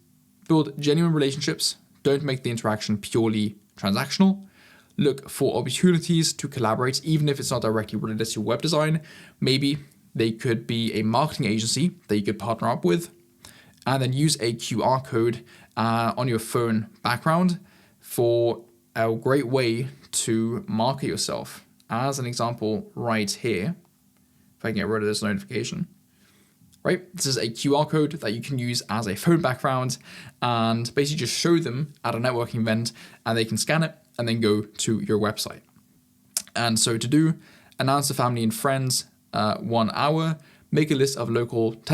build genuine relationships. Don't make the interaction purely transactional. Look for opportunities to collaborate, even if it's not directly related to web design. Maybe they could be a marketing agency that you could partner up with, and then use a QR code on your phone background for a great way to market yourself. As an example right here, if I can get rid of this notification, right? This is a QR code that you can use as a phone background and basically just show them at a networking event and they can scan it and then go to your website. And so to do, announce to family and friends 1 hour, make a list of 10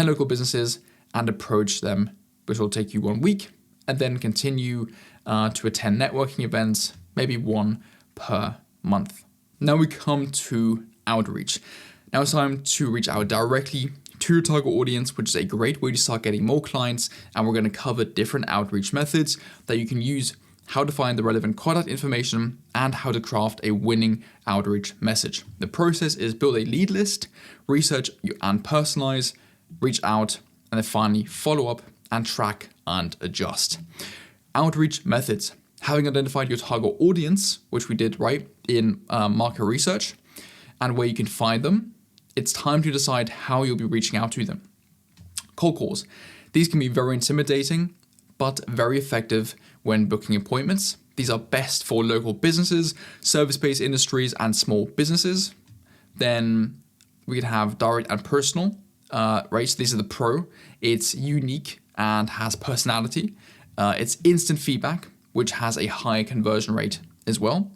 local businesses and approach them, which will take you 1 week, and then continue to attend networking events, maybe 1 per month. Now we come to outreach. Now it's time to reach out directly to your target audience, which is a great way to start getting more clients. And we're going to cover different outreach methods that you can use, how to find the relevant contact information, and how to craft a winning outreach message. The process is build a lead list, research and personalize, reach out, and then finally follow up and track and adjust. Outreach methods. Having identified your target audience, which we did right in market research, and where you can find them, it's time to decide how you'll be reaching out to them. Cold calls. These can be very intimidating, but very effective when booking appointments. These are best for local businesses, service-based industries, and small businesses. Then we could have direct and personal, right? So these are the pro. It's unique and has personality. It's instant feedback, which has a higher conversion rate as well.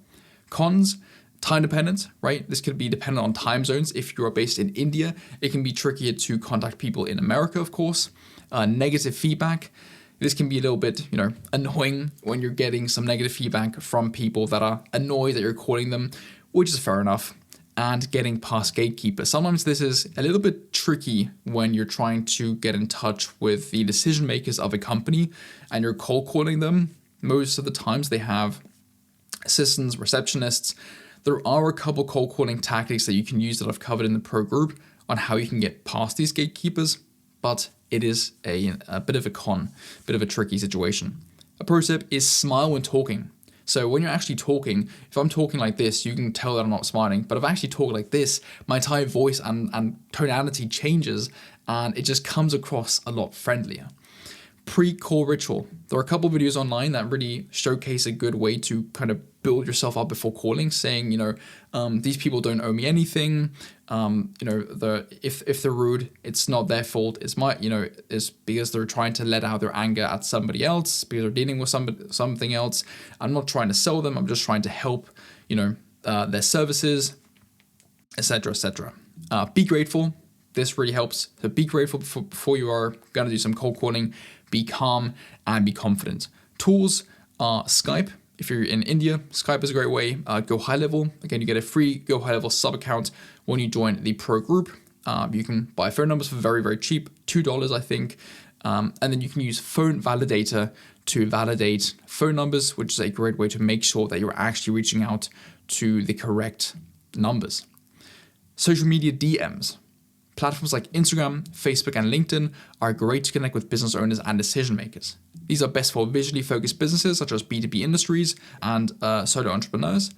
Cons, time dependent, right? This could be dependent on time zones. If you are based in India, it can be trickier to contact people in America, of course. Negative feedback. This can be a little bit, annoying when you're getting some negative feedback from people that are annoyed that you're calling them, which is fair enough. And getting past gatekeepers. Sometimes this is a little bit tricky when you're trying to get in touch with the decision makers of a company and you're cold calling them. Most of the times they have assistants, receptionists. There are a couple cold calling tactics that you can use that I've covered in the pro group on how you can get past these gatekeepers, but it is a bit of a bit of a tricky situation. A pro tip is smile when talking. So when you're actually talking, if I'm talking like this, you can tell that I'm not smiling, but if I actually talk like this, my entire voice and tonality changes and it just comes across a lot friendlier. Pre-call ritual. There are a couple videos online that really showcase a good way to kind of build yourself up before calling, saying, these people don't owe me anything. If they're rude, it's not their fault. It's it's because they're trying to let out their anger at somebody else, because they're dealing with something else. I'm not trying to sell them. I'm just trying to help, their services, etc., etc. Be grateful. This really helps. So be grateful before you are going to do some cold calling. Be calm and be confident. Tools are Skype. If you're in India, Skype is a great way. Go high level. Again, you get a free Go high level sub account when you join the pro group. You can buy phone numbers for very, very cheap, $2, I think. And then you can use phone validator to validate phone numbers, which is a great way to make sure that you're actually reaching out to the correct numbers. Social media DMs. Platforms like Instagram, Facebook, and LinkedIn are great to connect with business owners and decision makers. These are best for visually focused businesses such as B2B industries and solo entrepreneurs.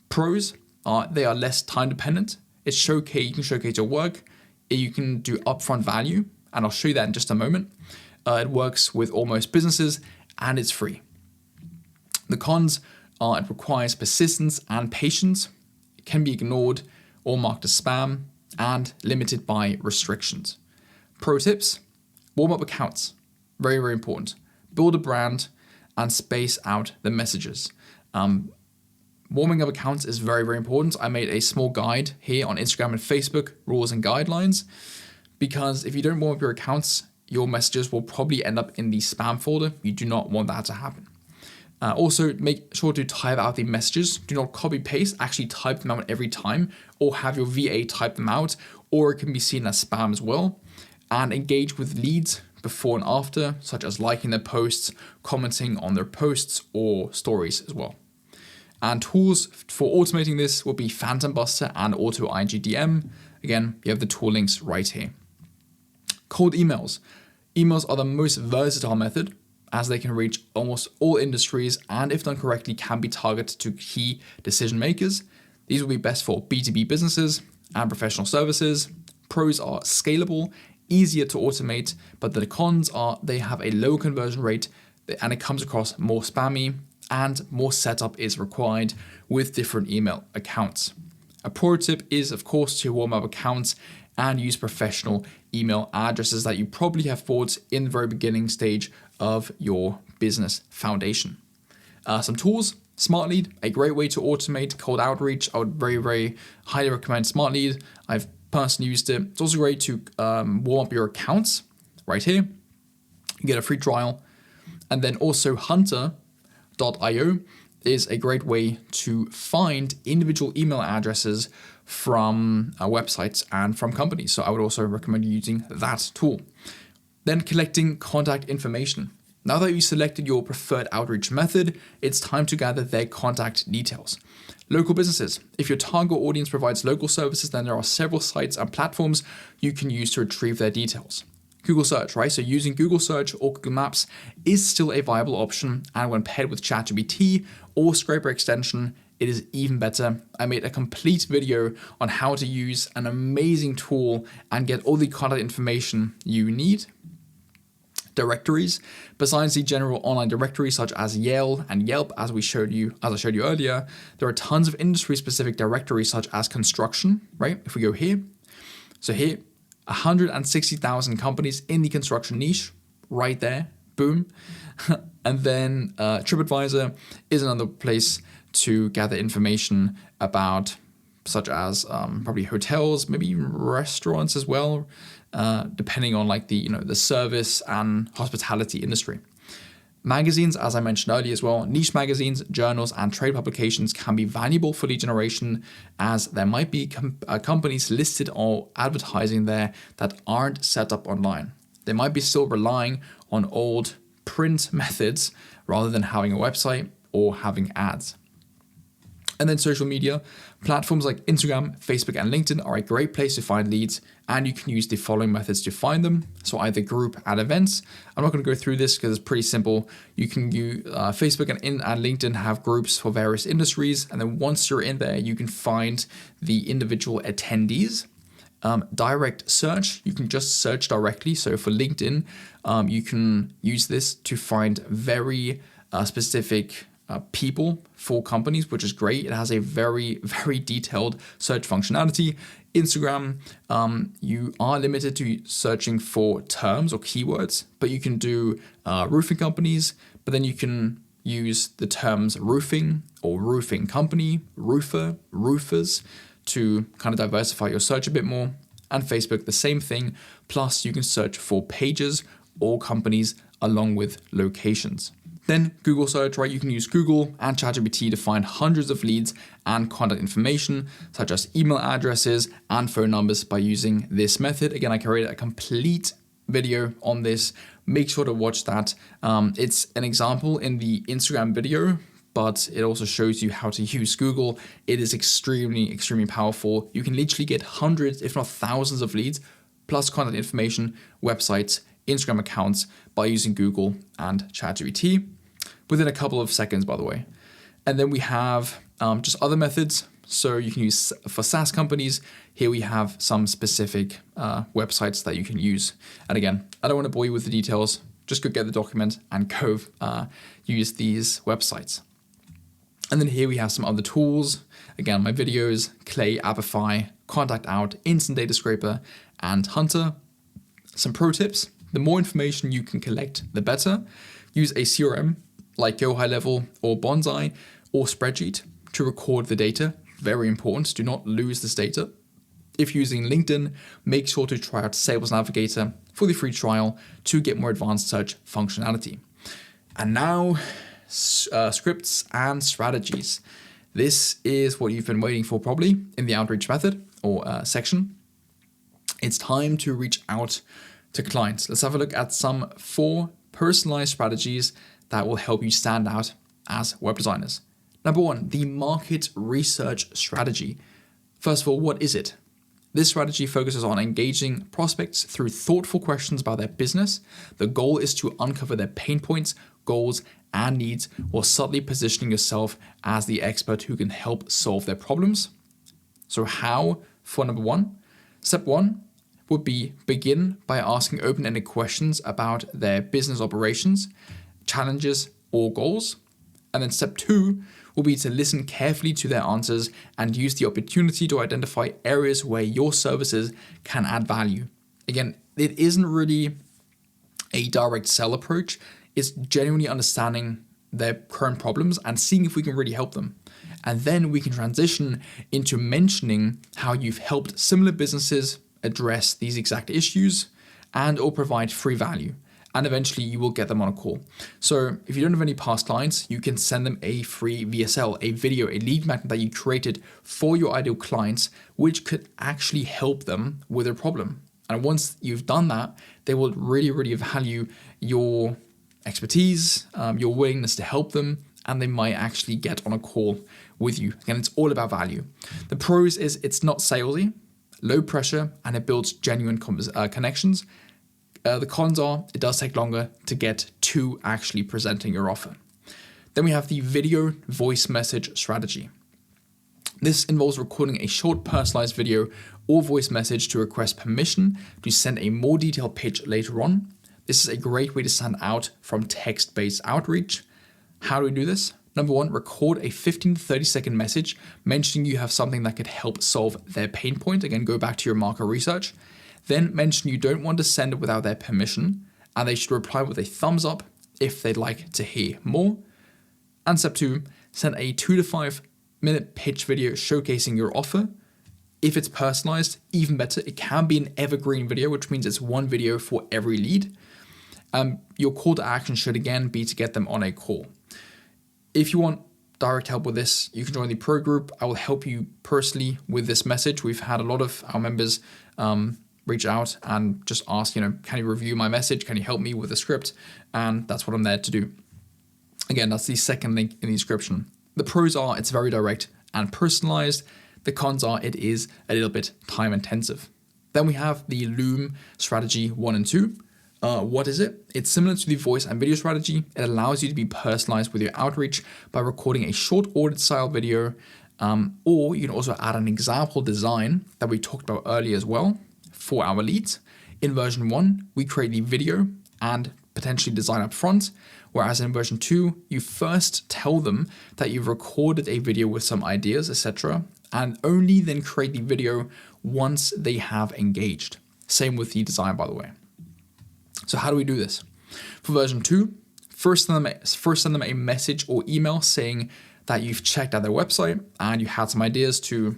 Pros are they are less time dependent. You can showcase your work. You can do upfront value, and I'll show you that in just a moment. It works with almost businesses, and it's free. The cons are it requires persistence and patience. It can be ignored or marked as spam, and limited by restrictions. Pro tips, warm up accounts, very, very important. Build a brand and space out the messages. Warming up accounts is very, very important. I made a small guide here on Instagram and Facebook, rules and guidelines, because if you don't warm up your accounts, your messages will probably end up in the spam folder. You do not want that to happen. Also, make sure to type out the messages. Do not copy paste, actually type them out every time, or have your VA type them out, or it can be seen as spam as well. And engage with leads before and after, such as liking their posts, commenting on their posts or stories as well. And tools for automating this will be Phantom Buster and Auto IGDM. Again, you have the tool links right here. Cold emails. Emails are the most versatile method, as they can reach almost all industries and, if done correctly, can be targeted to key decision makers. These will be best for B2B businesses and professional services. Pros are scalable, easier to automate, but the cons are they have a low conversion rate and it comes across more spammy and more setup is required with different email accounts. A pro tip is, of course, to warm up accounts and use professional email addresses that you probably have bought in the very beginning stage of your business foundation. Some tools, Smart Lead, a great way to automate cold outreach. I would very, very highly recommend Smart Lead. I've personally used it. It's also great to warm up your accounts right here. You get a free trial. And then also Hunter.io is a great way to find individual email addresses from websites and from companies. So I would also recommend using that tool. Then collecting contact information. Now that you selected your preferred outreach method, it's time to gather their contact details. Local businesses. If your target audience provides local services, then there are several sites and platforms you can use to retrieve their details. Google search, right? So using Google search or Google Maps is still a viable option. And when paired with ChatGPT or Scraper extension, it is even better. I made a complete video on how to use an amazing tool and get all the contact information you need. Directories. Besides the general online directories such as Yale and Yelp, as I showed you earlier, there are tons of industry-specific directories such as construction, right? If we go here, so here, 160,000 companies in the construction niche, right there, boom. And then TripAdvisor is another place to gather information about, such as probably hotels, maybe even restaurants as well, depending on like the service and hospitality industry. Magazines, as I mentioned earlier as well, niche magazines, journals, and trade publications can be valuable for lead generation, as there might be companies listed or advertising there that aren't set up online. They might be still relying on old print methods rather than having a website or having ads. And then social media. Platforms like Instagram, Facebook, and LinkedIn are a great place to find leads, and you can use the following methods to find them. So either group at events. I'm not going to go through this because it's pretty simple. You can use Facebook and LinkedIn have groups for various industries, and then once you're in there, you can find the individual attendees. Direct search, you can just search directly. So for LinkedIn, you can use this to find very specific people for companies, which is great. It has a very, very detailed search functionality. Instagram, you are limited to searching for terms or keywords, but you can do roofing companies, but then you can use the terms roofing or roofing company, roofer, roofers to kind of diversify your search a bit more. And Facebook, the same thing. Plus you can search for pages or companies along with locations. Then Google search, right? You can use Google and ChatGPT to find hundreds of leads and contact information, such as email addresses and phone numbers by using this method. Again, I created a complete video on this. Make sure to watch that. It's an example in the Instagram video, but it also shows you how to use Google. It is extremely, extremely powerful. You can literally get hundreds, if not thousands of leads, plus contact information, websites, Instagram accounts by using Google and ChatGPT. Within a couple of seconds, by the way. And then we have just other methods. So you can use for SaaS companies. Here we have some specific websites that you can use. And again, I don't want to bore you with the details. Just go get the document and go use these websites. And then here we have some other tools. Again, my videos, Clay, Apify, Contact Out, Instant Data Scraper, and Hunter. Some pro tips. The more information you can collect, the better. Use a CRM like Go High Level or Bonsai or Spreadsheet to record the data. Very important. Do not lose this data. If using LinkedIn, make sure to try out Sales Navigator for the free trial to get more advanced search functionality. And now, scripts and strategies. This is what you've been waiting for probably in the outreach method or section. It's time to reach out to clients. Let's have a look at some 4 personalized strategies that will help you stand out as web designers. Number 1, the market research strategy. First of all, what is it? This strategy focuses on engaging prospects through thoughtful questions about their business. The goal is to uncover their pain points, goals, and needs, while subtly positioning yourself as the expert who can help solve their problems. So how for number 1? Step 1 would be begin by asking open-ended questions about their business operations, challenges, or goals. And then step 2 will be to listen carefully to their answers and use the opportunity to identify areas where your services can add value. Again, it isn't really a direct sell approach. It's genuinely understanding their current problems and seeing if we can really help them. And then we can transition into mentioning how you've helped similar businesses address these exact issues and or provide free value. and eventually you will get them on a call. So if you don't have any past clients, you can send them a free VSL, a video, a lead magnet that you created for your ideal clients, which could actually help them with their problem. And once you've done that, they will really, really value your expertise, your willingness to help them, and they might actually get on a call with you. Again, it's all about value. The pros is it's not salesy, low pressure, and it builds genuine connections. The cons are it does take longer to get to actually presenting your offer. Then we have the video voice message strategy. This involves recording a short personalized video or voice message to request permission to send a more detailed pitch later on. This is a great way to stand out from text-based outreach. How do we do this? Number one, record a 15 to 30 second message mentioning you have something that could help solve their pain point. Again, go back to your market research. Then mention you don't want to send it without their permission, and they should reply with a thumbs up if they'd like to hear more. And step two, send a 2 to 5 minute pitch video showcasing your offer. If it's personalized, even better. It can be an evergreen video, which means it's one video for every lead. Your call to action should again be to get them on a call. If you want direct help with this, you can join the pro group. I will help you personally with this message. We've had a lot of our members reach out and just ask, can you review my message? Can you help me with the script? And that's what I'm there to do. Again, that's the second link in the description. The pros are it's very direct and personalized. The cons are it is a little bit time intensive. Then we have the Loom strategy 1 and 2. What is it? It's similar to the voice and video strategy. It allows you to be personalized with your outreach by recording a short audit style video, or you can also add an example design that we talked about earlier as well for our leads. In version 1, we create the video and potentially design up front, whereas in version 2, you first tell them that you've recorded a video with some ideas, etc., and only then create the video once they have engaged. Same with the design, by the way. So how do we do this? For version 2, first send them a message or email saying that you've checked out their website and you had some ideas to,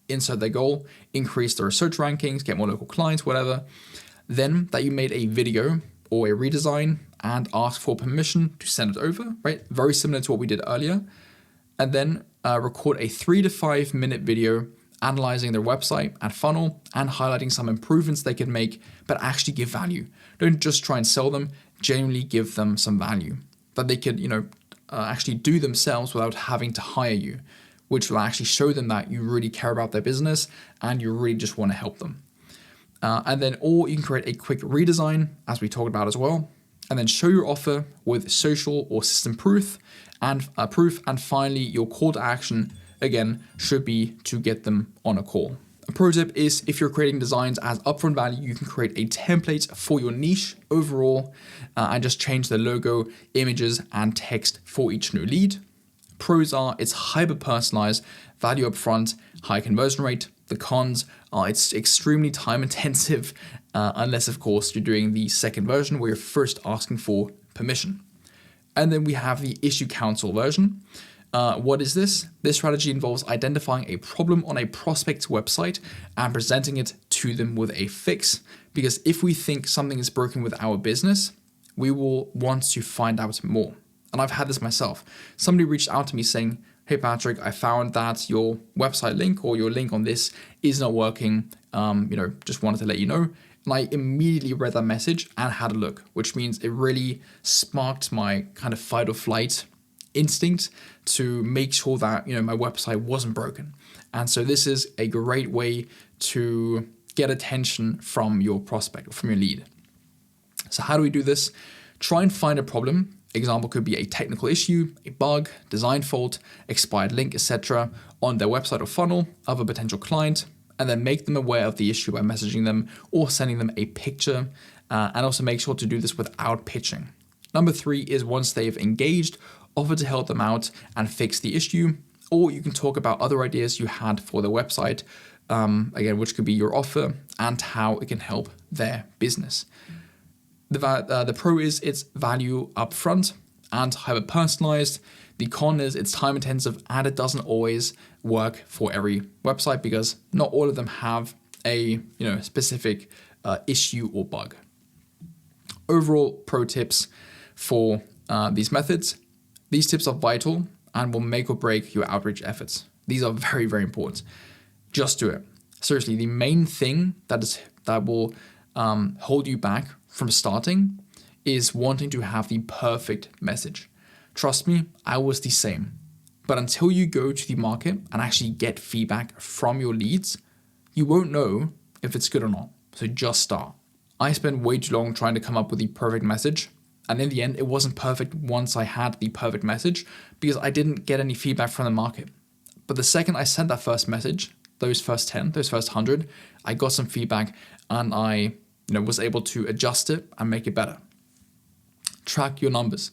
insert their goal, increase their search rankings, get more local clients, whatever. Then that you made a video or a redesign and ask for permission to send it over, right? Very similar to what we did earlier. And then record a 3 to 5 minute video analyzing their website and funnel and highlighting some improvements they can make, but actually give value. Don't just try and sell them, genuinely give them some value that they could, actually do themselves without having to hire you, which will actually show them that you really care about their business and you really just want to help them. Or you can create a quick redesign, as we talked about as well, and then show your offer with social or system proof. And finally, your call to action, again, should be to get them on a call. A pro tip is if you're creating designs as upfront value, you can create a template for your niche overall and just change the logo, images, and text for each new lead. Pros are it's hyper personalized, value upfront, high conversion rate. The cons are it's extremely time intensive, unless of course you're doing the second version where you're first asking for permission. And then we have the issue counsel version. What is this? This strategy involves identifying a problem on a prospect's website and presenting it to them with a fix. Because if we think something is broken with our business, we will want to find out more. And I've had this myself. Somebody reached out to me saying, hey Patrick, I found that your website link or your link on this is not working. Just wanted to let you know. And I immediately read that message and had a look, which means it really sparked my kind of fight or flight instinct to make sure that, my website wasn't broken. And so this is a great way to get attention from your prospect or from your lead. So how do we do this? Try and find a problem. Example could be a technical issue, a bug, design fault, expired link, etc. on their website or funnel of a potential client, and then make them aware of the issue by messaging them or sending them a picture, and also make sure to do this without pitching. Number 3 is once they've engaged, offer to help them out and fix the issue, or you can talk about other ideas you had for their website, again, which could be your offer and how it can help their business. The pro is it's value upfront and hyper personalized. The con is it's time intensive and it doesn't always work for every website because not all of them have a specific issue or bug. Overall pro tips for these methods. These tips are vital and will make or break your outreach efforts. These are very, very important. Just do it. Seriously, the main thing that will hold you back from starting is wanting to have the perfect message. Trust me, I was the same. But until you go to the market and actually get feedback from your leads, you won't know if it's good or not. So just start. I spent way too long trying to come up with the perfect message. And in the end, it wasn't perfect once I had the perfect message because I didn't get any feedback from the market. But the second I sent that first message, those first 10, those first 100, I got some feedback and I was able to adjust it and make it better. Track your numbers.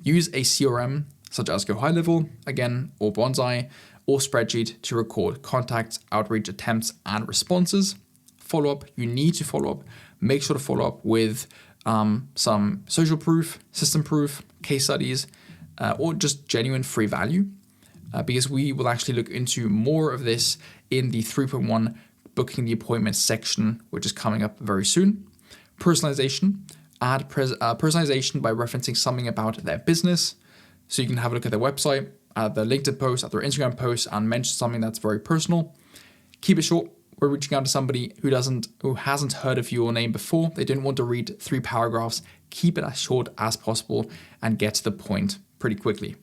Use a CRM such as Go High Level, again, or Bonsai, or Spreadsheet to record contacts, outreach attempts, and responses. Follow up, you need to follow up. Make sure to follow up with some social proof, system proof, case studies, or just genuine free value, because we will actually look into more of this in the 3.1 booking the appointment section, which is coming up very soon. Personalization, add personalization by referencing something about their business. So you can have a look at their website, at their LinkedIn post, at their Instagram post, and mention something that's very personal. Keep it short. We're reaching out to somebody who hasn't heard of your name before. They don't want to read 3 paragraphs. Keep it as short as possible and get to the point pretty quickly.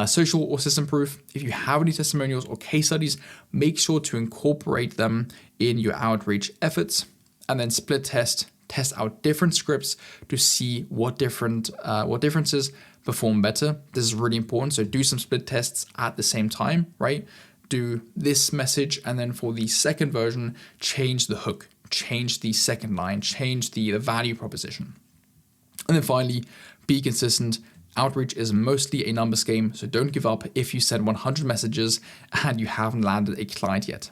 Social or system proof. If you have any testimonials or case studies, make sure to incorporate them in your outreach efforts. And then split test out different scripts to see what differences perform better. This is really important. So do some split tests at the same time, right? Do this message, and then for the second version, change the hook, change the second line, change the value proposition. And then finally, be consistent. Outreach is mostly a numbers game, so don't give up if you send 100 messages and you haven't landed a client yet.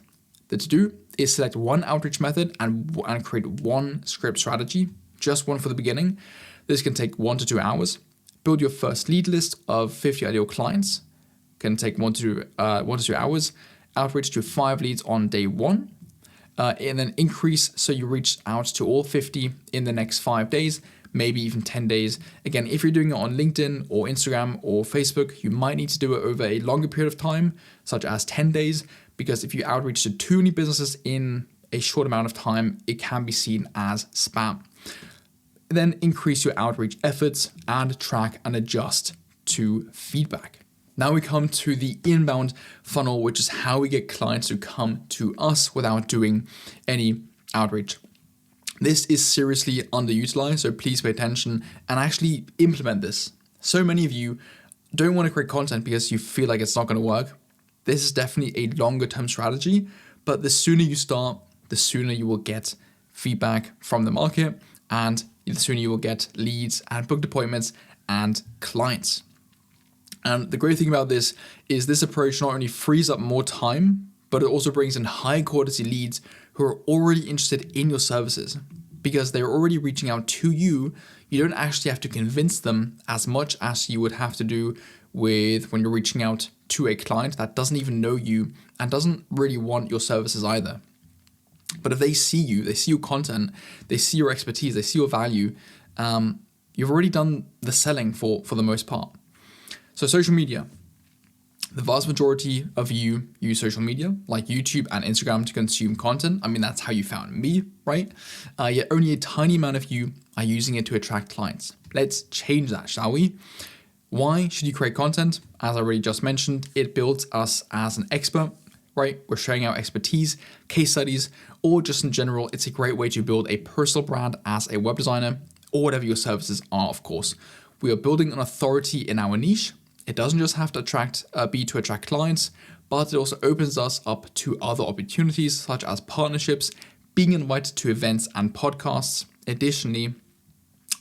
The to-do is select one outreach method and create one script strategy, just one for the beginning. This can take 1 to 2 hours. Build your first lead list of 50 ideal clients. Can take 1 to 2 hours. Outreach to 5 leads on day 1. And then increase so you reach out to all 50 in the next 5 days, maybe even 10 days. Again, if you're doing it on LinkedIn or Instagram or Facebook, you might need to do it over a longer period of time, such as 10 days, because if you outreach to too many businesses in a short amount of time, it can be seen as spam. Then increase your outreach efforts and track and adjust to feedback. Now we come to the inbound funnel, which is how we get clients to come to us without doing any outreach. This is seriously underutilized, so please pay attention and actually implement this. So many of you don't want to create content because you feel like it's not going to work. This is definitely a longer term strategy, but the sooner you start, the sooner you will get feedback from the market, and the sooner you will get leads and booked appointments and clients. And the great thing about this is this approach not only frees up more time, but it also brings in high quality leads who are already interested in your services. Because they're already reaching out to you, you don't actually have to convince them as much as you would have to do with when you're reaching out to a client that doesn't even know you and doesn't really want your services either. But if they see you, they see your content, they see your expertise, they see your value, you've already done the selling for the most part. So social media. The vast majority of you use social media like YouTube and Instagram to consume content. I mean, that's how you found me, right? Yet only a tiny amount of you are using it to attract clients. Let's change that, shall we? Why should you create content? As I already just mentioned, it builds us as an expert, right? We're sharing our expertise, case studies, or just in general, it's a great way to build a personal brand as a web designer or whatever your services are, of course. We are building an authority in our niche. It doesn't just have to attract clients, but it also opens us up to other opportunities such as partnerships, being invited to events and podcasts. Additionally,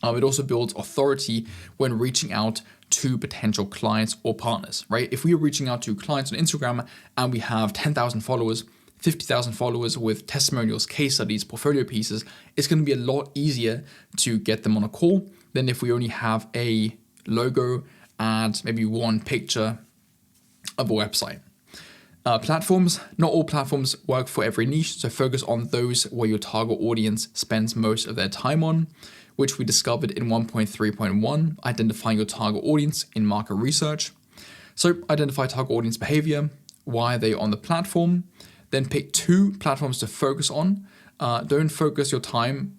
it also builds authority when reaching out to potential clients or partners, right? If we are reaching out to clients on Instagram and we have 10,000 followers, 50,000 followers with testimonials, case studies, portfolio pieces, it's going to be a lot easier to get them on a call than if we only have a logo and maybe one picture of a website. Platforms, not all platforms work for every niche, so focus on those where your target audience spends most of their time on. which we discovered in 1.3.1, identifying your target audience in market research. So identify target audience behavior, why are they on the platform, then pick 2 platforms to focus on. Don't focus your time,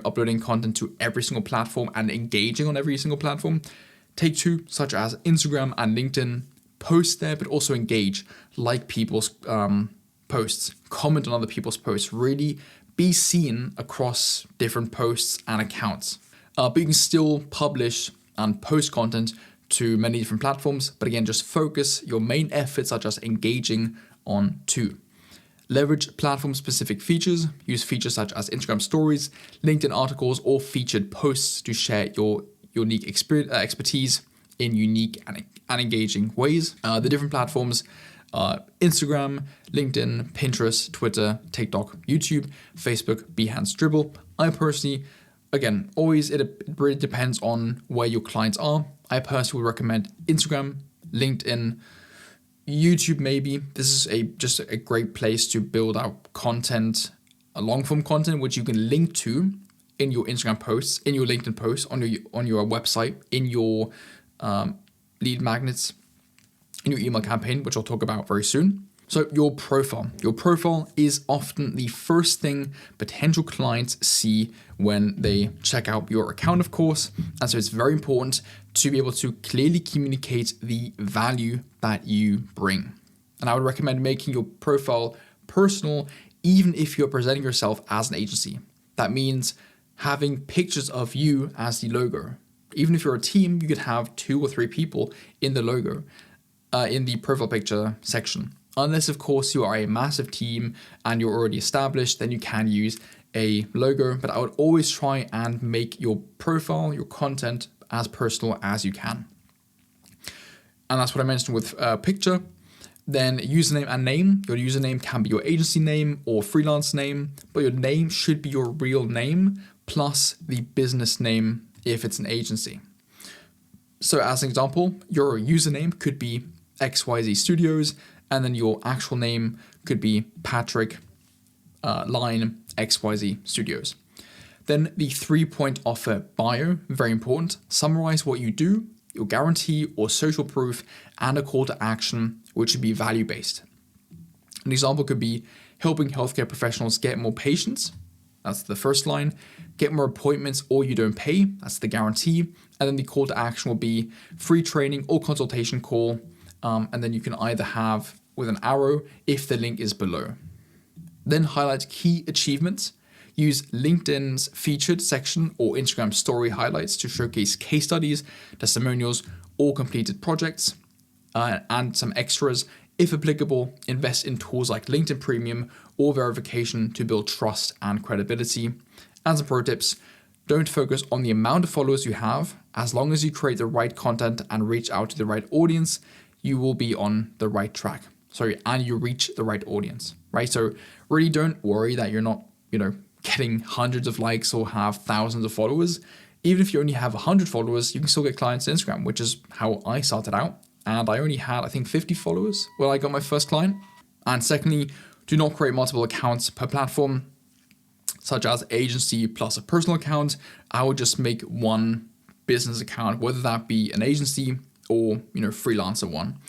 uploading content to every single platform and engaging on every single platform. Take 2, such as Instagram and LinkedIn. Post there, but also engage, like people's posts, comment on other people's posts, really be seen across different posts and accounts. But you can still publish and post content to many different platforms, but again, just focus your main efforts such as engaging on 2. Leverage platform-specific features. Use features such as Instagram stories, LinkedIn articles, or featured posts to share your unique expertise in unique and engaging ways. The different platforms are Instagram, LinkedIn, Pinterest, Twitter, TikTok, YouTube, Facebook, Behance, Dribbble. I personally, again, always, it really depends on where your clients are. I personally would recommend Instagram, LinkedIn, YouTube maybe. This is just a great place to build out content, a long form content, which you can link to in your Instagram posts, in your LinkedIn posts, on your website, in your lead magnets, in your email campaign, which I'll talk about very soon. So your profile. Your profile is often the first thing potential clients see when they check out your account, of course. And so it's very important to be able to clearly communicate the value that you bring. And I would recommend making your profile personal, even if you're presenting yourself as an agency. That means having pictures of you as the logo. Even if you're a team, you could have 2 or 3 people in the logo, in the profile picture section. Unless, of course, you are a massive team and you're already established, then you can use a logo. But I would always try and make your profile, your content, as personal as you can. And that's what I mentioned with picture. Then username and name. Your username can be your agency name or freelance name, but your name should be your real name plus the business name if it's an agency. So as an example, your username could be XYZ Studios, and then your actual name could be Patrick Line XYZ Studios. Then the 3-point offer bio, very important. Summarize what you do, your guarantee or social proof, and a call to action, which should be value-based. An example could be helping healthcare professionals get more patients. That's the first line. Get more appointments or you don't pay. That's the guarantee. And then the call to action will be free training or consultation call. And then you can either have with an arrow if the link is below. Then highlight key achievements. Use LinkedIn's featured section or Instagram story highlights to showcase case studies, testimonials, or completed projects, and some extras. If applicable, invest in tools like LinkedIn Premium or verification to build trust and credibility. And some pro tips, don't focus on the amount of followers you have. As long as you create the right content and reach out to the right audience, you will be on the right track. And you reach the right audience, right? So really don't worry that you're not, getting hundreds of likes or have thousands of followers. Even if you only have 100 followers, you can still get clients on Instagram, which is how I started out. And I only had, 50 followers when I got my first client. And secondly, do not create multiple accounts per platform, such as agency plus a personal account. I would just make one business account, whether that be an agency or, freelancer one.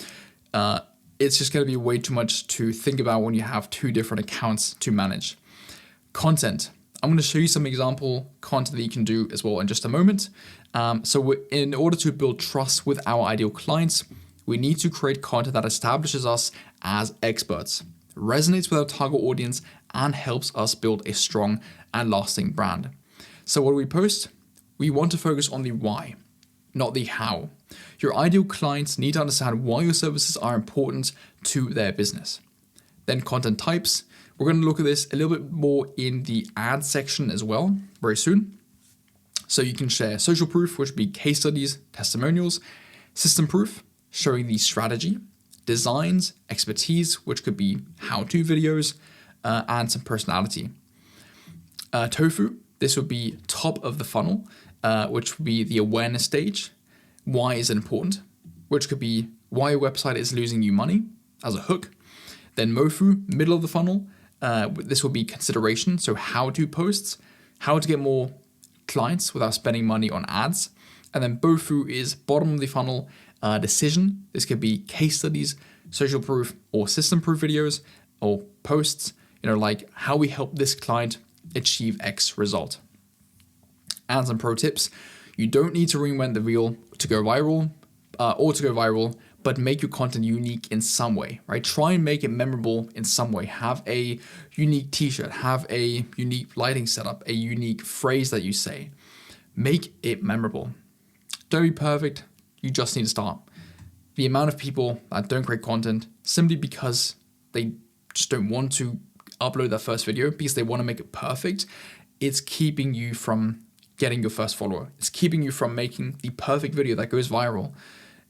It's just going to be way too much to think about when you have 2 different accounts to manage. Content. I'm going to show you some example content that you can do as well in just a moment. So in order to build trust with our ideal clients, we need to create content that establishes us as experts, resonates with our target audience, and helps us build a strong and lasting brand. So what do we post? We want to focus on the why, not the how. Your ideal clients need to understand why your services are important to their business. Then content types. We're going to look at this a little bit more in the ad section as well very soon. So you can share social proof, which would be case studies, testimonials, system proof, showing the strategy, designs, expertise, which could be how-to videos, and some personality. Tofu, this would be top of the funnel, which would be the awareness stage. Why is it important? Which could be why your website is losing you money as a hook. Then Mofu, middle of the funnel. This will be consideration, so how-to posts, how to get more clients without spending money on ads. And then BOFU is bottom of the funnel decision. This could be case studies, social proof, or system proof videos or posts, like how we help this client achieve X result. And some pro tips: you don't need to reinvent the wheel to go viral, but make your content unique in some way, right? Try and make it memorable in some way. Have a unique t-shirt, have a unique lighting setup, a unique phrase that you say. Make it memorable. Don't be perfect, you just need to start. The amount of people that don't create content simply because they just don't want to upload their first video because they want to make it perfect, it's keeping you from getting your first follower. It's keeping you from making the perfect video that goes viral.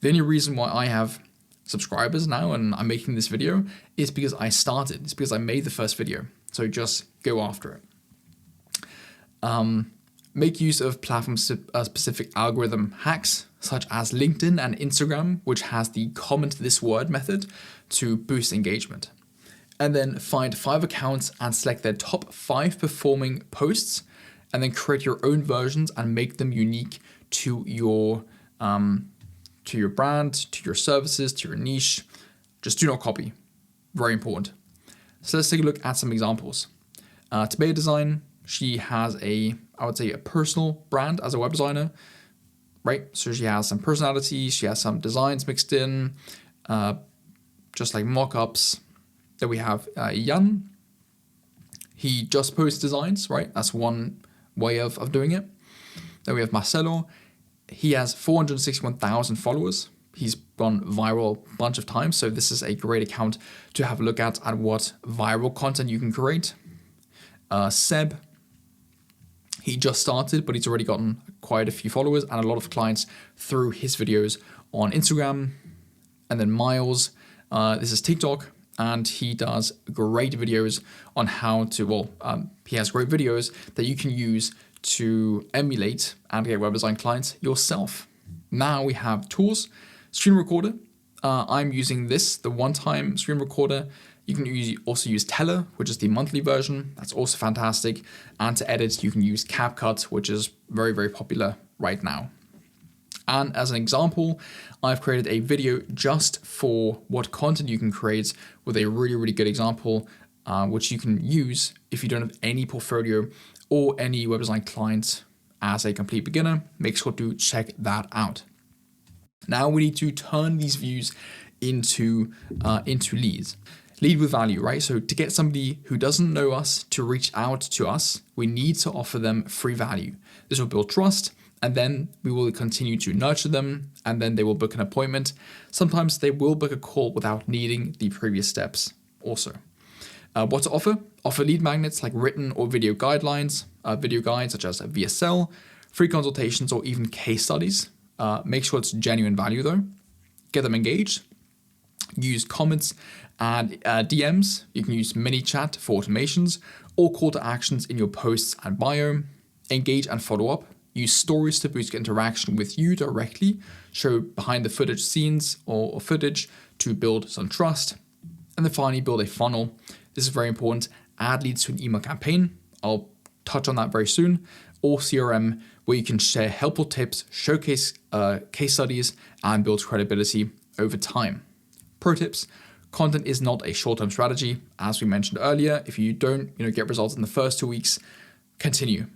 The only reason why I have subscribers now and I'm making this video is because I started. It's because I made the first video. So just go after it. Make use of platform-specific algorithm hacks, such as LinkedIn and Instagram, which has the comment this word method to boost engagement. And then find 5 accounts and select their top 5 performing posts, and then create your own versions and make them unique to your brand, to your services, to your niche. Just do not copy. Very important. So let's take a look at some examples. Tabea Design, she has a personal brand as a web designer, right? So she has some personality, she has some designs mixed in, just like mock-ups. Then we have Jan. He just posts designs, right? That's one way of doing it. Then we have Marcelo. He has 461,000 followers. He's gone viral a bunch of times, so this is a great account to have a look at what viral content you can create. Seb, he just started, but he's already gotten quite a few followers and a lot of clients through his videos on Instagram. And then Miles, this is TikTok, and he does great videos on how to, he has great videos that you can use to emulate and get web design clients yourself. Now we have tools. Screen recorder. I'm using this, the one-time screen recorder. You can also use Teller, which is the monthly version. That's also fantastic. And to edit, you can use CapCut, which is very, very popular right now. And as an example, I've created a video just for what content you can create with a really, really good example, which you can use if you don't have any portfolio or any web design clients as a complete beginner. Make sure to check that out. Now we need to turn these views into leads. Lead with value, right? So to get somebody who doesn't know us to reach out to us, we need to offer them free value. This will build trust, and then we will continue to nurture them, and then they will book an appointment. Sometimes they will book a call without needing the previous steps also. What to offer? Offer lead magnets like written or video guidelines, video guides such as VSL, free consultations, or even case studies. Make sure it's genuine value though. Get them engaged. Use comments and DMs. You can use mini chat for automations or call to actions in your posts and bio. Engage and follow up. Use stories to boost interaction with you directly. Show behind the footage scenes or footage to build some trust. And then finally, build a funnel. This is very important. Add leads to an email campaign. I'll touch on that very soon. Or CRM, where you can share helpful tips, showcase case studies, and build credibility over time. Pro tips: content is not a short-term strategy. As we mentioned earlier, if you don't get results in the first 2 weeks, continue.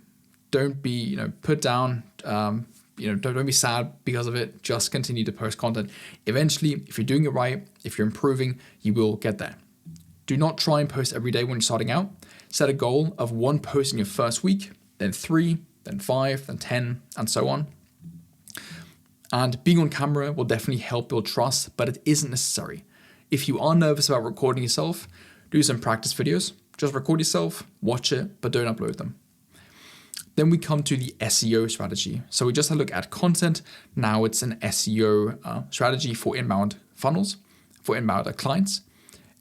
Don't be put down. Don't be sad because of it. Just continue to post content. Eventually, if you're doing it right, if you're improving, you will get there. Do not try and post every day when you're starting out. Set a goal of 1 post in your first week, then 3, then 5, then 10, and so on. And being on camera will definitely help build trust, but it isn't necessary. If you are nervous about recording yourself, do some practice videos. Just record yourself, watch it, but don't upload them. Then we come to the SEO strategy. So we just had a look at content. Now it's an SEO strategy for inbound funnels, for inbound clients.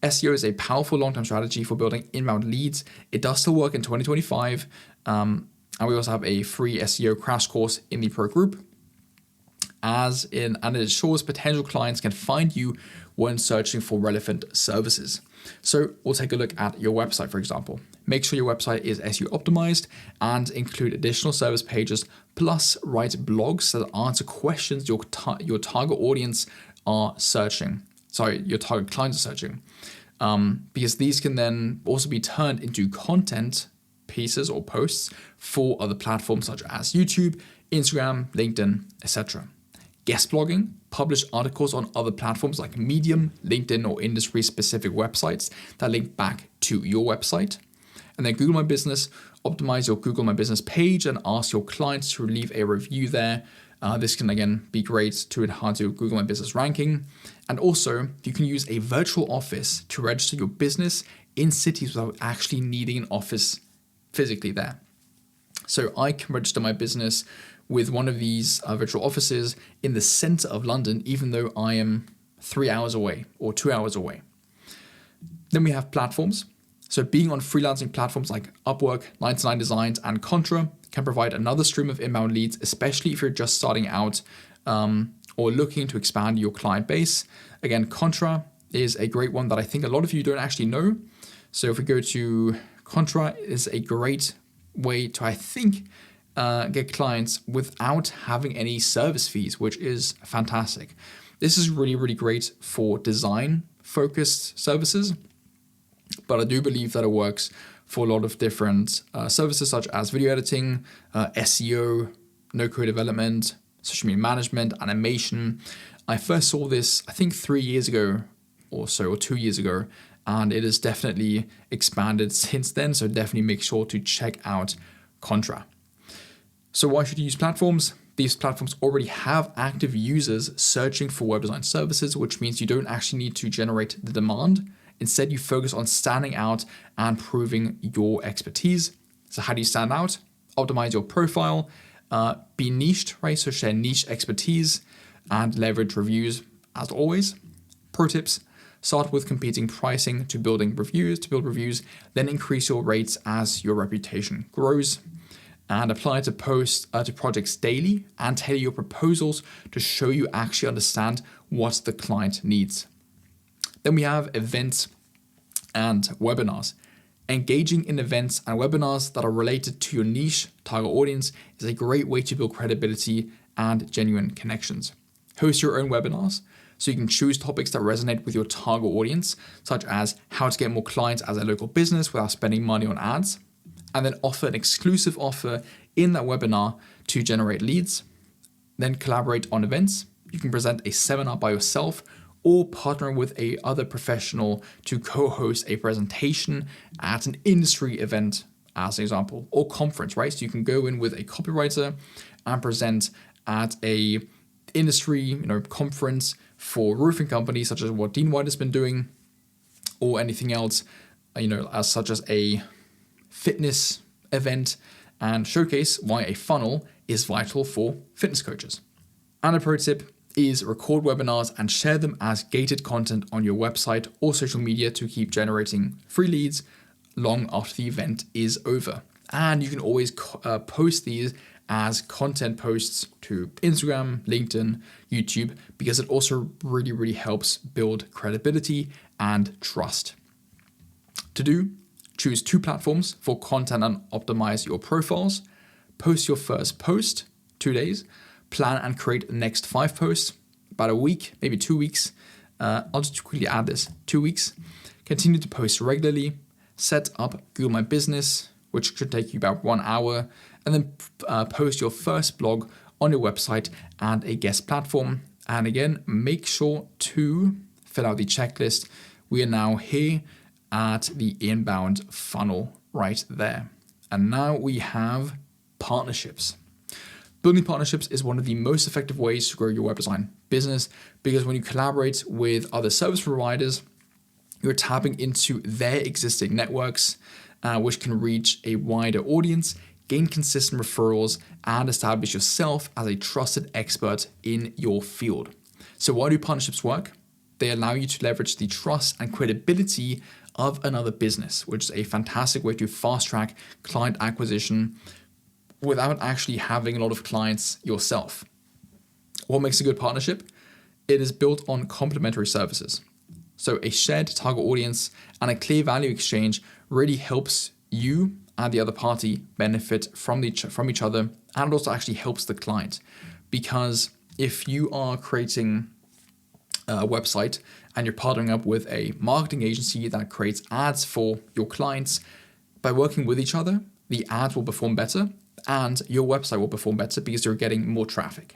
SEO is a powerful long-term strategy for building inbound leads. It does still work in 2025. And we also have a free SEO crash course in the pro group. and it ensures potential clients can find you when searching for relevant services. So we'll take a look at your website, for example. Make sure your website is SEO optimized and include additional service pages, plus write blogs that answer questions your target audience are searching. Your target clients are searching. Because these can then also be turned into content pieces or posts for other platforms such as YouTube, Instagram, LinkedIn, etc. Guest blogging, publish articles on other platforms like Medium, LinkedIn, or industry-specific websites that link back to your website. And then Google My Business, optimize your Google My Business page and ask your clients to leave a review there. This can again be great to enhance your Google My Business ranking. And also, you can use a virtual office to register your business in cities without actually needing an office physically there. So I can register my business with one of these virtual offices in the center of London, even though I am 3 hours away or 2 hours away. Then we have platforms. So being on freelancing platforms like Upwork, 99 Designs, and Contra can provide another stream of inbound leads, especially if you're just starting out or looking to expand your client base. Again, Contra is a great one that I think a lot of you don't actually know. So if we go to Contra, is a great way to, I think, get clients without having any service fees, which is fantastic. This is really, really great for design-focused services, but I do believe that it works for a lot of different services such as video editing, SEO, no-code development, social media management, animation. I first saw this, I think 3 years ago or so, or 2 years ago, and it has definitely expanded since then. So definitely make sure to check out Contra. So why should you use platforms? These platforms already have active users searching for web design services, which means you don't actually need to generate the demand. Instead, you focus on standing out and proving your expertise. So how do you stand out? Optimize your profile, be niched, right? So share niche expertise and leverage reviews as always. Pro tips: start with competing pricing to build reviews, then increase your rates as your reputation grows. And apply to projects daily and tailor your proposals to show you actually understand what the client needs. Then we have events and webinars. Engaging in events and webinars that are related to your niche target audience is a great way to build credibility and genuine connections. Host your own webinars so you can choose topics that resonate with your target audience, such as how to get more clients as a local business without spending money on ads. And then offer an exclusive offer in that webinar to generate leads. Then collaborate on events. You can present a seminar by yourself or partner with a other professional to co-host a presentation at an industry event, as an example, or conference, right? So you can go in with a copywriter and present at a industry, conference for roofing companies, such as what Dean White has been doing, or anything else, as such as a fitness event, and showcase why a funnel is vital for fitness coaches. And a pro tip is record webinars and share them as gated content on your website or social media to keep generating free leads long after the event is over. And you can always post these as content posts to Instagram, LinkedIn, YouTube, because it also really, really helps build credibility and trust. To do, choose 2 platforms for content and optimize your profiles. Post your first post, 2 days. Plan and create the next 5 posts, about a week, maybe 2 weeks. I'll just quickly add this, 2 weeks. Continue to post regularly. Set up Google My Business, which should take you about 1 hour. And then post your first blog on your website and a guest platform. And again, make sure to fill out the checklist. We are now here at the inbound funnel right there. And now we have partnerships. Building partnerships is one of the most effective ways to grow your web design business, because when you collaborate with other service providers, you're tapping into their existing networks, which can reach a wider audience, gain consistent referrals, and establish yourself as a trusted expert in your field. So why do partnerships work? They allow you to leverage the trust and credibility of another business, which is a fantastic way to fast track client acquisition without actually having a lot of clients yourself. What makes a good partnership? It is built on complementary services. So a shared target audience and a clear value exchange really helps you and the other party benefit from each other, and it also actually helps the client. Because if you are creating a website and you're partnering up with a marketing agency that creates ads for your clients, by working with each other, the ads will perform better and your website will perform better because you're getting more traffic.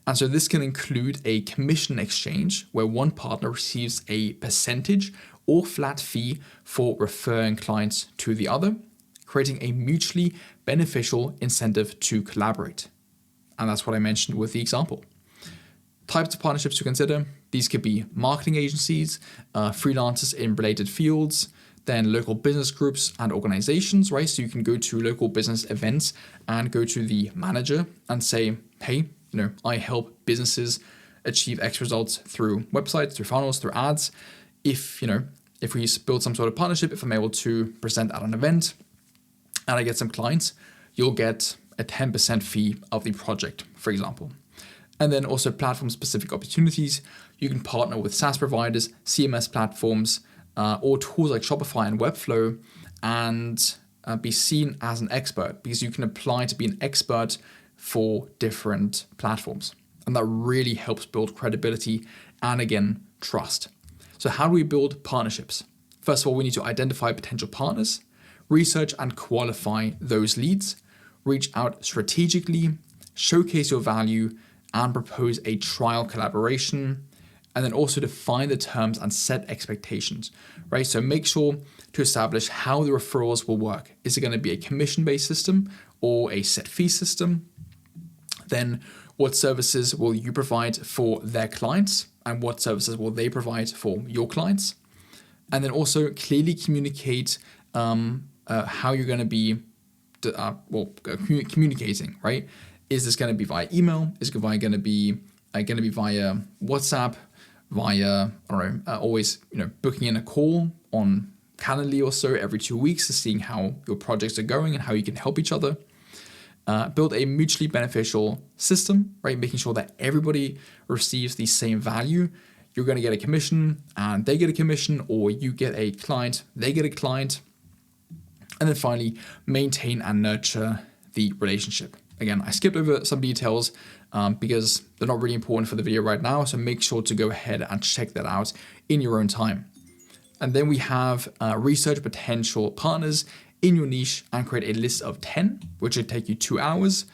And so this can include a commission exchange where one partner receives a percentage or flat fee for referring clients to the other, creating a mutually beneficial incentive to collaborate. And that's what I mentioned with the example. Types of partnerships to consider: these could be marketing agencies, freelancers in related fields, then local business groups and organizations, right? So you can go to local business events and go to the manager and say, hey, I help businesses achieve X results through websites, through funnels, through ads. If we build some sort of partnership, if I'm able to present at an event and I get some clients, you'll get a 10% fee of the project, for example. And then also platform-specific opportunities. You can partner with SaaS providers, CMS platforms, or tools like Shopify and Webflow, and be seen as an expert, because you can apply to be an expert for different platforms. And that really helps build credibility and, again, trust. So how do we build partnerships? First of all, we need to identify potential partners, research and qualify those leads, reach out strategically, showcase your value, and propose a trial collaboration, and then also define the terms and set expectations, right? So make sure to establish how the referrals will work. Is it going to be a commission-based system or a set fee system? Then what services will you provide for their clients, and what services will they provide for your clients? And then also clearly communicate how you're going to be communicating, right? Is this going to be via email? Is it going to be via WhatsApp? Via always booking in a call on Calendly or so every 2 weeks to seeing how your projects are going and how you can help each other. Build a mutually beneficial system, right? Making sure that everybody receives the same value. You're going to get a commission and they get a commission, or you get a client, they get a client. And then finally, maintain and nurture the relationship. Again, I skipped over some details because they're not really important for the video right now, so make sure to go ahead and check that out in your own time. And then we have research potential partners in your niche and create a list of 10, which would take you 2 hours.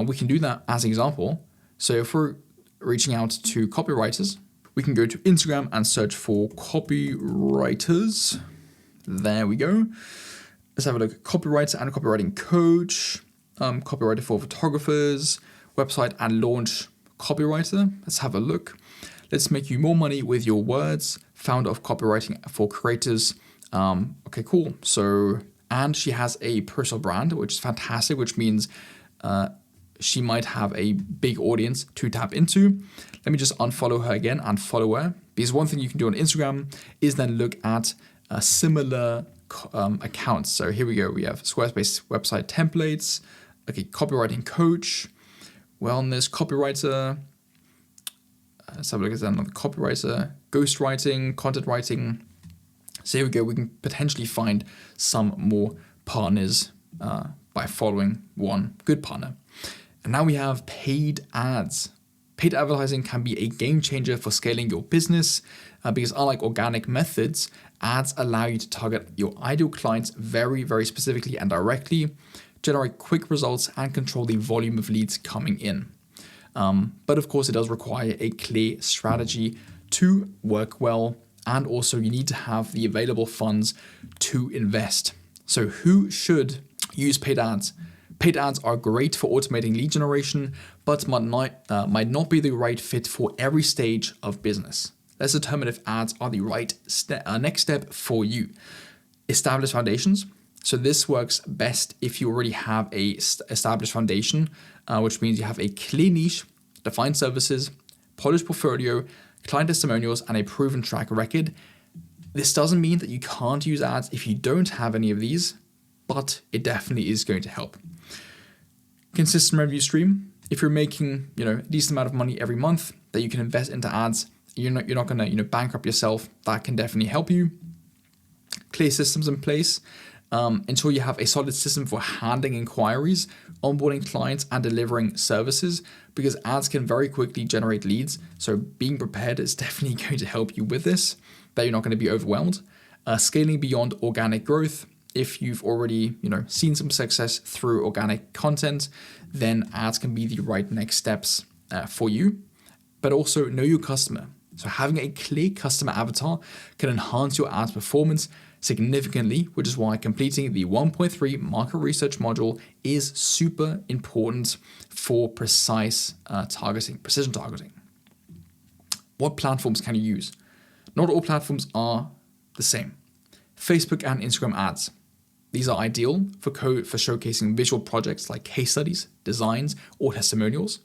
We can do that as an example. So if we're reaching out to copywriters, we can go to Instagram and search for copywriters. There we go. Let's have a look. Copywriter and copywriting coach. Copywriter for photographers, website and launch copywriter. Let's have a look. Let's make you more money with your words. Founder of copywriting for creators. Okay, cool. So, and she has a personal brand, which is fantastic, which means she might have a big audience to tap into. Let me just unfollow her again and follow her, because one thing you can do on Instagram is then look at similar accounts. So here we go. We have Squarespace website templates. Okay, copywriting coach, wellness copywriter. Let's have a look at another copywriter, ghostwriting, content writing. So here we go. We can potentially find some more partners by following one good partner. And now we have paid ads. Paid advertising can be a game changer for scaling your business because unlike organic methods, ads allow you to target your ideal clients very, very specifically and directly, generate quick results, and control the volume of leads coming in. But of course, it does require a clear strategy to work well, and also you need to have the available funds to invest. So who should use paid ads? Paid ads are great for automating lead generation, but might not be the right fit for every stage of business. Let's determine if ads are the right next step for you. Establish foundations. So this works best if you already have a established foundation, which means you have a clear niche, defined services, polished portfolio, client testimonials, and a proven track record. This doesn't mean that you can't use ads if you don't have any of these, but it definitely is going to help. Consistent revenue stream. If you're making, a decent amount of money every month that you can invest into ads, you're not going to, bankrupt yourself. That can definitely help you. Clear systems in place. Ensure you have a solid system for handling inquiries, onboarding clients, and delivering services, because ads can very quickly generate leads. So being prepared is definitely going to help you with this, that you're not going to be overwhelmed. Scaling beyond organic growth. If you've already, seen some success through organic content, then ads can be the right next steps for you. But also know your customer. So having a clear customer avatar can enhance your ads performance significantly, which is why completing the 1.3 market research module is super important for precision targeting. What platforms can you use? Not all platforms are the same. Facebook and Instagram ads. These are ideal for showcasing visual projects like case studies, designs, or testimonials.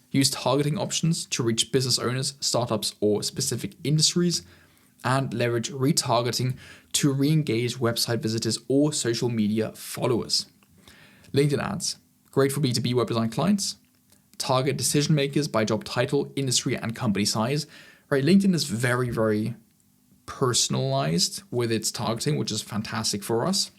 Use targeting options to reach business owners, startups, or specific industries, and leverage retargeting to re-engage website visitors or social media followers. LinkedIn ads, great for B2B web design clients. Target decision makers by job title, industry, and company size. Right, LinkedIn is very, very personalized with its targeting, which is fantastic for us.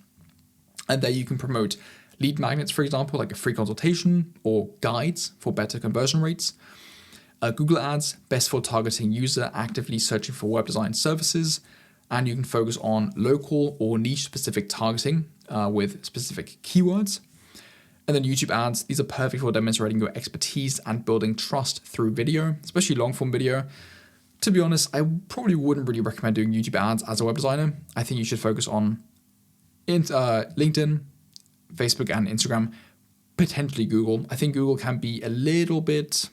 And there you can promote lead magnets, for example, like a free consultation, or guides for better conversion rates. Google ads, best for targeting user actively searching for web design services. And you can focus on local or niche specific targeting with specific keywords. And then YouTube ads, these are perfect for demonstrating your expertise and building trust through video, especially long form video. To be honest, I probably wouldn't really recommend doing YouTube ads as a web designer. I think you should focus on LinkedIn, Facebook, and Instagram, potentially Google. I think Google can be a little bit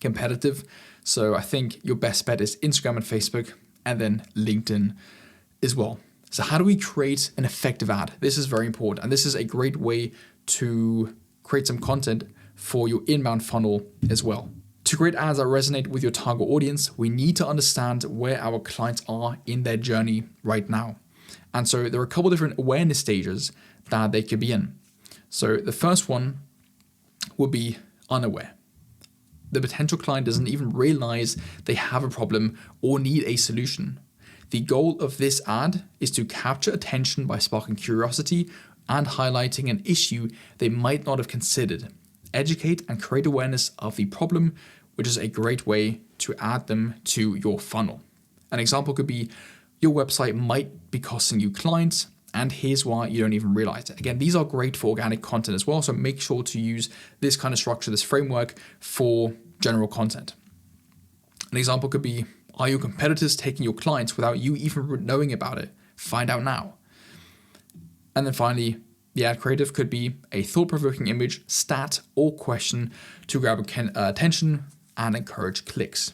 competitive. So I think your best bet is Instagram and Facebook, and then LinkedIn as well. So how do we create an effective ad? This is very important. And this is a great way to create some content for your inbound funnel as well. To create ads that resonate with your target audience, we need to understand where our clients are in their journey right now. And so there are a couple different awareness stages that they could be in. So the first one would be unaware. The potential client doesn't even realize they have a problem or need a solution. The goal of this ad is to capture attention by sparking curiosity and highlighting an issue they might not have considered. Educate and create awareness of the problem, which is a great way to add them to your funnel. An example could be, your website might be costing you clients, and here's why you don't even realize it. Again, these are great for organic content as well, so make sure to use this kind of structure, this framework for general content. An example could be, are your competitors taking your clients without you even knowing about it? Find out now. And then finally, the ad creative could be a thought-provoking image, stat, or question to grab attention and encourage clicks.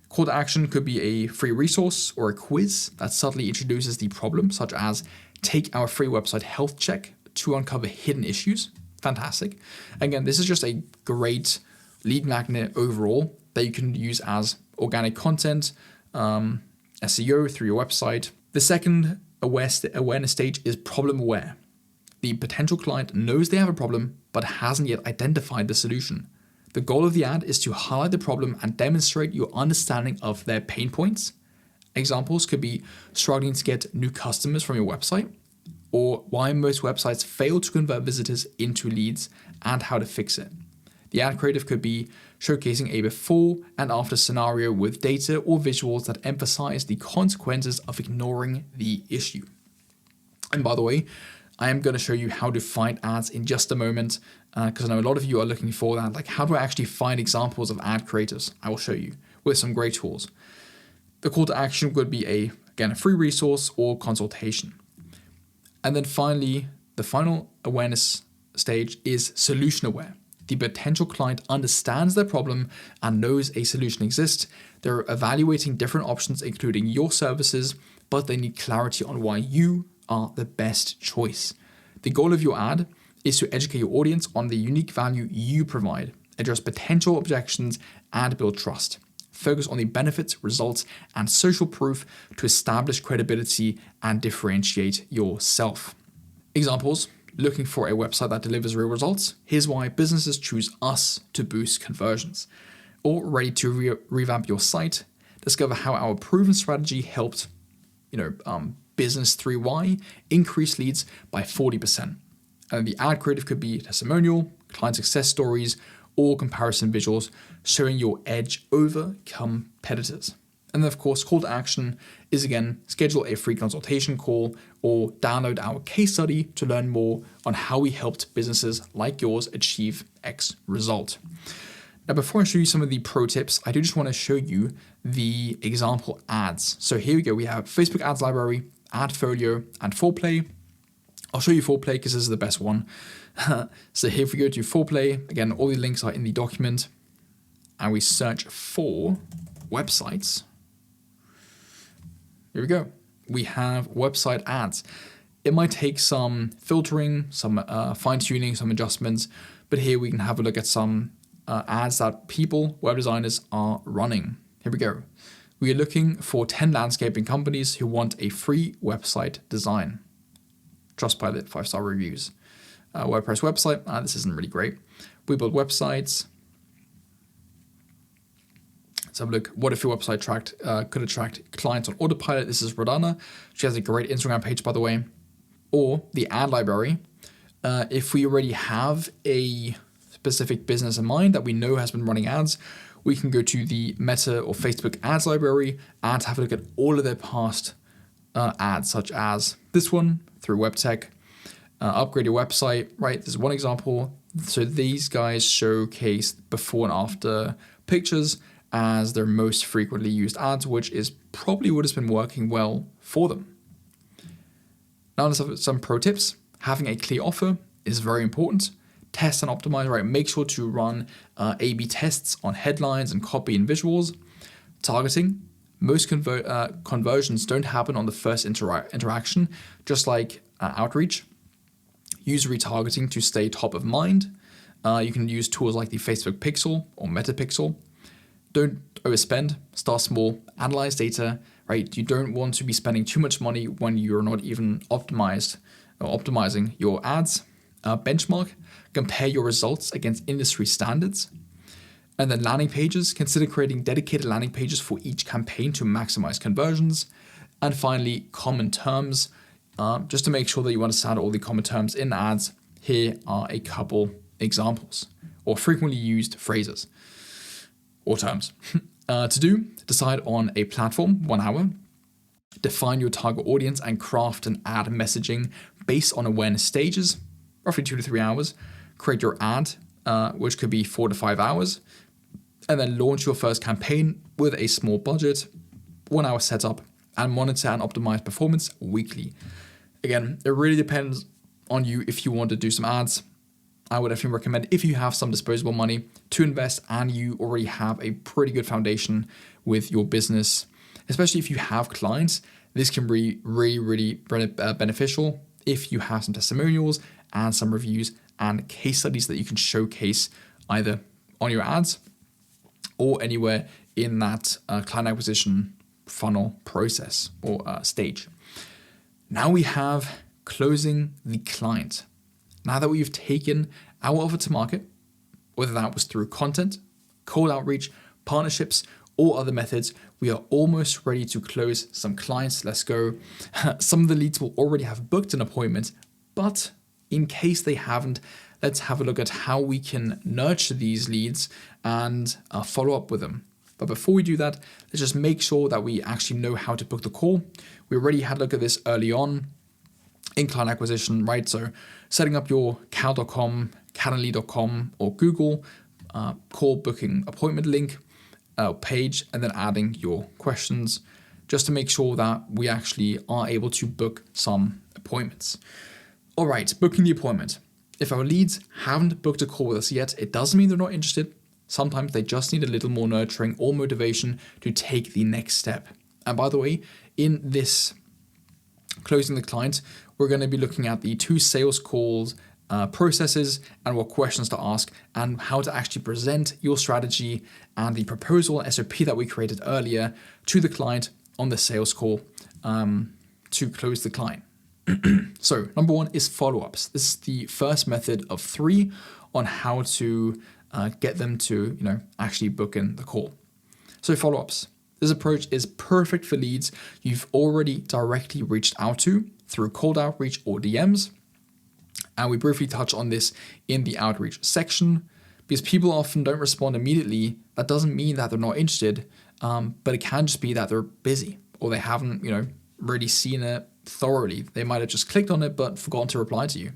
Call to action could be a free resource or a quiz that subtly introduces the problem, such as take our free website health check to uncover hidden issues. Fantastic. Again, this is just a great lead magnet overall that you can use as organic content, SEO through your website. The second awareness stage is problem aware. The potential client knows they have a problem, but hasn't yet identified the solution. The goal of the ad is to highlight the problem and demonstrate your understanding of their pain points. Examples could be struggling to get new customers from your website, or why most websites fail to convert visitors into leads and how to fix it. The ad creative could be showcasing a before and after scenario with data or visuals that emphasize the consequences of ignoring the issue. And by the way, I am going to show you how to find ads in just a moment, because I know a lot of you are looking for that. Like, how do I actually find examples of ad creators? I will show you with some great tools. The call to action would be a free resource or consultation. And then finally, the final awareness stage is solution aware. The potential client understands their problem and knows a solution exists. They're evaluating different options, including your services, but they need clarity on why you are the best choice. The goal of your ad is to educate your audience on the unique value you provide, address potential objections, and build trust. Focus on the benefits, results, and social proof to establish credibility and differentiate yourself. Examples: looking for a website that delivers real results? Here's why businesses choose us to boost conversions. Or ready to revamp your site? Discover how our proven strategy helped, business 3Y increase leads by 40%. And the ad creative could be testimonial, client success stories, or comparison visuals showing your edge over competitors. And then, of course, call to action is, again, schedule a free consultation call or download our case study to learn more on how we helped businesses like yours achieve X result. Now, before I show you some of the pro tips, I do just want to show you the example ads. So here we go. We have Facebook ads library, AdFolio, and Foreplay. I'll show you Foreplay because this is the best one. So here if we go to Foreplay, again, all the links are in the document, and we search for websites. Here we go. We have website ads. It might take some filtering, some fine-tuning, some adjustments, but here we can have a look at some ads that people, web designers, are running. Here we go. We are looking for 10 landscaping companies who want a free website design. Trustpilot 5-star reviews. WordPress website. This isn't really great. We build websites. Let's have a look. What if your website could attract clients on autopilot? This is Rodana. She has a great Instagram page, by the way. Or the ad library. If we already have a specific business in mind that we know has been running ads, we can go to the Meta or Facebook ads library and have a look at all of their past ads, such as this one through WebTech. Upgrade your website, right? This is one example. So these guys showcase before and after pictures as their most frequently used ads, which is probably what has been working well for them. Now let's have some pro tips. Having a clear offer is very important. Test and optimize, right? Make sure to run A/B tests on headlines and copy and visuals. Targeting. Most conversions don't happen on the first interaction, just like outreach. Use retargeting to stay top of mind. You can use tools like the Facebook Pixel or Meta Pixel. Don't overspend, start small, analyze data, right? You don't want to be spending too much money when you're not even optimizing your ads. Benchmark, compare your results against industry standards. And then landing pages, consider creating dedicated landing pages for each campaign to maximize conversions. And finally, common terms, just to make sure that you understand all the common terms in ads. Here are a couple examples or frequently used phrases or terms. Decide on a platform, 1 hour. Define your target audience and craft an ad messaging based on awareness stages, roughly 2 to 3 hours. Create your ad, which could be 4 to 5 hours. And then launch your first campaign with a small budget, 1 hour setup, and monitor and optimize performance weekly. Again, it really depends on you if you want to do some ads. I would definitely recommend, if you have some disposable money, to invest and you already have a pretty good foundation with your business. Especially if you have clients, this can be really beneficial if you have some testimonials and some reviews and case studies that you can showcase either on your ads or anywhere in that client acquisition funnel process or stage. Now we have closing the client. Now that we've taken our offer to market, whether that was through content, cold outreach, partnerships, or other methods, we are almost ready to close some clients. Let's go. Some of the leads will already have booked an appointment, but in case they haven't, let's have a look at how we can nurture these leads and follow up with them. But before we do that, let's just make sure that we actually know how to book the call. We already had a look at this early on in client acquisition, right? So setting up your cal.com, calendly.com, or Google call booking appointment link page, and then adding your questions just to make sure that we actually are able to book some appointments. All right, booking the appointment. If our leads haven't booked a call with us yet, it doesn't mean they're not interested. Sometimes they just need a little more nurturing or motivation to take the next step. And by the way, in this closing the client, we're going to be looking at the 2 sales calls processes and what questions to ask and how to actually present your strategy and the proposal SOP that we created earlier to the client on the sales call to close the client. So number 1 is follow-ups. This is the first method of 3 on how to get them to, actually book in the call. So follow-ups. This approach is perfect for leads you've already directly reached out to through cold outreach or DMs. And we briefly touch on this in the outreach section. Because people often don't respond immediately, that doesn't mean that they're not interested, but it can just be that they're busy or they haven't, really seen it thoroughly. They might have just clicked on it but forgotten to reply to you.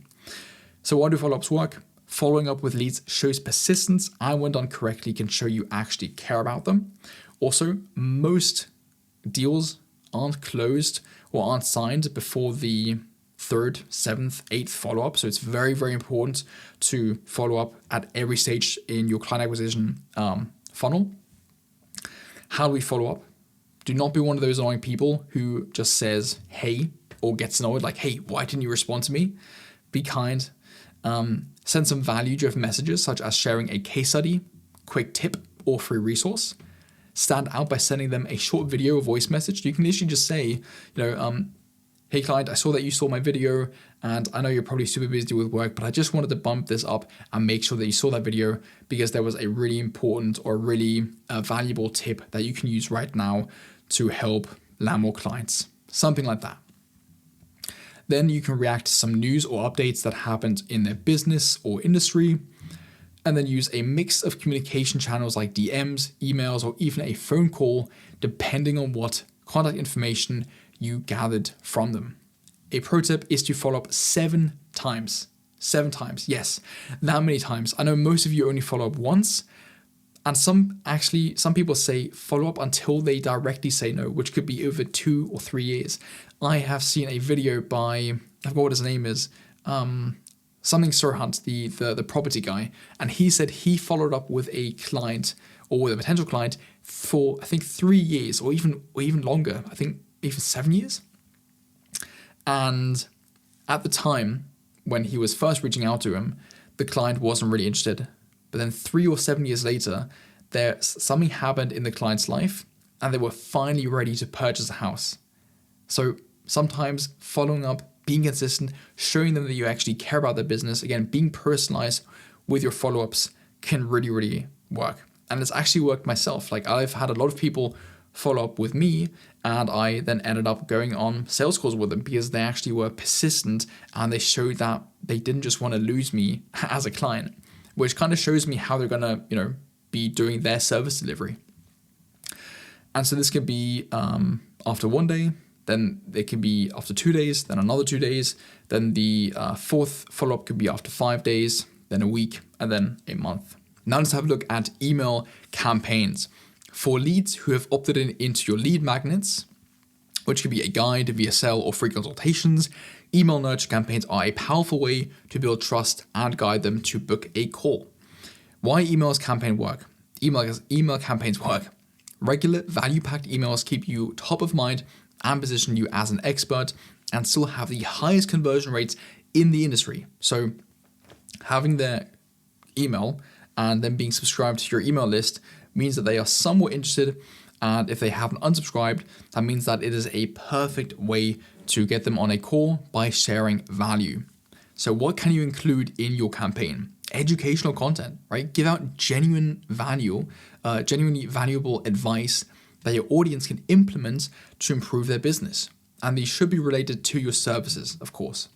So why do follow-ups work? Following up with leads shows persistence, and when done correctly can show you actually care about them. Also, most deals aren't closed or aren't signed before the 3rd, 7th, 8th follow-up. So it's very, very important to follow up at every stage in your client acquisition funnel. How do we follow up? Do not be one of those annoying people who just says, hey, or gets annoyed like, hey, why didn't you respond to me? Be kind. Send some value-driven messages such as sharing a case study, quick tip, or free resource. Stand out by sending them a short video or voice message. You can literally just say, hey client, I saw that you saw my video and I know you're probably super busy with work, but I just wanted to bump this up and make sure that you saw that video because there was a really important or really valuable tip that you can use right now to help land more clients. Something like that. Then you can react to some news or updates that happened in their business or industry, and then use a mix of communication channels like DMs, emails, or even a phone call, depending on what contact information you gathered from them. A pro tip is to follow up 7 times. 7 times, yes, that many times. I know most of you only follow up once, and some people say follow up until they directly say no, which could be over 2 or 3 years. I have seen a video by, I forgot what his name is, something Sir Hunt, the property guy, and he said he followed up with a client or with a potential client for I think 3 years or even longer. I think even 7 years. And at the time when he was first reaching out to him, the client wasn't really interested. But then 3 or 7 years later, something happened in the client's life and they were finally ready to purchase a house. So sometimes following up, being consistent, showing them that you actually care about their business, again, being personalized with your follow-ups can really, really work. And it's actually worked myself. Like I've had a lot of people follow up with me and I then ended up going on sales calls with them because they actually were persistent and they showed that they didn't just want to lose me as a client, which kind of shows me how they're going to, be doing their service delivery. And so this could be after 1 day, then it could be after 2 days, then another 2 days, then the 4th follow-up could be after 5 days, then a week, and then a month. Now let's have a look at email campaigns. For leads who have opted into your lead magnets, which could be a guide, VSL, or free consultations, email nurture campaigns are a powerful way to build trust and guide them to book a call. Why email campaigns work? Regular value-packed emails keep you top of mind and position you as an expert and still have the highest conversion rates in the industry. So having their email and then being subscribed to your email list means that they are somewhat interested, and if they haven't unsubscribed, that means that it is a perfect way to get them on a call by sharing value. So what can you include in your campaign? Educational content, right? Give out genuinely valuable advice that your audience can implement to improve their business. And these should be related to your services, of course.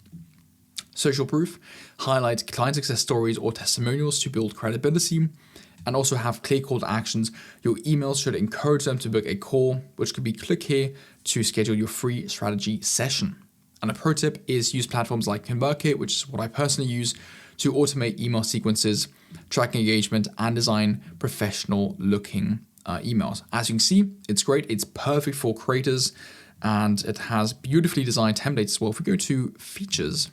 Social proof, highlight client success stories or testimonials to build credibility, and also have clear call to actions. Your emails should encourage them to book a call, which could be click here to schedule your free strategy session. And a pro tip is use platforms like ConvertKit, which is what I personally use, to automate email sequences, track engagement, and design professional looking emails. As you can see, it's great. It's perfect for creators and it has beautifully designed templates as well. If we go to features,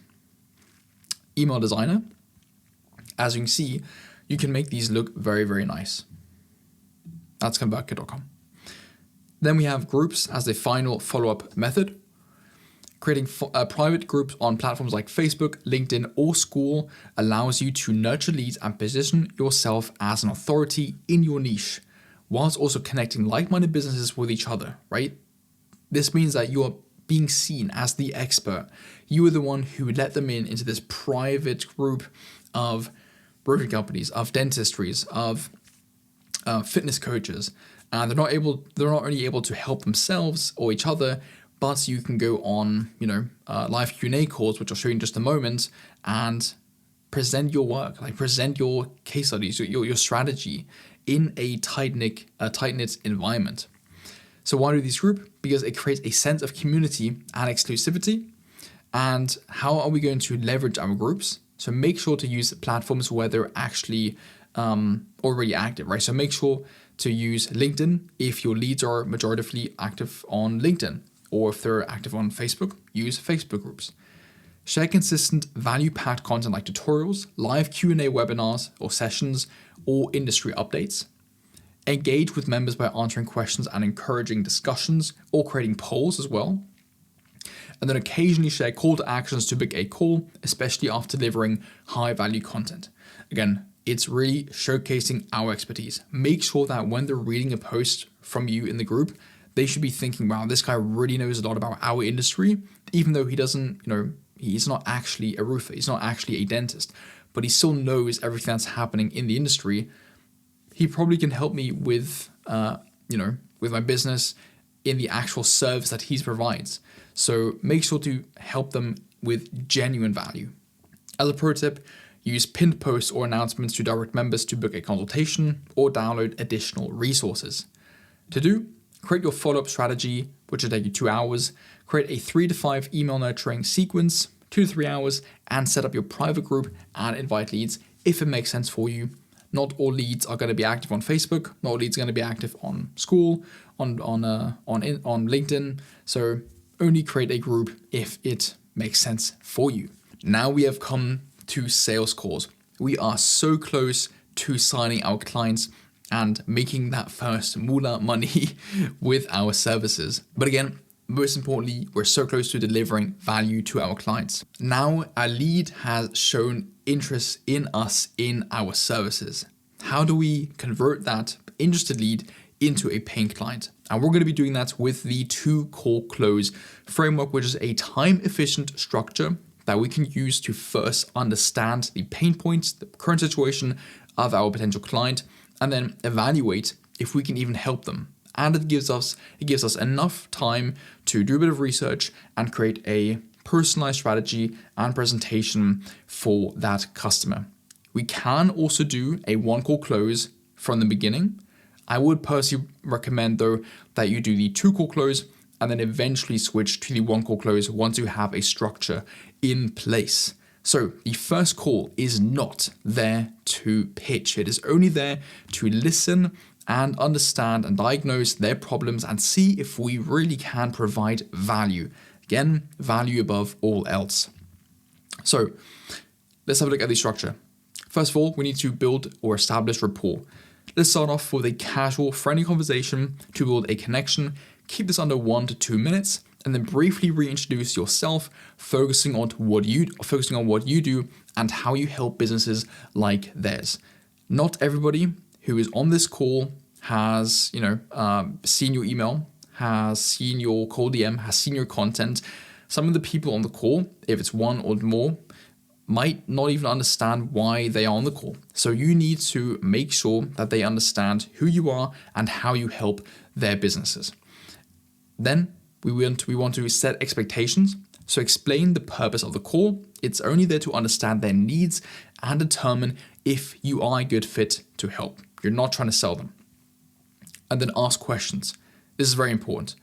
email designer, as you can see, you can make these look very, very nice. That's convertkit.com. Then we have groups as the final follow-up method. Creating private groups on platforms like Facebook, LinkedIn, or School allows you to nurture leads and position yourself as an authority in your niche, whilst also connecting like-minded businesses with each other, right? This means that you are being seen as the expert. You are the one who let them into this private group of roofing companies, of dentistries, of fitness coaches, and they're not only able to help themselves or each other, but you can go on, live Q&A calls, which I'll show you in just a moment, and present your work, like present your case studies, your strategy in a tight-knit environment. So why do these group? Because it creates a sense of community and exclusivity. And how are we going to leverage our groups? So make sure to use platforms where they're actually already active, right? So make sure to use LinkedIn if your leads are majoritively active on LinkedIn, or if they're active on Facebook, use Facebook groups. Share consistent value-packed content like tutorials, live Q&A webinars or sessions, or industry updates. Engage with members by answering questions and encouraging discussions or creating polls as well. And then occasionally share call to actions to book a call, especially after delivering high-value content. Again, it's really showcasing our expertise. Make sure that when they're reading a post from you in the group, they should be thinking, wow, this guy really knows a lot about our industry, even though he doesn't, he's not actually a roofer, he's not actually a dentist, but he still knows everything that's happening in the industry. He probably can help me with, with my business in the actual service that he provides. So make sure to help them with genuine value. As a pro tip, use pinned posts or announcements to direct members to book a consultation or download additional resources. To do, create your follow-up strategy, which will take you 2 hours, create a 3 to 5 email nurturing sequence, 2 to 3 hours, and set up your private group and invite leads if it makes sense for you. Not all leads are going to be active on Facebook. Not all leads are going to be active on school, on LinkedIn. So only create a group if it makes sense for you. Now we have come to sales calls. We are so close to signing our clients and making that first moolah money with our services. But again, most importantly, we're so close to delivering value to our clients. Now a lead has shown interest in us in our services. How do we convert that interested lead into a paying client? And we're going to be doing that with the 2-call close framework, which is a time-efficient structure that we can use to first understand the pain points, the current situation of our potential client, and then evaluate if we can even help them. And it gives us enough time to do a bit of research and create a personalized strategy and presentation for that customer. We can also do a 1-call close from the beginning. I would personally recommend though that you do the 2-call close and then eventually switch to the 1-call close once you have a structure in place. So the first call is not there to pitch. It is only there to listen and understand and diagnose their problems and see if we really can provide value. Again, value above all else. So let's have a look at the structure. First of all, we need to build or establish rapport. Let's start off with a casual, friendly conversation to build a connection. Keep this under 1 to 2 minutes, and then briefly reintroduce yourself, focusing on what you do and how you help businesses like theirs. Not everybody who is on this call has, seen your email, has seen your call DM, has seen your content. Some of the people on the call, if it's one or more, might not even understand why they are on the call. So you need to make sure that they understand who you are and how you help their businesses. Then we want to set expectations. So explain the purpose of the call. It's only there to understand their needs and determine if you are a good fit to help. You're not trying to sell them. And then ask questions. This is very important.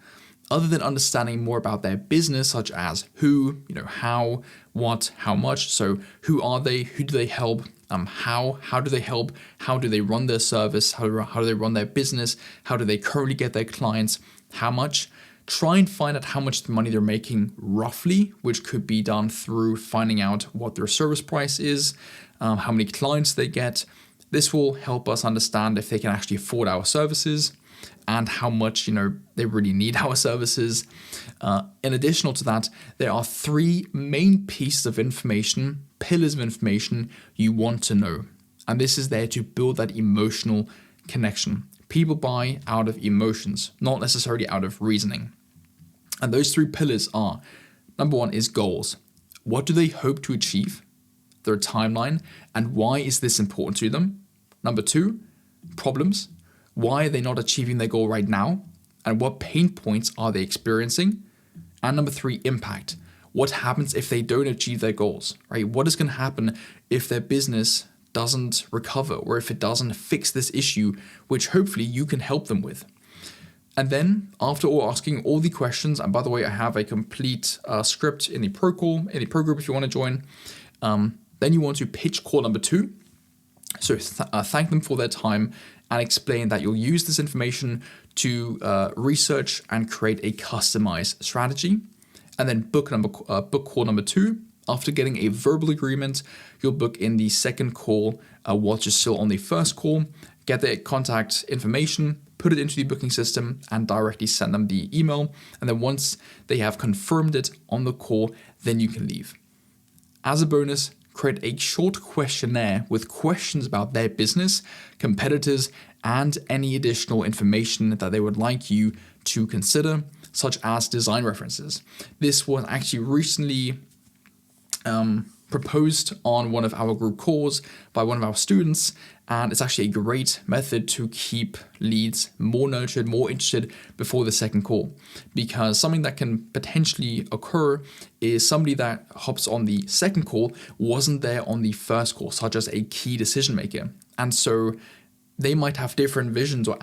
Other than understanding more about their business, such as who, how, what, how much. So who are they? Who do they help? How do they help? How do they run their service? How do they run their business? How do they currently get their clients? How much? Try and find out how much money they're making roughly, which could be done through finding out what their service price is, how many clients they get. This will help us understand if they can actually afford our services and how much, they really need our services. In addition to that, there are 3 main pieces of information, pillars of information you want to know. And this is there to build that emotional connection. People buy out of emotions, not necessarily out of reasoning. And those three pillars are, number one is goals. What do they hope to achieve? Their timeline, and why is this important to them? Number two, problems. Why are they not achieving their goal right now? And what pain points are they experiencing? And number three, impact. What happens if they don't achieve their goals, right? What is going to happen if their business doesn't recover, or if it doesn't fix this issue, which hopefully you can help them with? And then after asking all the questions, and by the way, I have a complete script in the pro call, in the pro group if you want to join, then you want to pitch call number two. So thank them for their time and explain that you'll use this information to research and create a customized strategy. And then book call number two. After getting a verbal agreement, you'll book in the second call while you're still on the first call, get their contact information, put it into the booking system, and directly send them the email. And then once they have confirmed it on the call, then you can leave. As a bonus, create a short questionnaire with questions about their business, competitors, and any additional information that they would like you to consider, such as design references. This was actually recently proposed on one of our group calls by one of our students, and it's actually a great method to keep leads more nurtured, more interested before the second call. Because something that can potentially occur is somebody that hops on the second call wasn't there on the first call, such as a key decision maker. And so they might have different visions or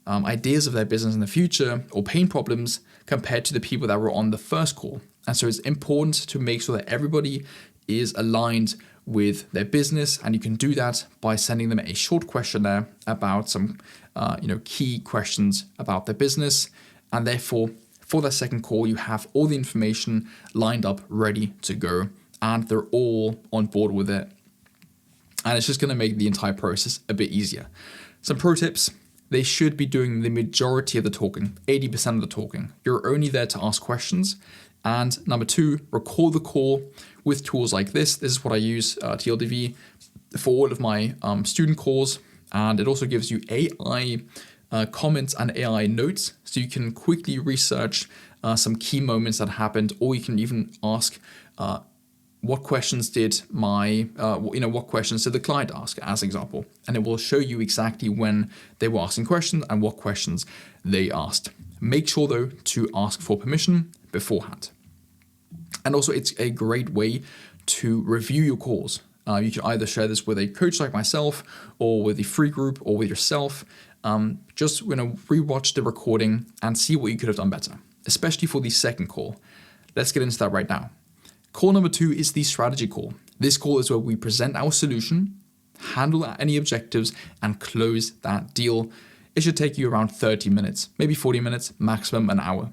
ideas of their business in the future, or pain problems, compared to the people that were on the first call. And so it's important to make sure that everybody is aligned with their business, and you can do that by sending them a short questionnaire about some key questions about their business. And therefore, for that second call, you have all the information lined up, ready to go, and they're all on board with it. And it's just going to make the entire process a bit easier. Some pro tips: they should be doing the majority of the talking, 80% of the talking. You're only there to ask questions. And number two, record the call with tools like this. This is what I use, TLDV, for all of my student calls. And it also gives you AI comments and AI notes, so you can quickly research some key moments that happened, or you can even ask what questions did what questions did the client ask, as example, and it will show you exactly when they were asking questions and what questions they asked. Make sure though to ask for permission beforehand. And also, it's a great way to review your calls. You can either share this with a coach like myself, or with the free group, or with yourself. Just rewatch the recording and see what you could have done better, especially for the second call. Let's get into that right now. Call number two is the strategy call. This call is where we present our solution, handle any objectives, and close that deal. It should take you around 30 minutes, maybe 40 minutes, maximum an hour.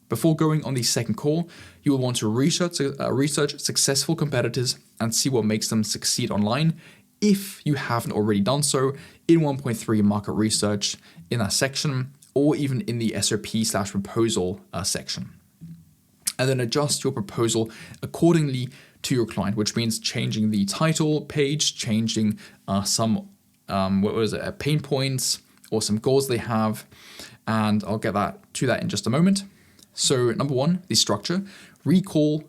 Before going on the second call, you will want to research successful competitors and see what makes them succeed online, if you haven't already done so, in 1.3 market research in that section, or even in the SOP/proposal section. And then adjust your proposal accordingly to your client, which means changing the title page, changing some pain points or some goals they have. And I'll get to that in just a moment. So number one, the structure. Recap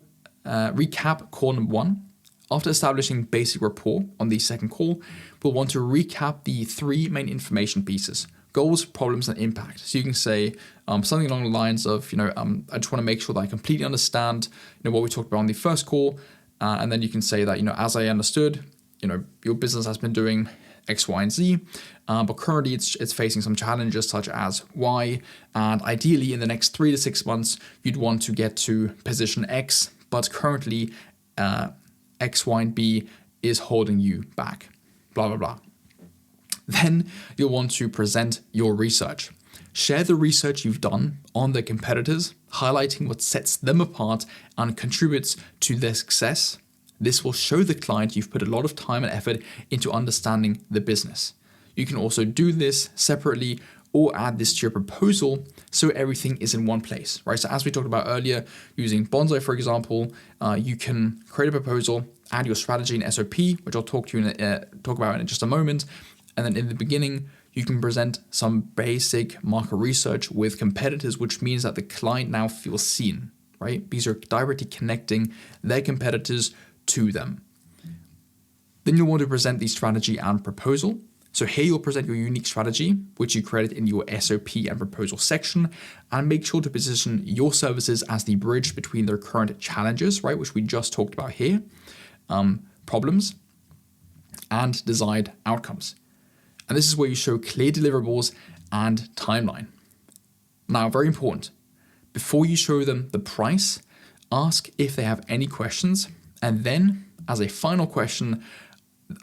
call number one. After establishing basic rapport on the second call, we'll want to recap the three main information pieces: goals, problems, and impact. So you can say something along the lines of, I just want to make sure that I completely understand, what we talked about on the first call. And then you can say that, as I understood, your business has been doing X, Y, and Z, but currently it's facing some challenges such as Y, and ideally in the next 3 to 6 months, you'd want to get to position X, but currently X, Y, and B is holding you back, blah, blah, blah. Then you'll want to present your research. Share the research you've done on the competitors, highlighting what sets them apart and contributes to their success. This will show the client you've put a lot of time and effort into understanding the business. You can also do this separately or add this to your proposal so everything is in one place, right? So as we talked about earlier, using Bonsai, for example, you can create a proposal, add your strategy in SOP, which I'll talk about in just a moment. And then in the beginning, You can present some basic market research with competitors, which means that the client now feels seen, right? Because you're directly connecting their competitors to them. Then you'll want to present the strategy and proposal. So here you'll present your unique strategy, which you created in your SOP and proposal section, and make sure to position your services as the bridge between their current challenges, right, which we just talked about here, problems, and desired outcomes. And this is where you show clear deliverables and timeline. Now, very important, before you show them the price, ask if they have any questions, and then, as a final question,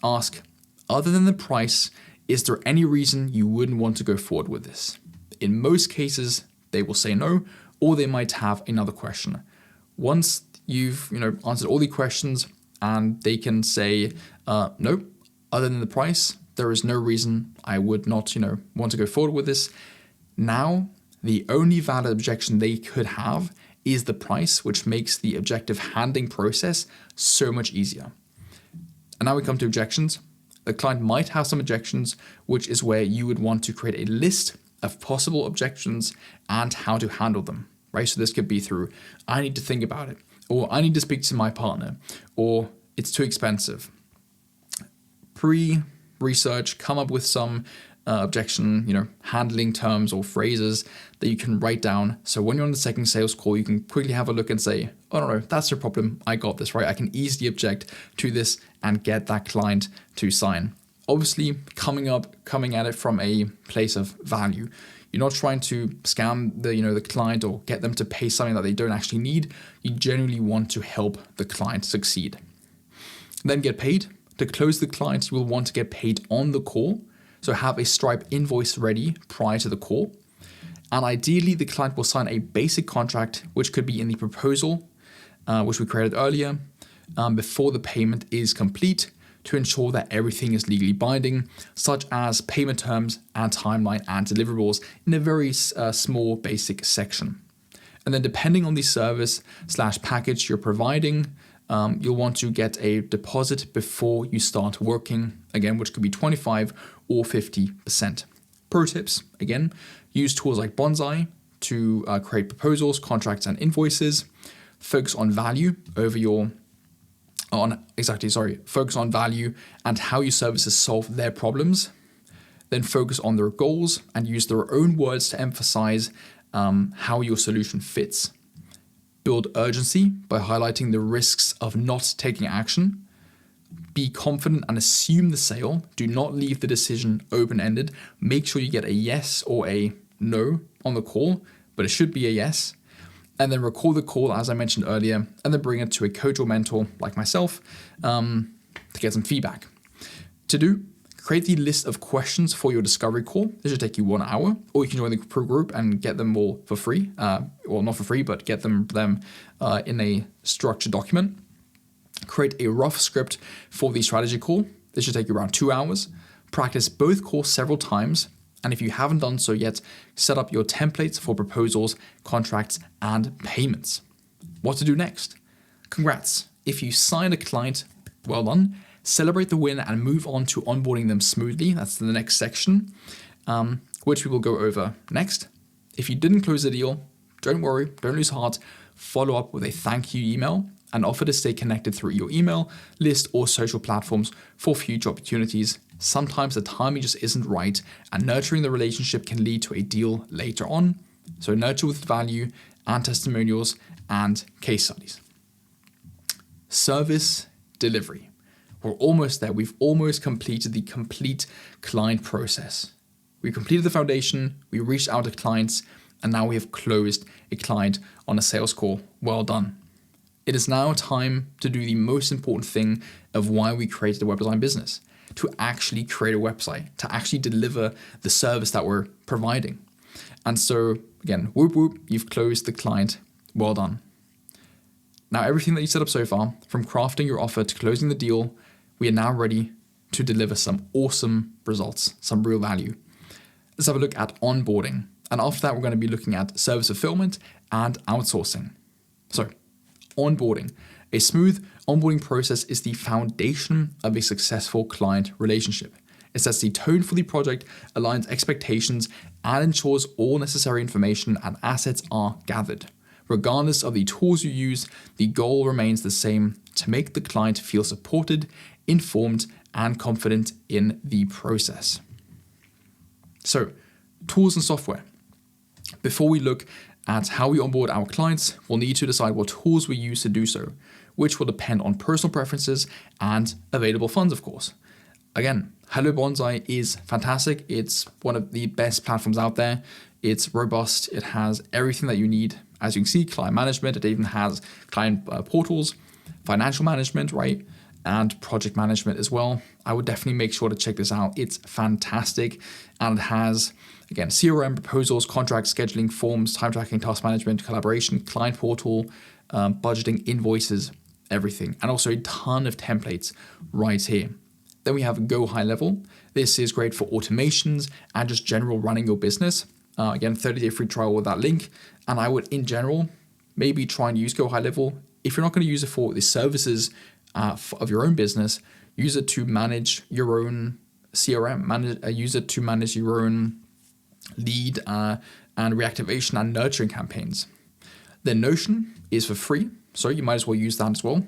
ask, other than the price, is there any reason you wouldn't want to go forward with this? In most cases, they will say no, or they might have another question. Once you've answered all the questions and they can say, no, other than the price, there is no reason I would not want to go forward with this. Now, the only valid objection they could have is the price, which makes the objective handling process so much easier. And now we come to objections. The client might have some objections, which is where you would want to create a list of possible objections and how to handle them, right? So this could be through, I need to think about it, or I need to speak to my partner, or it's too expensive. Pre-research, come up with some objection, handling terms or phrases that you can write down. So when you're on the second sales call, you can quickly have a look and say, oh, no, that's your problem. I got this, right? I can easily object to this and get that client to sign. Obviously, coming at it from a place of value. You're not trying to scam the client or get them to pay something that they don't actually need. You genuinely want to help the client succeed. Then get paid. To close the client, you will want to get paid on the call. So have a Stripe invoice ready prior to the call. And ideally, the client will sign a basic contract, which could be in the proposal, which we created earlier, before the payment is complete, to ensure that everything is legally binding, such as payment terms and timeline and deliverables in a very small basic section. And then depending on the service/package you're providing, you'll want to get a deposit before you start working, again, which could be 25 or 50%. Pro tips, again, use tools like Bonsai to create proposals, contracts, and invoices. Focus on value focus on value and how your services solve their problems. Then focus on their goals and use their own words to emphasize how your solution fits. Build urgency by highlighting the risks of not taking action. Be confident and assume the sale. Do not leave the decision open-ended. Make sure you get a yes or a no on the call, but it should be a yes. And then record the call, as I mentioned earlier, and then bring it to a coach or mentor like myself to get some feedback. To do, create the list of questions for your discovery call. This should take you 1 hour, or you can join the pro group and get them all for free. Well, not for free, but get them in a structured document. Create a rough script for the strategy call. This should take you around 2 hours. Practice both calls several times. And if you haven't done so yet, set up your templates for proposals, contracts, and payments. What to do next? Congrats. If you sign a client, well done. Celebrate the win and move on to onboarding them smoothly. That's the next section, which we will go over next. If you didn't close the deal, don't worry, don't lose heart. Follow up with a thank you email and offer to stay connected through your email list or social platforms for future opportunities. Sometimes the timing just isn't right, and nurturing the relationship can lead to a deal later on. So nurture with value and testimonials and case studies. Service delivery. We're almost there. We've almost completed the complete client process. We completed the foundation, we reached out to clients, and now we have closed a client on a sales call. Well done. It is now time to do the most important thing of why we created a web design business, to actually create a website, to actually deliver the service that we're providing. And so again, whoop, whoop, you've closed the client. Well done. Now, everything that you set up so far, from crafting your offer to closing the deal, we are now ready to deliver some awesome results, some real value. Let's have a look at onboarding. And after that, we're going to be looking at service fulfillment and outsourcing. So, onboarding. A smooth onboarding process is the foundation of a successful client relationship. It sets the tone for the project, aligns expectations, and ensures all necessary information and assets are gathered. Regardless of the tools you use, the goal remains the same: to make the client feel supported, informed, and confident in the process. So, tools and software. Before we look at how we onboard our clients, we'll need to decide what tools we use to do so, which will depend on personal preferences and available funds, of course. Again, Hello Bonsai is fantastic. It's one of the best platforms out there. It's robust. It has everything that you need. As you can see, client management. It even has client portals, financial management, right? And project management as well. I would definitely make sure to check this out. It's fantastic. And it has, again, CRM, proposals, contract scheduling, forms, time tracking, task management, collaboration, client portal, budgeting, invoices, everything. And also a ton of templates right here. Then we have Go High Level. This is great for automations and just general running your business. Again, 30-day free trial with that link. And I would, in general, maybe try and use Go High Level. If you're not going to use it for the services of your own business, use it to manage your own CRM, use it to manage your own lead and reactivation and nurturing campaigns. Then Notion is for free, so you might as well use that as well.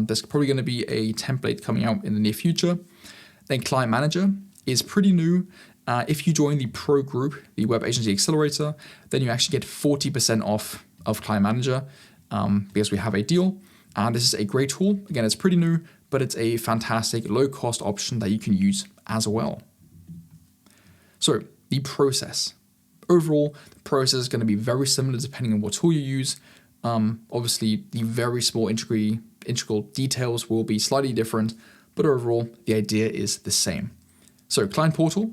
There's probably going to be a template coming out in the near future. Then Client Manager is pretty new. If you join the Pro group, the Web Agency Accelerator, then you actually get 40% off of Client Manager because we have a deal. And this is a great tool. Again, it's pretty new, but it's a fantastic low-cost option that you can use as well. So the process. Overall, the process is going to be very similar depending on what tool you use. Obviously, the very small integral details will be slightly different, but overall, the idea is the same. So Client Portal.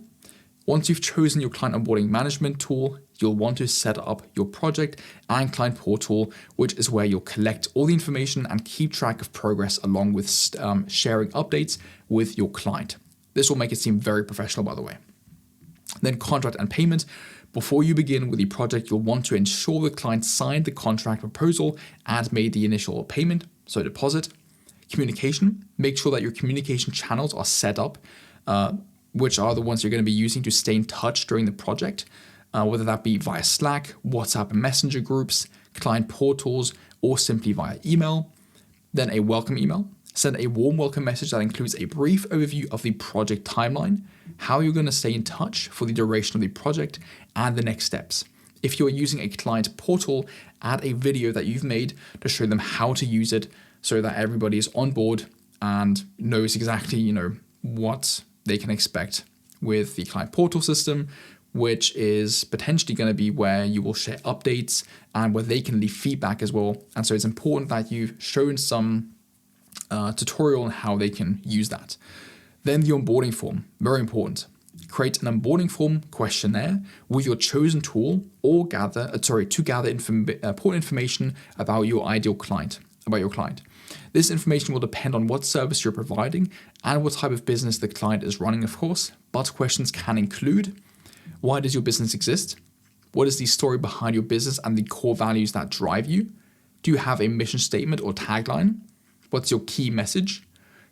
Once you've chosen your client onboarding management tool, you'll want to set up your project and client portal, which is where you'll collect all the information and keep track of progress along with sharing updates with your client. This will make it seem very professional, by the way. Then contract and payment. Before you begin with the project, you'll want to ensure the client signed the contract proposal and made the initial payment, so deposit. Communication. Make sure that your communication channels are set up, which are the ones you're going to be using to stay in touch during the project, whether that be via Slack, WhatsApp and Messenger groups, client portals, or simply via email. Then a welcome email. Send a warm welcome message that includes a brief overview of the project timeline, how you're going to stay in touch for the duration of the project, and the next steps. If you're using a client portal, add a video that you've made to show them how to use it so that everybody is on board and knows exactly, what they can expect with the client portal system, which is potentially going to be where you will share updates and where they can leave feedback as well. And so it's important that you've shown some tutorial on how they can use that. Then the onboarding form, very important. Create an onboarding form questionnaire with your chosen tool or gather important information about your ideal client, about your client. This information will depend on what service you're providing and what type of business the client is running, of course, but questions can include: why does your business exist? What is the story behind your business and the core values that drive you? Do you have a mission statement or tagline? What's your key message?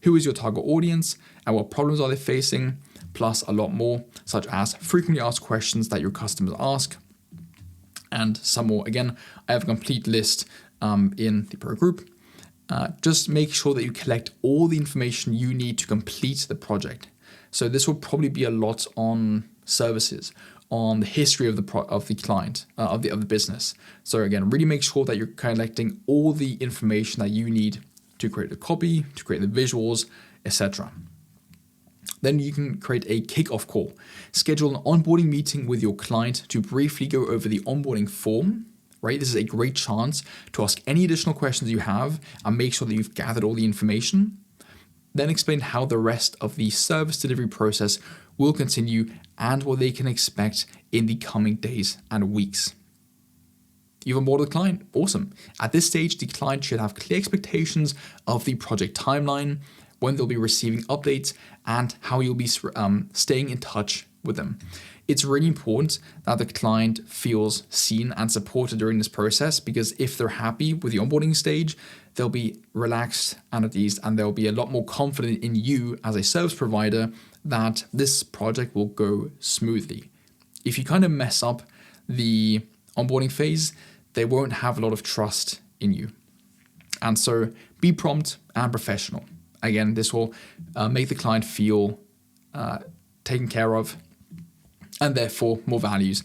Who is your target audience and what problems are they facing? Plus a lot more, such as frequently asked questions that your customers ask and some more. Again, I have a complete list in the Pro group. Just make sure that you collect all the information you need to complete the project. So this will probably be a lot on services, on the history of the client, of the business. So again, really make sure that you're collecting all the information that you need to create the copy, to create the visuals, etc. Then you can create a kickoff call. Schedule an onboarding meeting with your client to briefly go over the onboarding form. Right? This is a great chance to ask any additional questions you have and make sure that you've gathered all the information. Then explain how the rest of the service delivery process will continue and what they can expect in the coming days and weeks. You've onboarded the client. Awesome. At this stage, the client should have clear expectations of the project timeline, when they'll be receiving updates, and how you'll be staying in touch with them. It's really important that the client feels seen and supported during this process, because if they're happy with the onboarding stage, they'll be relaxed and at ease, and they'll be a lot more confident in you as a service provider that this project will go smoothly. If you kind of mess up the onboarding phase, they won't have a lot of trust in you. And so be prompt and professional. Again, this will make the client feel taken care of and therefore more valued.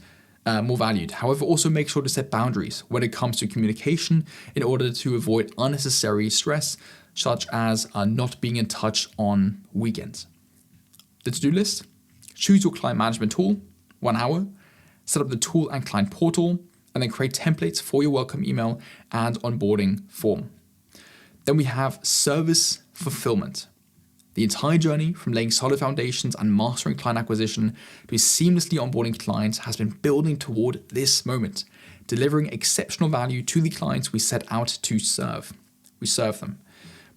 However, also make sure to set boundaries when it comes to communication in order to avoid unnecessary stress, such as not being in touch on weekends. The to-do list: choose your client management tool, 1 hour, set up the tool and client portal, and then create templates for your welcome email and onboarding form. Then we have Service Fulfilment. The entire journey from laying solid foundations and mastering client acquisition to seamlessly onboarding clients has been building toward this moment, delivering exceptional value to the clients we set out to serve. We serve them.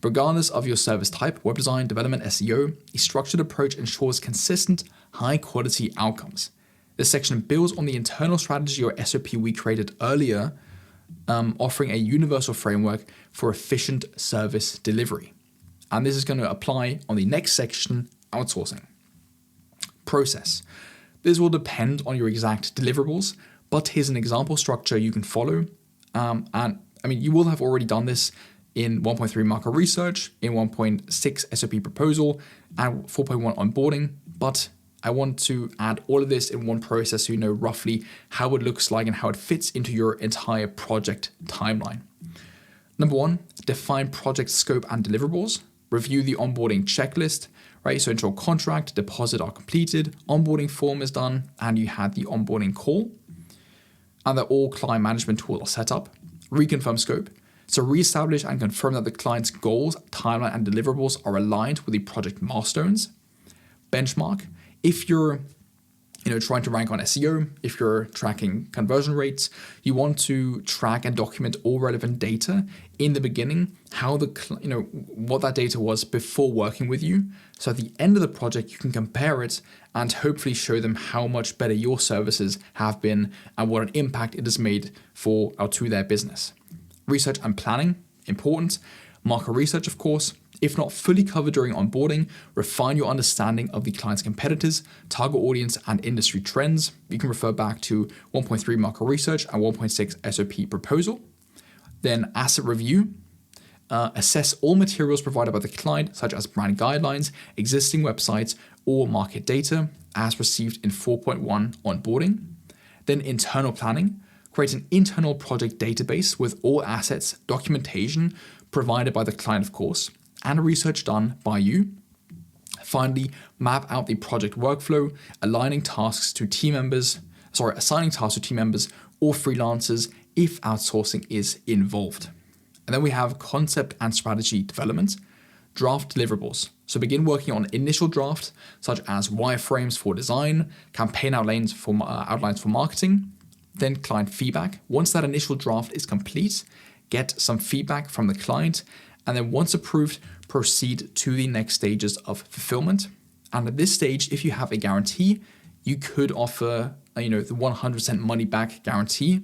Regardless of your service type, web design, development, SEO, a structured approach ensures consistent, high-quality outcomes. This section builds on the internal strategy or SOP we created earlier, offering a universal framework for efficient service delivery. And this is going to apply on the next section, outsourcing. Process. This will depend on your exact deliverables, but here's an example structure you can follow. You will have already done this in 1.3 market research, in 1.6 SOP proposal, and 4.1 onboarding, but I want to add all of this in one process so you know roughly how it looks like and how it fits into your entire project timeline. Number 1, define project scope and deliverables. Review the onboarding checklist, right? So ensure contract, deposit are completed, onboarding form is done, and you had the onboarding call, and that all client management tools are set up. Reconfirm scope. So reestablish and confirm that the client's goals, timeline, and deliverables are aligned with the project milestones. Benchmark. If you're trying to rank on SEO, if you're tracking conversion rates, you want to track and document all relevant data in the beginning, what that data was before working with you. So at the end of the project, you can compare it and hopefully show them how much better your services have been and what an impact it has made to their business. Research and planning, important. Market research, of course. If not fully covered during onboarding, refine your understanding of the client's competitors, target audience, and industry trends. You can refer back to 1.3 market research and 1.6 SOP proposal. Then asset review. Assess all materials provided by the client, such as brand guidelines, existing websites, or market data, as received in 4.1 onboarding. Then internal planning. Create an internal project database with all assets, documentation provided by the client, of course, and research done by you. Finally, map out the project workflow, assigning tasks to team members or freelancers if outsourcing is involved. And then we have concept and strategy development, draft deliverables. So begin working on initial drafts, such as wireframes for design, campaign outlines for marketing, then client feedback. Once that initial draft is complete, get some feedback from the client, and then once approved, proceed to the next stages of fulfillment. And at this stage, if you have a guarantee, you could offer the 100% money back guarantee.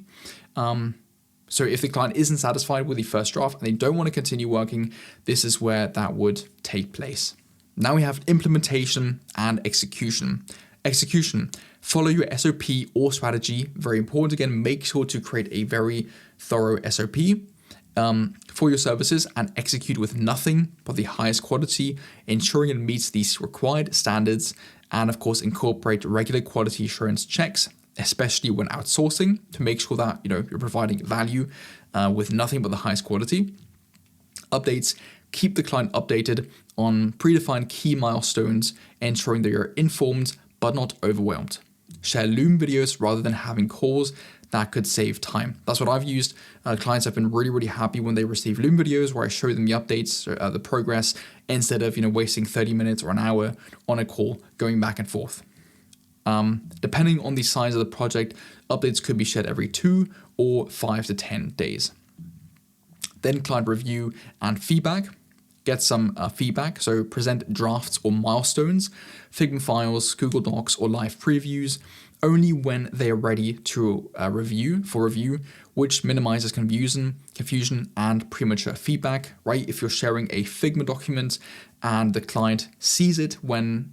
So if the client isn't satisfied with the first draft and they don't want to continue working, this is where that would take place. Now we have implementation and execution. Execution. Follow your SOP or strategy. Very important. Again, make sure to create a very thorough SOP for your services and execute with nothing but the highest quality, ensuring it meets these required standards, and of course incorporate regular quality assurance checks, especially when outsourcing, to make sure that you're providing value with nothing but the highest quality. Updates. Keep the client updated on predefined key milestones, ensuring that you're informed but not overwhelmed. Share Loom videos rather than having calls. That could save time. That's what I've used. Clients have been really, really happy when they receive Loom videos where I show them the updates, the progress, instead of wasting 30 minutes or an hour on a call going back and forth. Depending on the size of the project, updates could be shared every 2 or 5 to 10 days. Then client review and feedback. Get some feedback, so present drafts or milestones, Figma files, Google Docs, or live previews, only when they are ready to review, which minimizes confusion and premature feedback, right? If you're sharing a Figma document and the client sees it when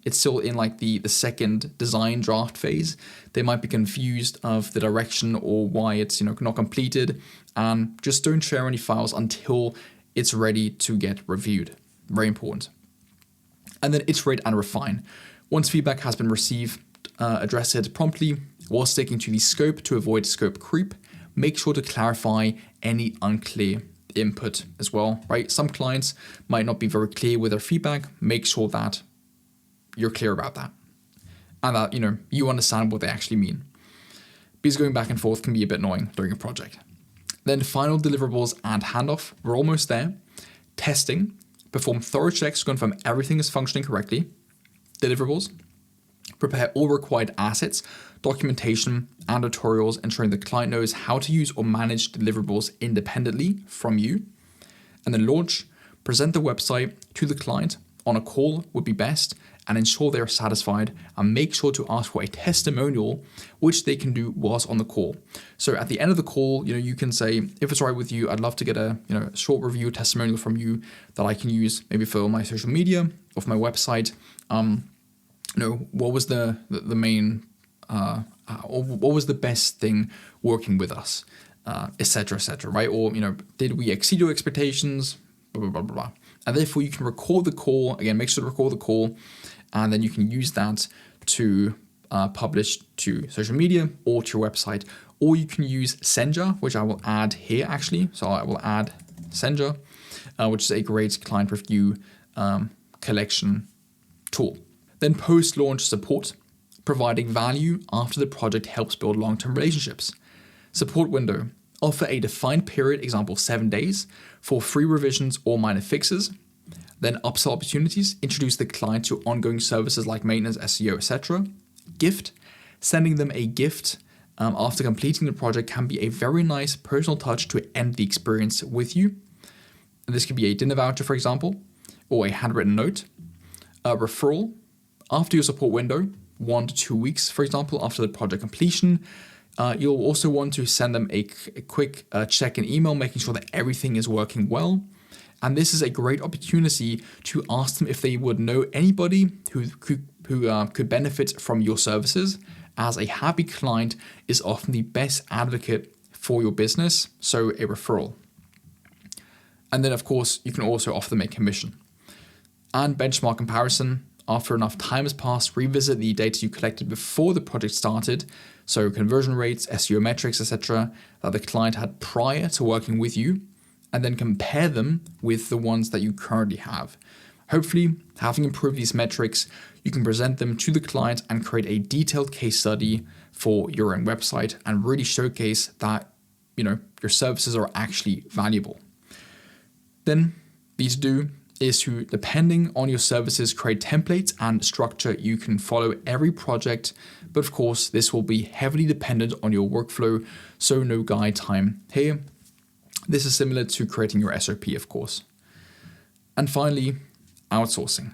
it's still in like the second design draft phase. They might be confused of the direction or why it's, not completed. And just don't share any files until it's ready to get reviewed. Very important. And then iterate and refine. Once feedback has been received, address it promptly while sticking to the scope to avoid scope creep. Make sure to clarify any unclear input as well, right? Some clients might not be very clear with their feedback. Make sure that you're clear about that and that, you understand what they actually mean. Because going back and forth can be a bit annoying during a project. Then final deliverables and handoff. We're almost there. Testing. Perform thorough checks to confirm everything is functioning correctly. Deliverables. Prepare all required assets, documentation, and tutorials, ensuring the client knows how to use or manage deliverables independently from you. And then launch. Present the website to the client on a call would be best, and ensure they are satisfied, and make sure to ask for a testimonial, which they can do whilst on the call. So at the end of the call, you can say, if it's all right with you, I'd love to get a short review testimonial from you that I can use maybe for my social media or for my website. What was the main, or what was the best thing working with us, etc., right? Or, did we exceed your expectations? Blah, blah, blah, blah. And therefore you can record the call. Again, make sure to record the call, and then you can use that to publish to social media or to your website. Or you can use Senja, which I will add here actually. So I will add Senja, which is a great client review collection tool. Then post-launch support, providing value after the project helps build long-term relationships. Support window, offer a defined period, example 7 days, for free revisions or minor fixes. Then upsell opportunities, introduce the client to ongoing services like maintenance, SEO, etc. Gift, sending them a gift after completing the project can be a very nice personal touch to end the experience with you. This could be a dinner voucher, for example, or a handwritten note. Referral, after your support window, 1 to 2 weeks, for example, after the project completion. You'll also want to send them a quick check-in email, making sure that everything is working well. And this is a great opportunity to ask them if they would know anybody who could benefit from your services, as a happy client is often the best advocate for your business, so a referral. And then, of course, you can also offer them a commission. And benchmark comparison. After enough time has passed, revisit the data you collected before the project started, so conversion rates, SEO metrics, etc., that the client had prior to working with you, and then compare them with the ones that you currently have. Hopefully, having improved these metrics, you can present them to the client and create a detailed case study for your own website and really showcase that, your services are actually valuable. Then, these do is to, depending on your services, create templates and structure you can follow every project. But of course, this will be heavily dependent on your workflow, so no guide time here. This is similar to creating your SOP, of course. And finally, outsourcing.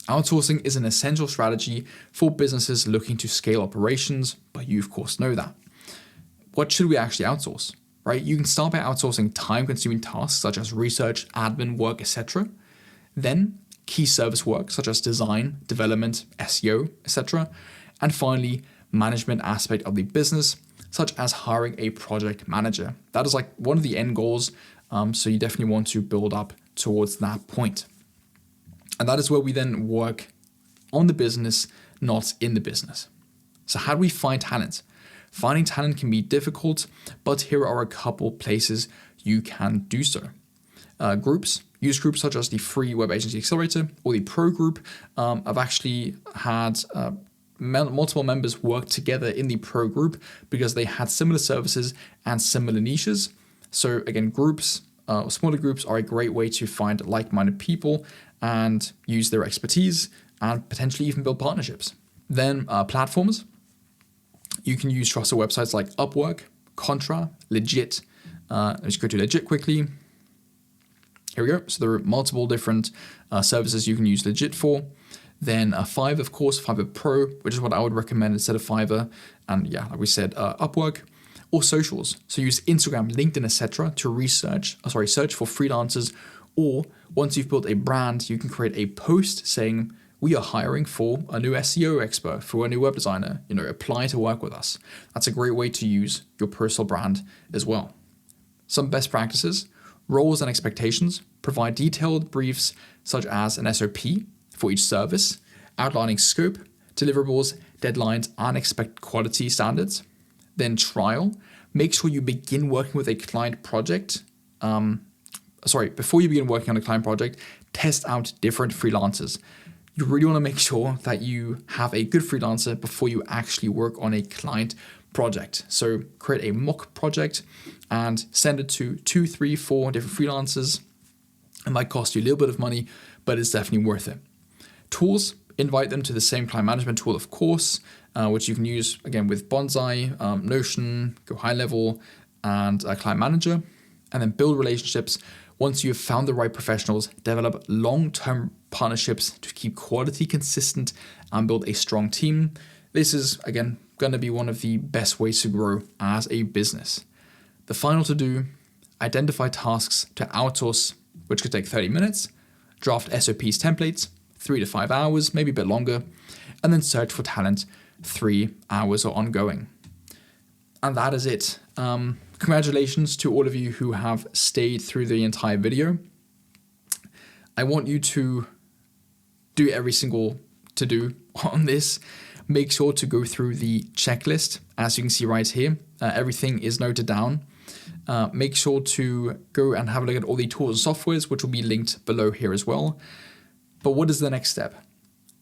Outsourcing is an essential strategy for businesses looking to scale operations, but you of course know that. What should we actually outsource, right? You can start by outsourcing time-consuming tasks such as research, admin work, etc. Then key service work such as design, development, SEO, etc. And finally, management aspect of the business, such as hiring a project manager. That is like one of the end goals. So you definitely want to build up towards that point. And that is where we then work on the business, not in the business. So how do we find talent? Finding talent can be difficult, but here are a couple places you can do so. Groups. Use groups such as the Free Web Agency Accelerator or the Pro Group. I've actually had multiple members work together in the Pro Group because they had similar services and similar niches. So again, groups, smaller groups are a great way to find like-minded people and use their expertise and potentially even build partnerships. Then platforms. You can use trusted websites like Upwork, Contra, Legit. Let's go to Legit quickly. Here we go. So there are multiple different services you can use Legit for. Then Fiverr, of course, Fiverr Pro, which is what I would recommend instead of Fiverr. And yeah, like we said, Upwork. Or socials. So use Instagram, LinkedIn, etc. to search for freelancers. Or once you've built a brand, you can create a post saying we are hiring for a new SEO expert, for a new web designer, apply to work with us. That's a great way to use your personal brand as well. Some best practices: roles and expectations. Provide detailed briefs such as an SOP for each service, outlining scope, deliverables, deadlines, and expected quality standards. Then trial. Make sure you begin working with a client project. Before you begin working on a client project, test out different freelancers. You really want to make sure that you have a good freelancer before you actually work on a client project. So create a mock project and send it to 2, 3, 4 different freelancers. It might cost you a little bit of money, but it's definitely worth it. Tools: invite them to the same client management tool, of course, which you can use again with Bonsai, Notion, Go High Level, and Client Manager. And then build relationships. Once you have found the right professionals, develop long-term partnerships to keep quality consistent and build a strong team. This is, again, going to be one of the best ways to grow as a business. The final to do: identify tasks to outsource, which could take 30 minutes, draft SOPs templates, 3 to 5 hours, maybe a bit longer, and then search for talent, 3 hours or ongoing. And that is it. Congratulations to all of you who have stayed through the entire video. I want you to do every single to-do on this. Make sure to go through the checklist. As you can see right here, everything is noted down. Make sure to go and have a look at all the tools and softwares, which will be linked below here as well. But what is the next step?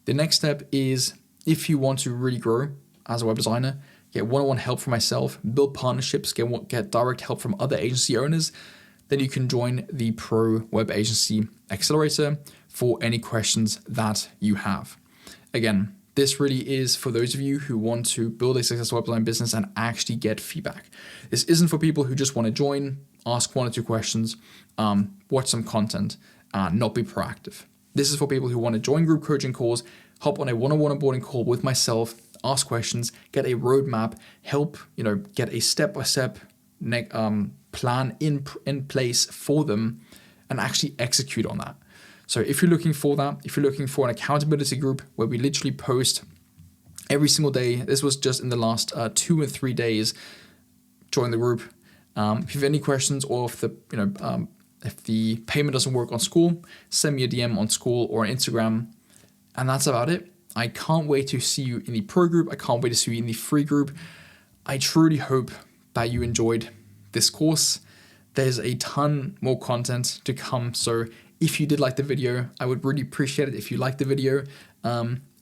The next step is, if you want to really grow as a web designer, get one-on-one help from myself, build partnerships, get direct help from other agency owners, then you can join the Pro Web Agency Accelerator for any questions that you have. Again, this really is for those of you who want to build a successful web design business and actually get feedback. This isn't for people who just want to join, ask 1 or 2 questions, watch some content, and not be proactive. This is for people who want to join group coaching calls, hop on a one-on-one onboarding call with myself, ask questions, get a roadmap, help get a step-by-step plan in place for them, and actually execute on that. So if you're looking for that, if you're looking for an accountability group where we literally post every single day, this was just in the last 2 or 3 days, join the group. If you have any questions, or if the payment doesn't work on School, send me a DM on School or on Instagram. And that's about it. I can't wait to see you in the pro group. I can't wait to see you in the free group. I truly hope that you enjoyed this course. There's a ton more content to come. So if you did like the video, I would really appreciate it if you liked the video.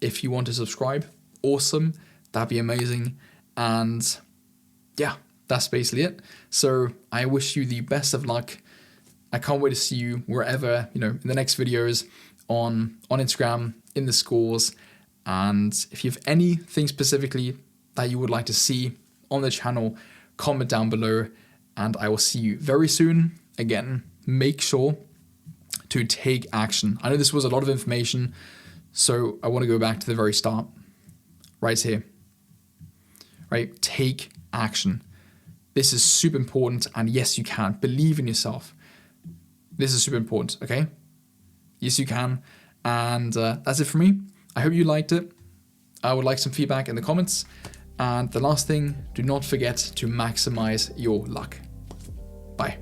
If you want to subscribe, awesome. That'd be amazing. And yeah, that's basically it. So I wish you the best of luck. I can't wait to see you wherever, in the next videos on Instagram, in the schools. And if you have anything specifically that you would like to see on the channel, comment down below, and I will see you very soon. Again, make sure to take action. I know this was a lot of information, so I want to go back to the very start, right here, right? Take action. This is super important, and yes, you can. Believe in yourself. This is super important, okay? Yes, you can. And that's it for me. I hope you liked it. I would like some feedback in the comments. And the last thing, do not forget to maximize your luck. Bye.